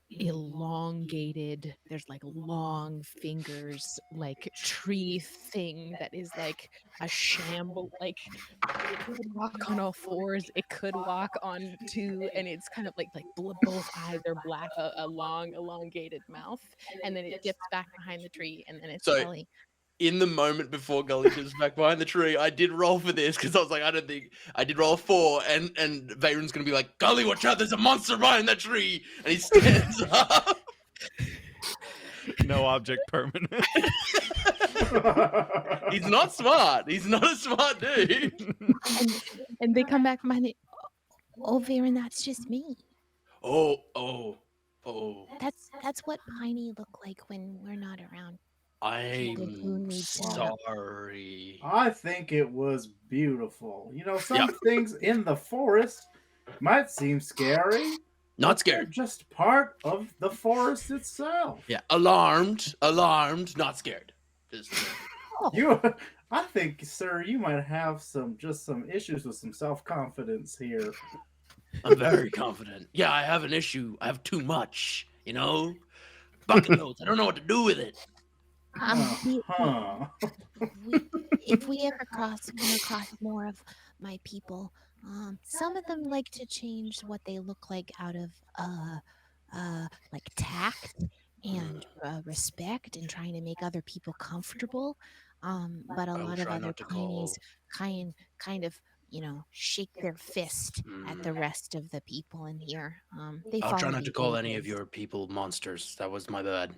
Speaker 3: elongated, there's like long fingers, like tree thing that is like a shamble, like it could walk on all fours, it could walk on two, and it's kind of like both eyes are black, a long elongated mouth, and then it dips back behind the tree, and then it's Gully.
Speaker 1: In the moment before Gully dips back behind the tree, I did roll for this because I was like, I did roll a 4, and Veyron's gonna be like, Gully, watch out, there's a monster behind that tree, and he stands up.
Speaker 11: No object permanent.
Speaker 1: He's not smart. He's not a smart dude.
Speaker 8: And they come back behind it. Oh, Veyron, that's just me.
Speaker 1: Oh.
Speaker 8: That's what Piney look like when we're not around.
Speaker 1: I'm sorry.
Speaker 6: I think it was beautiful. Some things in the forest might seem scary.
Speaker 1: Not scared.
Speaker 6: They're just part of the forest itself.
Speaker 1: Yeah, alarmed, not scared. Just
Speaker 6: You, I think, sir, you might have some issues with some self-confidence here.
Speaker 1: I'm very confident. Yeah, I have an issue. I have too much. You know, bucket loads. I don't know what to do with it.
Speaker 8: We,
Speaker 6: Huh.
Speaker 8: we, if we ever come across more of my people, some of them like to change what they look like out of like tact and respect and trying to make other people comfortable. But a
Speaker 1: I will
Speaker 8: lot of
Speaker 1: try
Speaker 8: other
Speaker 1: not to
Speaker 8: ponies
Speaker 1: call.
Speaker 8: kind of shake their fist at the rest of the people in here. They
Speaker 1: I'll
Speaker 8: follow
Speaker 1: try not
Speaker 8: the
Speaker 1: to call any of
Speaker 8: orders.
Speaker 1: your people monsters. That was my bad.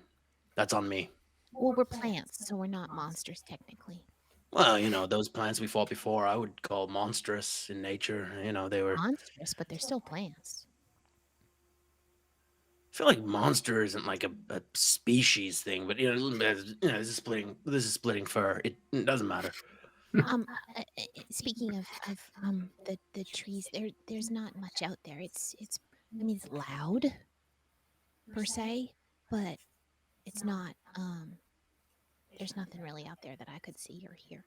Speaker 1: That's on me.
Speaker 8: Well, we're plants, so we're not monsters technically.
Speaker 1: Well, those plants we fought before, I would call monstrous in nature. They were.
Speaker 8: Monstrous, but they're still plants.
Speaker 1: I feel like monster isn't like a species thing, but this is splitting fur. It doesn't matter.
Speaker 8: Speaking of the trees, there's not much out there. It's I mean, it's loud per se, but it's not there's nothing really out there that I could see or hear.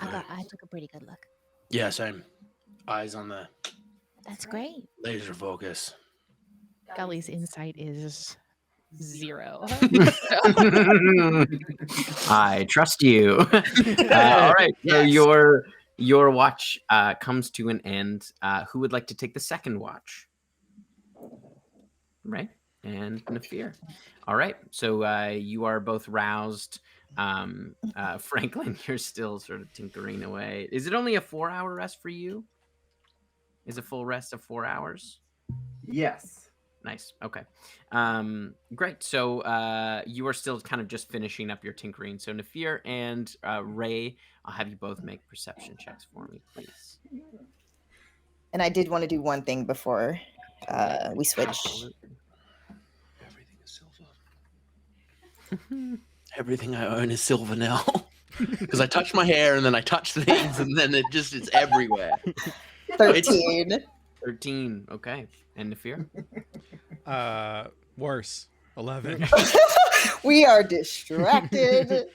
Speaker 8: I took a pretty good look.
Speaker 1: Yeah, same. Eyes on the
Speaker 8: That's great.
Speaker 1: laser focus.
Speaker 3: Gully's insight is 0.
Speaker 2: I trust you. All right. So
Speaker 1: Yes.
Speaker 2: your watch comes to an end. Who would like to take the second watch? Right. And Nafir. All right. So you are both roused. Franklin, you're still sort of tinkering away. Is it only a 4-hour rest for you? Is a full rest of 4 hours?
Speaker 6: Yes.
Speaker 2: Nice. Okay. Great. So you are still kind of just finishing up your tinkering. So Nafir and Ray, I'll have you both make perception checks for me, please.
Speaker 5: And I did want to do one thing before we switch.
Speaker 2: Absolutely.
Speaker 1: Everything is silver. Everything I own is silver now. Because I touch my hair and then I touch things and then it's everywhere.
Speaker 5: 13.
Speaker 2: 13. Okay. And Nafir?
Speaker 4: Worse. 11.
Speaker 5: We are distracted.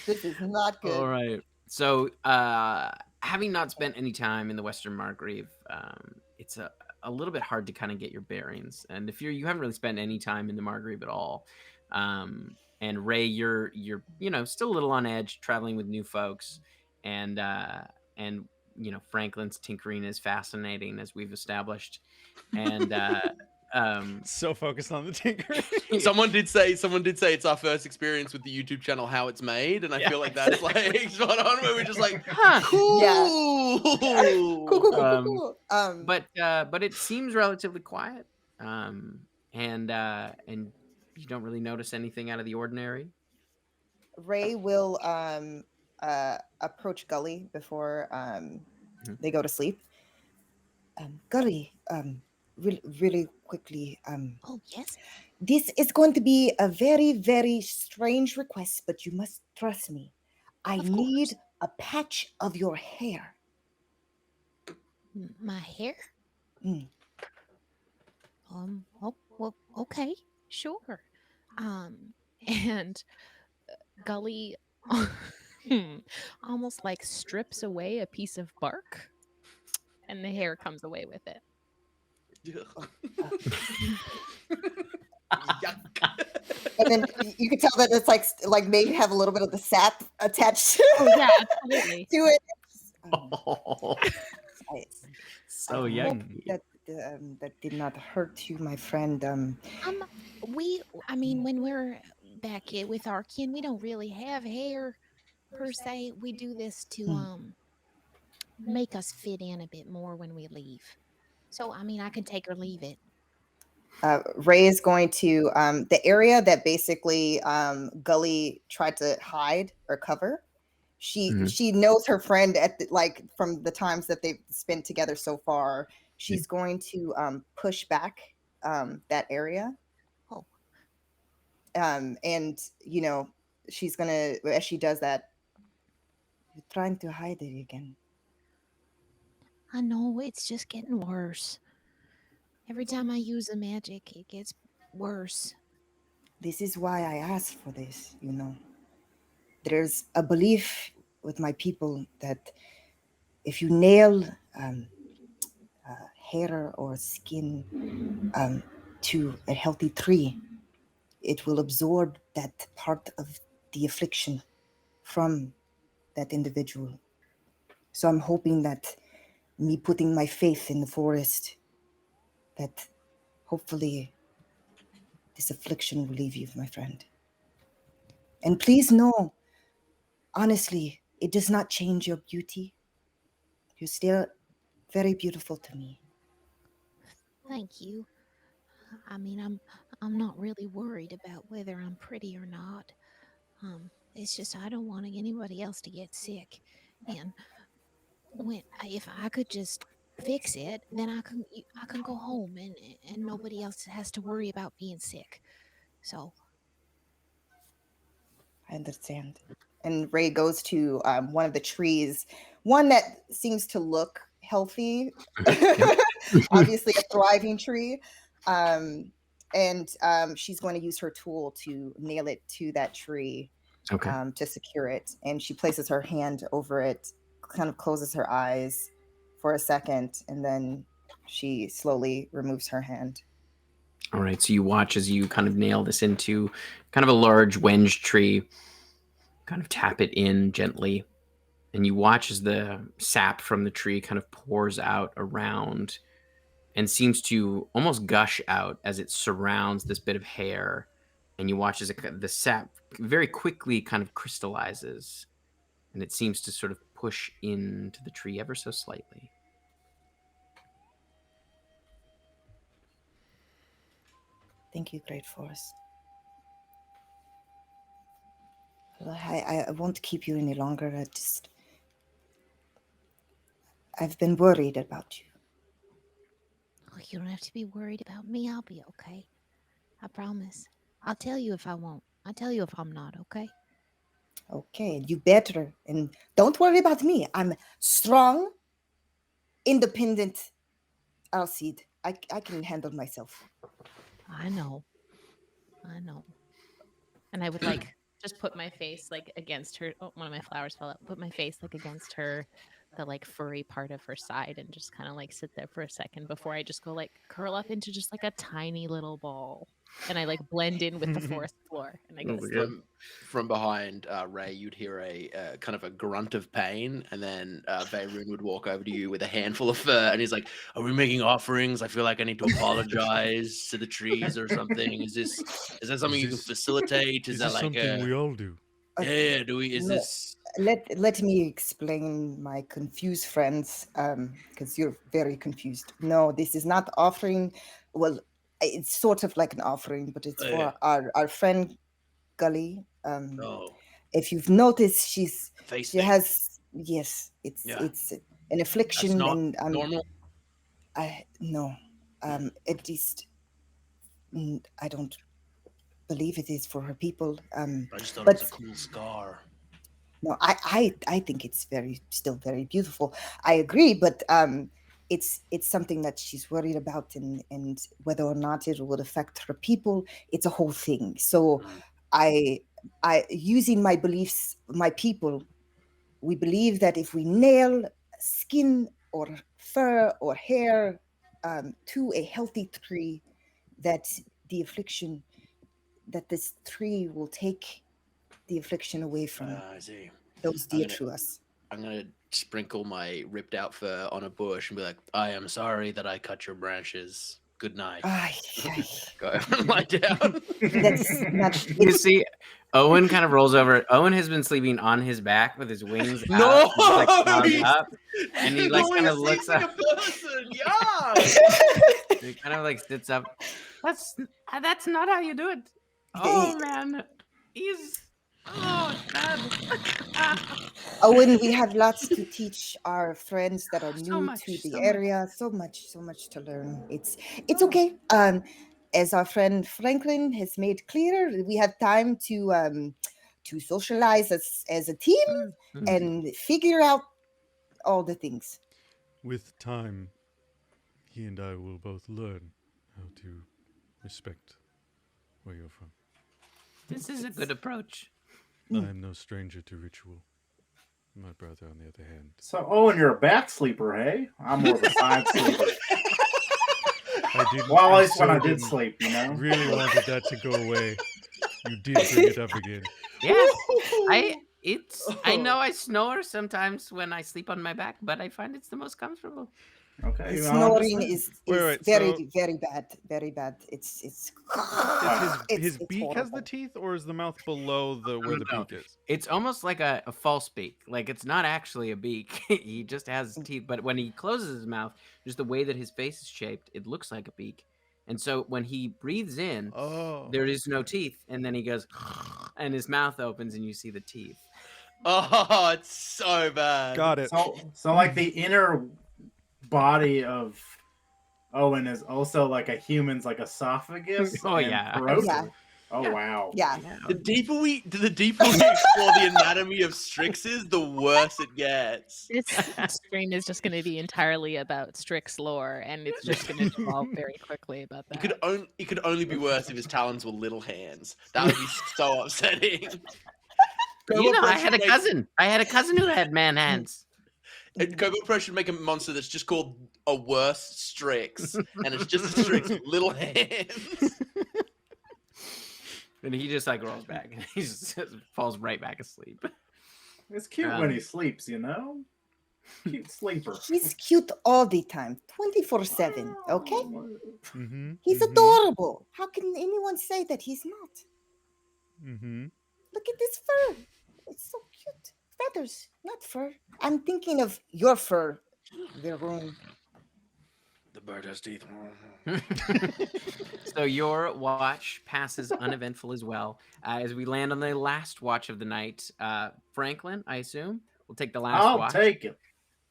Speaker 5: This is not good.
Speaker 2: All right. So, having not spent any time in the Western Margreve, it's a little bit hard to kind of get your bearings. And if you haven't really spent any time in the Margreve at all, and Ray, you're still a little on edge, traveling with new folks, and Franklin's tinkering is fascinating, as we've established, and
Speaker 4: So focused on the tinkering.
Speaker 1: Someone did say it's our first experience with the YouTube channel How It's Made, and I feel like that's like spot on, where we're just like, cool.
Speaker 5: Yeah.
Speaker 1: Cool.
Speaker 5: Cool.
Speaker 2: But it seems relatively quiet, and you don't really notice anything out of the ordinary.
Speaker 5: Ray will approach Gully before they go to sleep. Gully, really quickly.
Speaker 8: Oh yes.
Speaker 5: This is going to be a very, very strange request, but you must trust me. I
Speaker 8: Of
Speaker 5: need
Speaker 8: course.
Speaker 5: a patch of your hair.
Speaker 8: My hair.
Speaker 5: Mm.
Speaker 8: Oh, well, okay, sure.
Speaker 3: And Gully almost like strips away a piece of bark, and the hair comes away with it.
Speaker 5: And then you can tell that it's like maybe have a little bit of the sap attached
Speaker 3: Oh yeah, absolutely.
Speaker 5: to it.
Speaker 2: So
Speaker 5: I
Speaker 2: young.
Speaker 5: hope that did not hurt you, my friend.
Speaker 8: I mean, when we're back with our kin, we don't really have hair per se. We do this to make us fit in a bit more when we leave. So I mean, I can take or leave it.
Speaker 5: Ray is going to the area that basically Gully tried to hide or cover. She knows her friend from the times that they've spent together so far. She's going to push back that area.
Speaker 8: Oh.
Speaker 5: And she's gonna, as she does that, you're trying to hide it again.
Speaker 8: I know, it's just getting worse. Every time I use a magic, it gets worse.
Speaker 5: This is why I asked for this,
Speaker 9: there's a belief with my people that if you nail hair or skin to a healthy tree, it will absorb that part of the affliction from that individual. So I'm hoping that me putting my faith in the forest, that hopefully this affliction will leave you, my friend. And please know, honestly, it does not change your beauty. You're still very beautiful to me.
Speaker 8: Thank you. I mean, I'm not really worried about whether I'm pretty or not. It's just I don't want anybody else to get sick. And if I could just fix it, then I can go home and nobody else has to worry about being sick. So
Speaker 9: I understand. And Ray goes to one of the trees, one that seems to look healthy, obviously a thriving tree. And she's going to use her tool to nail it to that tree to secure it. And she places her hand over it, kind of closes her eyes for a second, and then she slowly removes her hand.
Speaker 2: All right, so you watch as you kind of nail this into kind of a large wenge tree, kind of tap it in gently, and you watch as the sap from the tree kind of pours out around and seems to almost gush out as it surrounds this bit of hair. And you watch as the sap very quickly kind of crystallizes, and it seems to sort of push into the tree ever so slightly.
Speaker 9: Thank you, Great Forest. Well, I won't keep you any longer. I've been worried about you.
Speaker 8: oh, you don't have to be worried about me. I'll be okay. I promise. I'll tell you if I won't. I'll tell you if I'm not, okay?
Speaker 9: Okay, you better. And don't worry about me. I'm strong, independent Alseid. I can handle myself.
Speaker 3: I know. And I would like just put my face like against her. Oh, one of my flowers fell out. Put my face like against her, the like furry part of her side, and just kind of like sit there for a second before I just go like curl up into just like a tiny little ball, and I like blend in with the forest floor, and I go to sleep.
Speaker 1: From behind Ray, you'd hear a kind of a grunt of pain, and then Veyroon would walk over to you with a handful of fur, and he's like, "Are we making offerings? I feel like I need to apologize to the trees or something. Is that something you can facilitate? Is that
Speaker 4: this
Speaker 1: like
Speaker 4: something we all do?
Speaker 1: Yeah, do we? Is
Speaker 9: No.
Speaker 1: this?
Speaker 9: Let me explain, my confused friends, because you're very confused. No, this is not offering. Well, it's sort of like an offering, but it's for our friend Gully. If you've noticed, she has it's an affliction.
Speaker 1: That's not
Speaker 9: and
Speaker 1: normal.
Speaker 9: No, at least I don't believe it is for her people.
Speaker 1: I just thought it was a cool scar.
Speaker 9: No, I think it's still very beautiful. I agree, but it's something that she's worried about, and whether or not it would affect her people, it's a whole thing. So I using my beliefs, my people, we believe that if we nail skin or fur or hair to a healthy tree, that the affliction, that this tree will take the affliction away from
Speaker 1: I see.
Speaker 9: those dear to us.
Speaker 1: I'm gonna sprinkle my ripped out fur on a bush and be like, "I am sorry that I cut your branches. Good night." Go lie down.
Speaker 9: That's not.
Speaker 2: You see, Owen kind of rolls over. Owen has been sleeping on his back with his wings
Speaker 1: No!
Speaker 2: out, just, like palms up, and he like
Speaker 1: No,
Speaker 2: kind
Speaker 1: he
Speaker 2: of looks
Speaker 1: sleeps like
Speaker 2: up.
Speaker 1: a person. Yeah.
Speaker 2: He kind of like sits up.
Speaker 10: That's not how you do it. Oh man, he's bad.
Speaker 9: Owen, we have lots to teach our friends that are
Speaker 10: So
Speaker 9: new
Speaker 10: much,
Speaker 9: to the
Speaker 10: so
Speaker 9: area. So much to learn. It's okay. As our friend Franklin has made clear, we have time to socialize as a team and figure out all the things.
Speaker 4: With time, he and I will both learn how to respect where you're from.
Speaker 10: This is a good approach.
Speaker 4: I'm no stranger to ritual. My brother, on the other hand.
Speaker 6: So, and you're a back sleeper, hey? I'm more of a side sleeper.
Speaker 4: I didn't.
Speaker 6: Well, at
Speaker 4: I
Speaker 6: least when
Speaker 4: so
Speaker 6: I did
Speaker 4: didn't
Speaker 6: sleep, you know?
Speaker 4: Really wanted that to go away. You did bring it up again.
Speaker 2: Yeah, I know I snore sometimes when I sleep on my back, but I find it's the most comfortable.
Speaker 6: Okay.
Speaker 9: His
Speaker 6: well,
Speaker 9: snoring is
Speaker 4: Wait,
Speaker 9: very,
Speaker 4: so-
Speaker 9: very bad. Very bad. It's
Speaker 4: His
Speaker 9: it's
Speaker 4: beak has the
Speaker 9: horrible.
Speaker 4: teeth, or is the mouth below where the
Speaker 2: No.
Speaker 4: beak is?
Speaker 2: It's almost like a false beak. Like it's not actually a beak. He just has teeth. But when he closes his mouth, just the way that his face is shaped, it looks like a beak. And so when he breathes in, there is no teeth. And then he goes, and his mouth opens and you see the teeth.
Speaker 1: Oh, it's so bad.
Speaker 4: Got it.
Speaker 6: So like the inner body of Owen is also like a human's like esophagus.
Speaker 2: Oh,
Speaker 6: and
Speaker 2: yeah.
Speaker 6: throat?
Speaker 9: Yeah.
Speaker 6: Oh wow.
Speaker 9: Yeah.
Speaker 1: The deeper we explore the anatomy of Strix's, the worse it gets.
Speaker 3: This stream is just going to be entirely about Strix lore, and it's just going to devolve very quickly about that.
Speaker 1: It could only be worse if his talons were little hands. That would be so upsetting.
Speaker 2: You know, I had a cousin who had man hands.
Speaker 1: Kobold Pro should make a monster that's just called a worse Strix, and it's just a Strix with little hands.
Speaker 2: And he just like rolls back and he just falls right back asleep.
Speaker 6: It's cute when he sleeps, you know? Cute sleeper.
Speaker 9: He's cute all the time, 24/7. Okay,
Speaker 4: Mm-hmm.
Speaker 9: he's adorable. How can anyone say that he's not?
Speaker 4: Mm-hmm.
Speaker 9: Look at this fur. It's so cute. Feathers, not fur. I'm thinking of your fur, Veron.
Speaker 1: The bird has teeth.
Speaker 2: So your watch passes uneventful as well. As we land on the last watch of the night, Franklin, I assume, will take the last watch.
Speaker 6: I'll take it.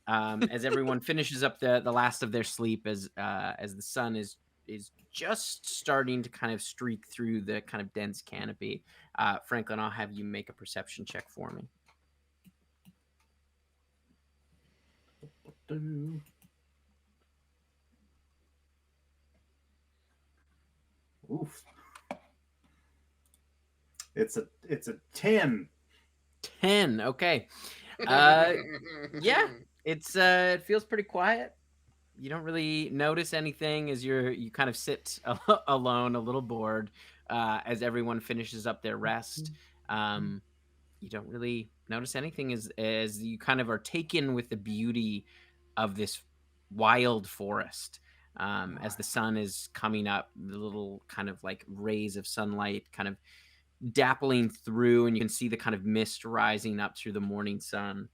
Speaker 2: As everyone finishes up the last of their sleep, as the sun is just starting to kind of streak through the kind of dense canopy. Franklin, I'll have you make a perception check for me.
Speaker 6: Oof. It's a 10.
Speaker 2: 10. Okay. Yeah, it feels pretty quiet. You don't really notice anything as you kind of sit alone, a little bored, as everyone finishes up their rest. You don't really notice anything as you kind of are taken with the beauty of this wild forest. As the sun is coming up, the little kind of like rays of sunlight kind of dappling through, and you can see the kind of mist rising up through the morning sun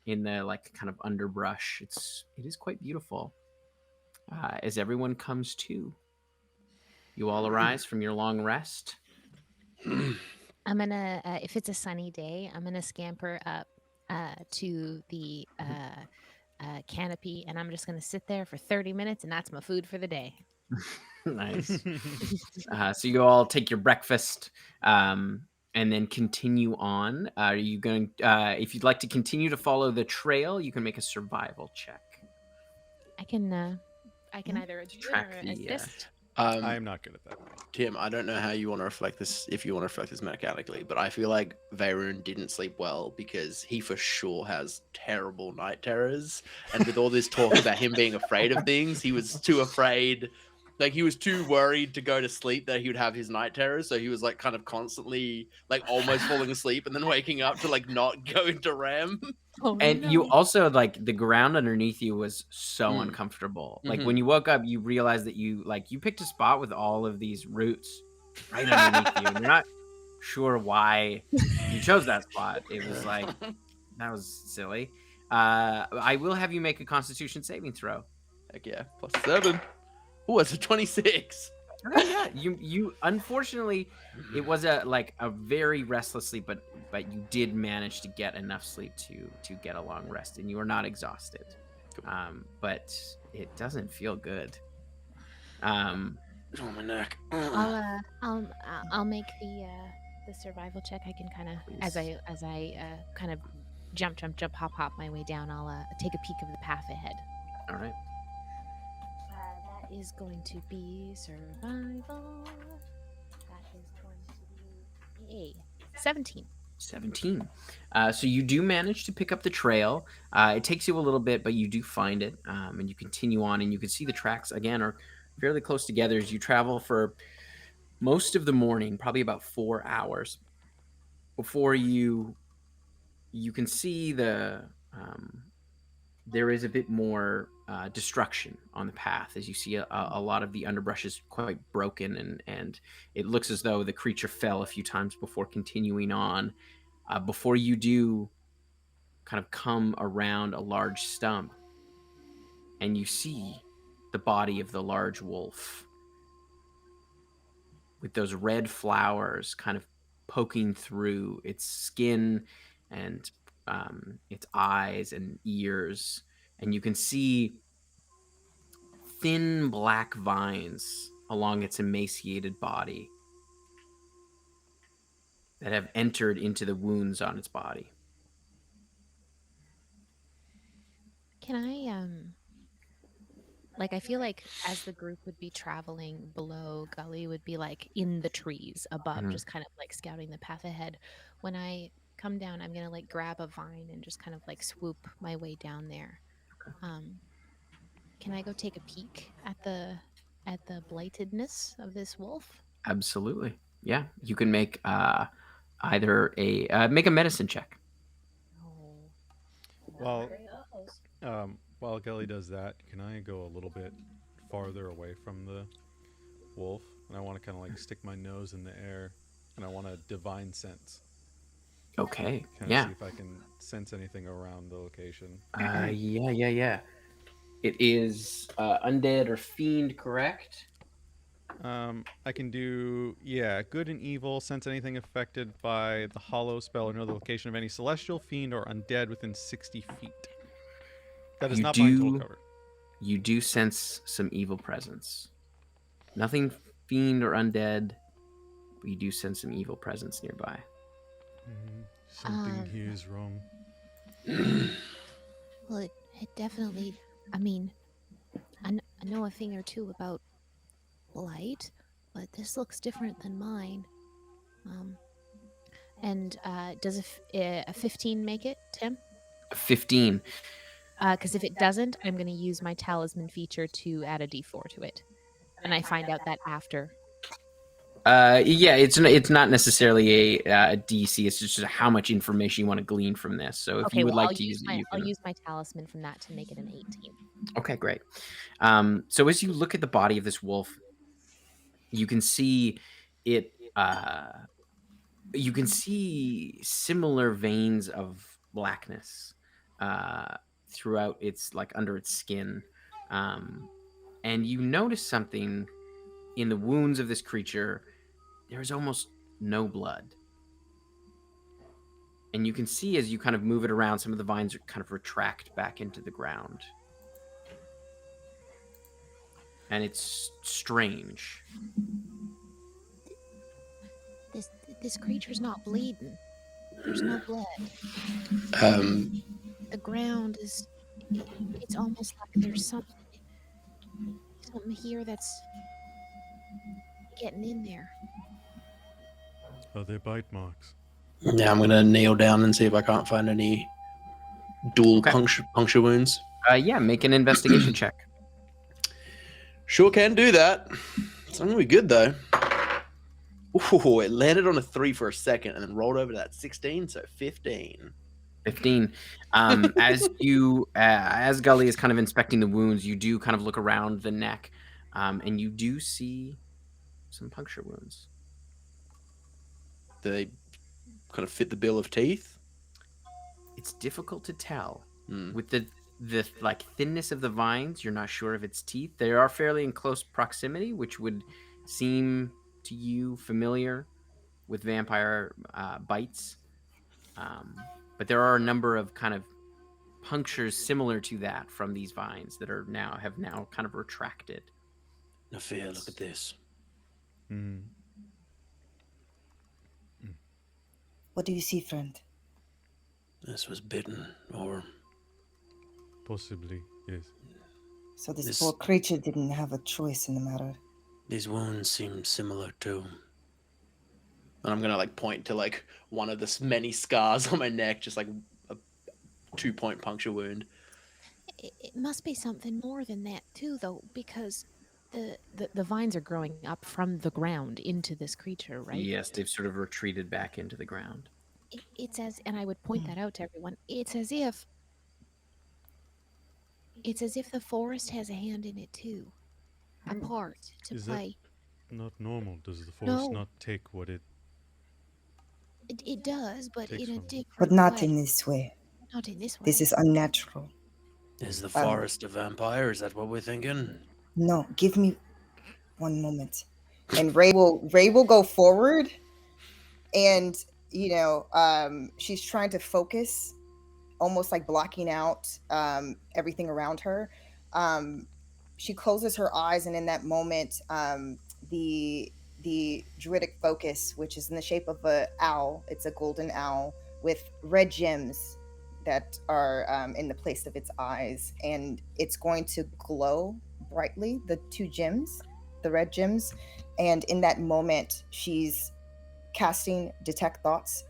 Speaker 2: in the like kind of underbrush. It is quite beautiful. As everyone comes to, you all arise from your long rest.
Speaker 3: I'm gonna, if it's a sunny day, I'm gonna scamper up to the canopy, and I'm just gonna sit there for 30 minutes, and that's my food for the day.
Speaker 2: Nice. So you all take your breakfast and then continue on. Are you going? If you'd like to continue to follow the trail, you can make a survival check.
Speaker 3: I can either do it or assist.
Speaker 4: I am not good at that.
Speaker 1: Tim, I don't know how you want to reflect this, if you want to reflect this mechanically, but I feel like Veyron didn't sleep well because he for sure has terrible night terrors. And with all this talk about him being afraid of things, he was too afraid. Like, he was too worried to go to sleep that he would have his night terrors. So he was like kind of constantly like almost falling asleep and then waking up to like not go into REM.
Speaker 3: Oh,
Speaker 2: And
Speaker 3: no.
Speaker 2: you also like the ground underneath you was so uncomfortable. Like when you woke up, you realized that you picked a spot with all of these roots right underneath you. And you're not sure why you chose that spot. It was like, that was silly. I will have you make a Constitution saving throw.
Speaker 1: Heck yeah, +7. Oh, it's a 26.
Speaker 2: Yeah, you unfortunately, it was a very restless sleep, but you did manage to get enough sleep to get a long rest, and you are not exhausted. But it doesn't feel good.
Speaker 1: Oh, my neck.
Speaker 3: I'll make the survival check. I can kind of as I kind of jump, hop my way down. I'll take a peek of the path ahead.
Speaker 2: All right.
Speaker 3: That is going to be survival. That is going to be 17.
Speaker 2: 17. So you do manage to pick up the trail. It takes you a little bit, but you do find it, and you continue on, and you can see the tracks again are fairly close together as you travel for most of the morning, probably about 4 hours, before you can see there is a bit more destruction on the path, as you see a lot of the underbrush is quite broken, and it looks as though the creature fell a few times before continuing on. Before you do kind of come around a large stump, and you see the body of the large wolf with those red flowers kind of poking through its skin and its eyes and ears. And you can see thin black vines along its emaciated body that have entered into the wounds on its body.
Speaker 3: Can I like, I feel like as the group would be traveling below, Gully would be like in the trees above, just kind of like scouting the path ahead. When I come down, I'm gonna like grab a vine and just kind of like swoop my way down there. Can I go take a peek at the blightedness of this wolf?
Speaker 2: Absolutely. Yeah. You can make either make a medicine check.
Speaker 3: Oh.
Speaker 4: While Gelly does that, can I go a little bit farther away from the wolf? And I want to kind of like stick my nose in the air, and I want to divine sense.
Speaker 2: Okay.
Speaker 4: Kind of see if I can sense anything around the location.
Speaker 2: Yeah. It is undead or fiend, correct?
Speaker 4: I can do, good and evil, sense anything affected by the hollow spell or know the location of any celestial, fiend, or undead within 60 feet. That is not my total cover.
Speaker 2: You do sense some evil presence. Nothing fiend or undead, but you do sense some evil presence nearby.
Speaker 4: Something here is wrong.
Speaker 8: Well, it definitely, I mean, I know a thing or two about blight, but this looks different than mine.
Speaker 3: And does a 15 make it, Tim?
Speaker 2: 15.
Speaker 3: Because if it doesn't, I'm going to use my talisman feature to add a d4 to it. And I find out that after.
Speaker 2: It's not necessarily a DC. It's just how much information you want to glean from this. So if you would like to use it,
Speaker 3: I'll use my talisman from that to make it an 18.
Speaker 2: Okay, great. So as you look at the body of this wolf, you can see it. You can see similar veins of blackness throughout its, like, under its skin, and you notice something in the wounds of this creature. There is almost no blood, and you can see as you kind of move it around, some of the vines are kind of retract back into the ground, and it's strange.
Speaker 8: This creature's not bleeding. There's no blood. The ground is. It's almost like there's something here that's getting in there.
Speaker 4: Are there bite marks?
Speaker 1: Yeah, I'm gonna kneel down and see if I can't find any dual puncture wounds.
Speaker 2: Make an investigation check.
Speaker 1: Sure can do that. It's not gonna be good though. Ooh, it landed on a 3 for a second and then rolled over to that 16, so 15.
Speaker 2: 15. As Gully is kind of inspecting the wounds, you do kind of look around the neck, and you do see some puncture wounds.
Speaker 1: Do they kind of fit the bill of teeth?
Speaker 2: It's difficult to tell. With the like thinness of the vines, you're not sure if it's teeth. They are fairly in close proximity, which would seem to you familiar with vampire bites. But there are a number of kind of punctures similar to that from these vines that have now kind of retracted.
Speaker 1: Nafir, look at this.
Speaker 9: What do you see, friend?
Speaker 1: This was bitten, or
Speaker 4: possibly, yes.
Speaker 9: So this poor creature didn't have a choice in the matter.
Speaker 1: These wounds seem similar to And I'm gonna like point to like one of the many scars on my neck, just like a 2-point puncture wound.
Speaker 8: It must be something more than that too, though, because
Speaker 3: The vines are growing up from the ground into this creature, right?
Speaker 2: Yes, they've sort of retreated back into the ground.
Speaker 8: it's as, and I would point that out to everyone. It's as if the forest has a hand in it too, a part to
Speaker 4: Is that
Speaker 8: play.
Speaker 4: not normal? Does the forest
Speaker 8: No.
Speaker 4: not take what it
Speaker 8: It does, but
Speaker 4: takes
Speaker 8: in a
Speaker 4: from it?
Speaker 8: different
Speaker 9: But not
Speaker 8: way.
Speaker 9: in this way.
Speaker 8: Not in this way.
Speaker 9: This is unnatural.
Speaker 1: Is the forest a vampire? Is that what we're thinking?
Speaker 9: No, give me one moment. And Ray will go forward, and she's trying to focus, almost like blocking out everything around her. She closes her eyes, and in that moment, the druidic focus, which is in the shape of an owl, it's a golden owl with red gems that are in the place of its eyes, and it's going to glow brightly, the two gems, the red gems. And in that moment, she's casting detect thoughts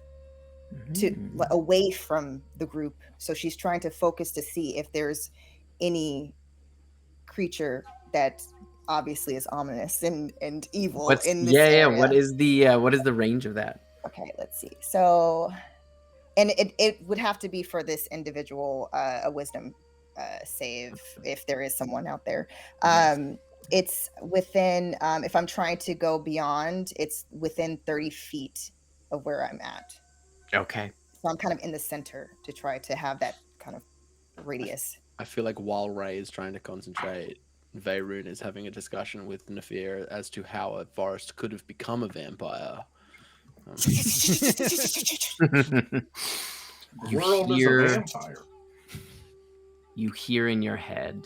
Speaker 9: to away from the group. So she's trying to focus to see if there's any creature that obviously is ominous and evil in this area.
Speaker 2: What is the range of that?
Speaker 9: Okay, let's see. So, and it would have to be for this individual a wisdom save if there is someone out there. It's within, if I'm trying to go beyond, it's within 30 feet of where I'm at.
Speaker 2: Okay.
Speaker 9: So I'm kind of in the center to try to have that kind of radius.
Speaker 1: I feel like while Ray is trying to concentrate, Veyrun is having a discussion with Nafir as to how a forest could have become a vampire.
Speaker 2: You
Speaker 6: World
Speaker 2: hear,
Speaker 6: is a vampire.
Speaker 2: you hear in your head,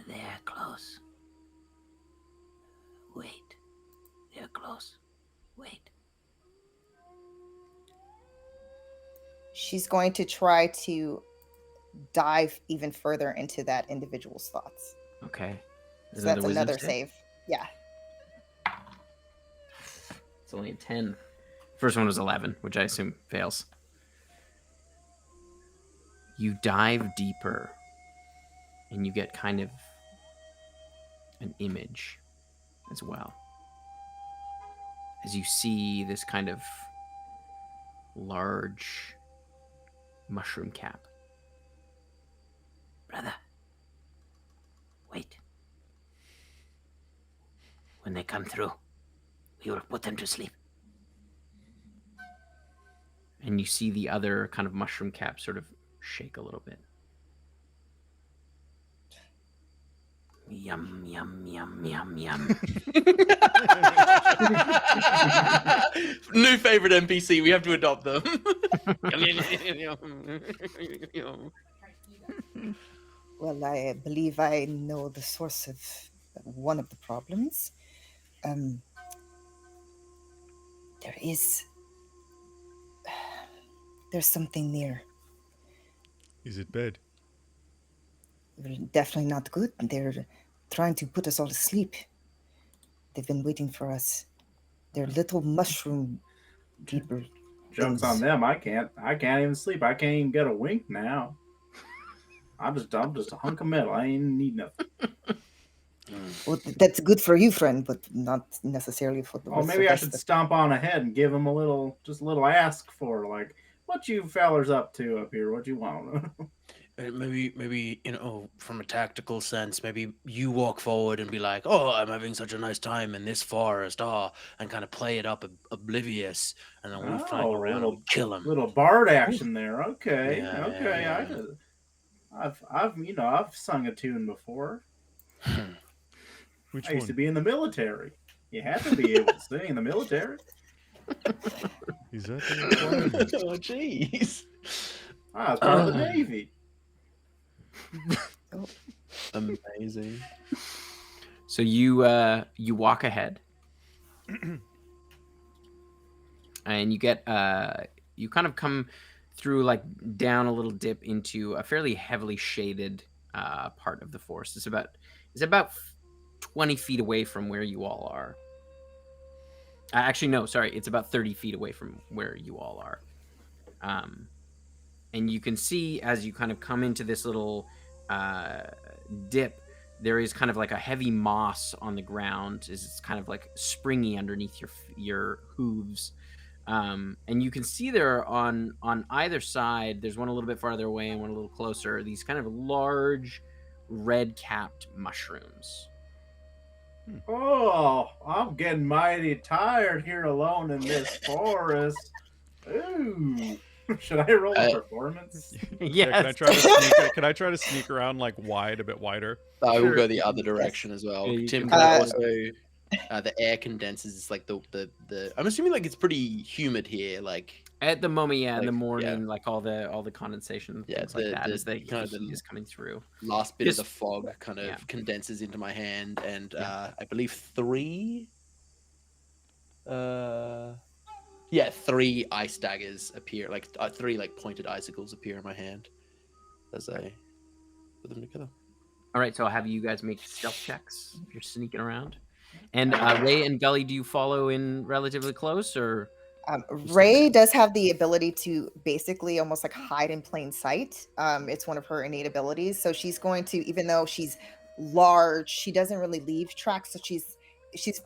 Speaker 7: They're close. Wait. They're close. Wait.
Speaker 9: She's going to try to dive even further into that individual's thoughts.
Speaker 2: okay.
Speaker 9: So that's another save. Yeah.
Speaker 2: It's only a 10. First one was 11, which I assume fails. You dive deeper, and you get kind of an image as well. As you see this kind of large mushroom cap.
Speaker 7: Brother. Wait. When they come through, we will put them to sleep.
Speaker 2: And you see the other kind of mushroom cap sort of shake a little bit.
Speaker 7: Yum, yum, yum, yum, yum.
Speaker 1: New favorite NPC. We have to adopt them.
Speaker 9: Well, I believe I know the source of one of the problems. There's something near.
Speaker 4: Is it bad?
Speaker 9: Definitely not good. They're trying to put us all to sleep. They've been waiting for us. They're little mushroom people.
Speaker 6: Joke's on them. I can't even sleep. I can't even get a wink now. I'm just a hunk of metal. I ain't need nothing.
Speaker 9: Well, that's good for you, friend, but not necessarily for the rest
Speaker 6: Maybe
Speaker 9: of
Speaker 6: I
Speaker 9: us.
Speaker 6: should stomp on ahead and give them a little ask for, like, what you fellers up to up here? What you want?
Speaker 1: Maybe from a tactical sense, maybe you walk forward and be like, "Oh, I'm having such a nice time in this forest," and kind of play it up oblivious, and then we fly around and we kill him.
Speaker 6: Little bard action there. Okay,
Speaker 1: Yeah,
Speaker 6: okay.
Speaker 1: yeah.
Speaker 6: I've sung a tune before.
Speaker 4: Which
Speaker 6: I used to
Speaker 4: one?
Speaker 6: be in the military. You had to be able to sing in the military.
Speaker 4: Is that the requirement?
Speaker 1: Oh, jeez.
Speaker 6: I was part of the Navy.
Speaker 1: Amazing.
Speaker 2: So you walk ahead, and you get you kind of come through like down a little dip into a fairly heavily shaded part of the forest. It's about 20 feet away from where you all are. Actually, no, sorry. It's about 30 feet away from where you all are. And you can see as you kind of come into this little dip, there is kind of like a heavy moss on the ground. It's kind of like springy underneath your hooves. And you can see there on either side, there's one a little bit farther away and one a little closer, these kind of large red-capped mushrooms.
Speaker 6: Oh, I'm getting mighty tired here alone in this forest. Ooh. Should I roll a performance?
Speaker 2: Yes.
Speaker 4: Can I try to sneak around like a bit wider?
Speaker 1: I will go the other direction as well.
Speaker 2: Yeah,
Speaker 1: Tim,
Speaker 2: can
Speaker 1: can I also the air condenses. It's like the. I'm assuming like it's pretty humid here. Like
Speaker 2: at the moment, yeah, in the
Speaker 1: like,
Speaker 2: morning,
Speaker 1: yeah.
Speaker 2: like all the condensation,
Speaker 1: Yeah,
Speaker 2: things like that, as the
Speaker 1: kind of
Speaker 2: heat is coming through.
Speaker 1: Last bit
Speaker 2: Just-
Speaker 1: of the fog kind of condenses into my hand, and I believe three ice daggers appear, like three like pointed icicles appear in my hand as I put them together.
Speaker 2: All right, so I'll have you guys make stealth checks if you're sneaking around. And Ray and Gully, do you follow in relatively close, or?
Speaker 5: Ray does have the ability to basically almost like hide in plain sight. It's one of her innate abilities. So she's going to, even though she's large, she doesn't really leave tracks. So she's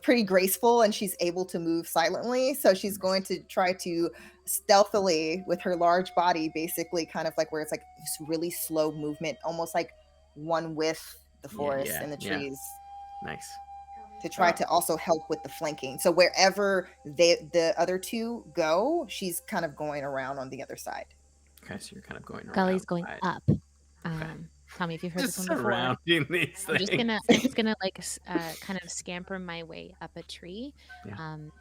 Speaker 5: pretty graceful and she's able to move silently. So she's going to try to stealthily with her large body, basically kind of like where it's like this really slow movement, almost like one with the forest and the trees.
Speaker 2: Nice.
Speaker 5: To try to also help with the flanking. So wherever the other two go, she's kind of going around on the other side.
Speaker 2: Okay, so you're kind of going around.
Speaker 3: Gully's going
Speaker 2: right.
Speaker 3: up. Tell me if you've heard
Speaker 2: Just
Speaker 3: this one before.
Speaker 2: surrounding these
Speaker 3: I'm
Speaker 2: things.
Speaker 3: just gonna like kind of scamper my way up a tree,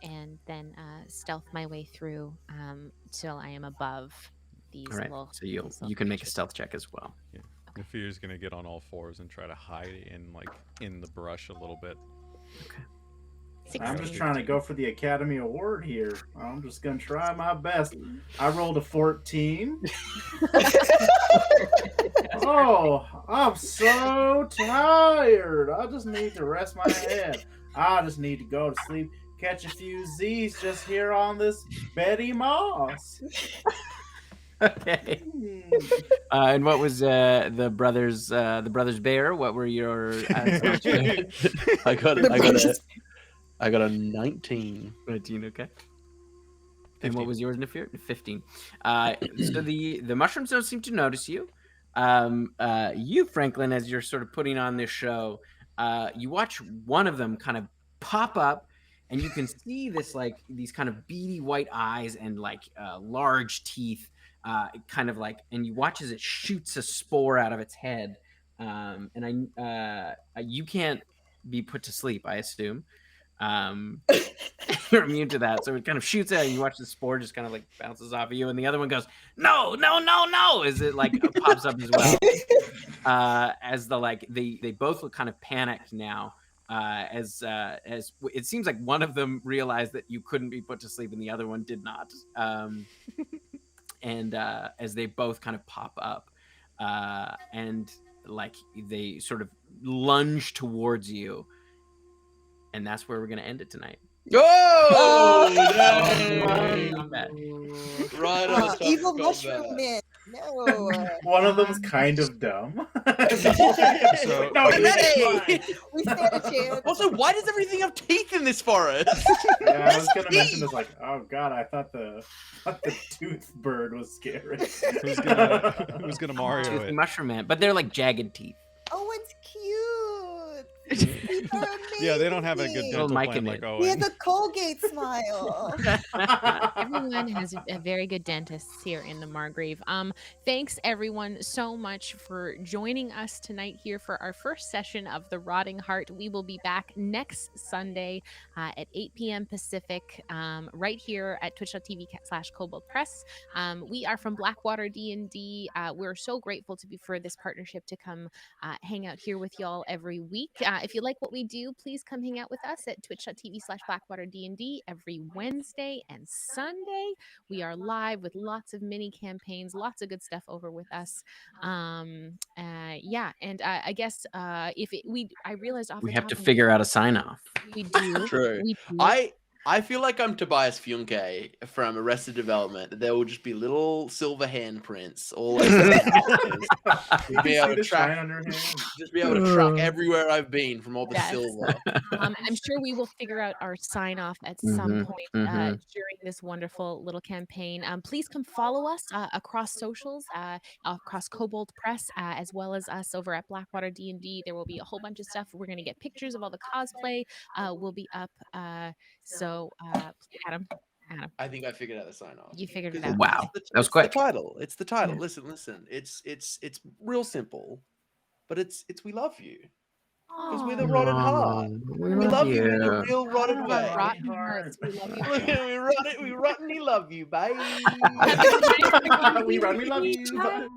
Speaker 3: and then stealth my way through till I am above these
Speaker 2: All right,
Speaker 3: little.
Speaker 2: so you can make a stealth check as well.
Speaker 4: Yeah. Nafir's gonna get on all fours and try to hide in the brush a little bit.
Speaker 2: Okay.
Speaker 6: I'm just trying to go for the Academy Award here. I'm just going to try my best. I rolled a 14. Oh, I'm so tired. I just need to rest my head. I just need to go to sleep, catch a few Z's just here on this Betty Moss.
Speaker 2: Okay. And what was the brothers bear? What were your?
Speaker 1: I got a 19.
Speaker 2: 19. Okay. 15. And what was yours, Nafir? 15. So the mushrooms don't seem to notice you. You, Franklin, as you're sort of putting on this show, you watch one of them kind of pop up, and you can see this like these kind of beady white eyes and like large teeth. Kind of like, and you watch as it shoots a spore out of its head, and you can't be put to sleep, I assume. You're immune to that, so it kind of shoots out, and you watch the spore just kind of like bounces off of you, and the other one goes, no, as it like pops up as well. As they both look kind of panicked now. As it seems like one of them realized that you couldn't be put to sleep, and the other one did not. And as they both kind of pop up, and like they sort of lunge towards you, and that's where we're gonna end it tonight.
Speaker 1: Oh!
Speaker 2: Right
Speaker 1: on the
Speaker 5: evil mushroom man. No.
Speaker 6: One of them's kind of dumb.
Speaker 4: So,
Speaker 6: no,
Speaker 1: Hey!
Speaker 5: We stand a chance.
Speaker 1: Also, why does everything have teeth in this forest?
Speaker 6: Yeah, I was gonna mention this. Like, oh god, I thought the tooth bird was scary.
Speaker 4: Who's gonna Mario
Speaker 2: Tooth
Speaker 4: it?
Speaker 2: mushroom man, but they're like jagged teeth.
Speaker 5: Oh, it's cute. These are
Speaker 4: Yeah, they don't have a good
Speaker 5: amazing.
Speaker 4: dental
Speaker 2: Mike
Speaker 4: plan
Speaker 2: in
Speaker 4: like
Speaker 2: it.
Speaker 5: He has
Speaker 4: Owen.
Speaker 5: a Colgate smile.
Speaker 3: Everyone has a very good dentists here in the Margreve. Thanks everyone so much for joining us tonight here for our first session of The Rotting Heart. We will be back next Sunday at 8 p.m. Pacific, right here at twitch.tv/Kobold Press. We are from Blackwater D&D. We're so grateful for this partnership to come hang out here with y'all every week. If you like what we do, please come hang out with us at twitch.tv/BlackwaterDND every Wednesday and Sunday. We are live with lots of mini campaigns, lots of good stuff over with us. And I guess I realized off
Speaker 2: We
Speaker 3: the
Speaker 2: have
Speaker 3: top
Speaker 2: to
Speaker 3: of
Speaker 2: figure out a sign off.
Speaker 3: we do.
Speaker 1: True.
Speaker 3: We do.
Speaker 1: I feel like I'm Tobias Funke from Arrested Development. There will just be little silver handprints all over the houses.
Speaker 6: You
Speaker 1: Be
Speaker 6: can
Speaker 1: able
Speaker 6: see
Speaker 1: to
Speaker 6: the shrine
Speaker 1: track,
Speaker 6: on your hand.
Speaker 1: just be able to track everywhere I've been from all the
Speaker 3: Yes.
Speaker 1: silver.
Speaker 3: I'm sure we will figure out our sign off at some point during this wonderful little campaign. Please come follow us across socials, across Kobold Press, as well as us over at Blackwater D&D. There will be a whole bunch of stuff. We're going to get pictures of all the cosplay. Will be up. Adam.
Speaker 1: I think I figured out the sign off.
Speaker 3: You figured it out.
Speaker 2: Wow, that was
Speaker 1: It's
Speaker 2: quick.
Speaker 1: the title. It's the title.
Speaker 3: Yeah.
Speaker 1: Listen. It's real simple, but it's we love you because we're the
Speaker 3: Aw.
Speaker 1: rotted heart.
Speaker 2: We
Speaker 1: We love you in a
Speaker 2: you.
Speaker 1: real rotted
Speaker 3: Our
Speaker 1: way.
Speaker 3: rotten hearts. We love you.
Speaker 1: We rottenly love you, bye.
Speaker 3: Have a good night, everybody.
Speaker 6: We love you.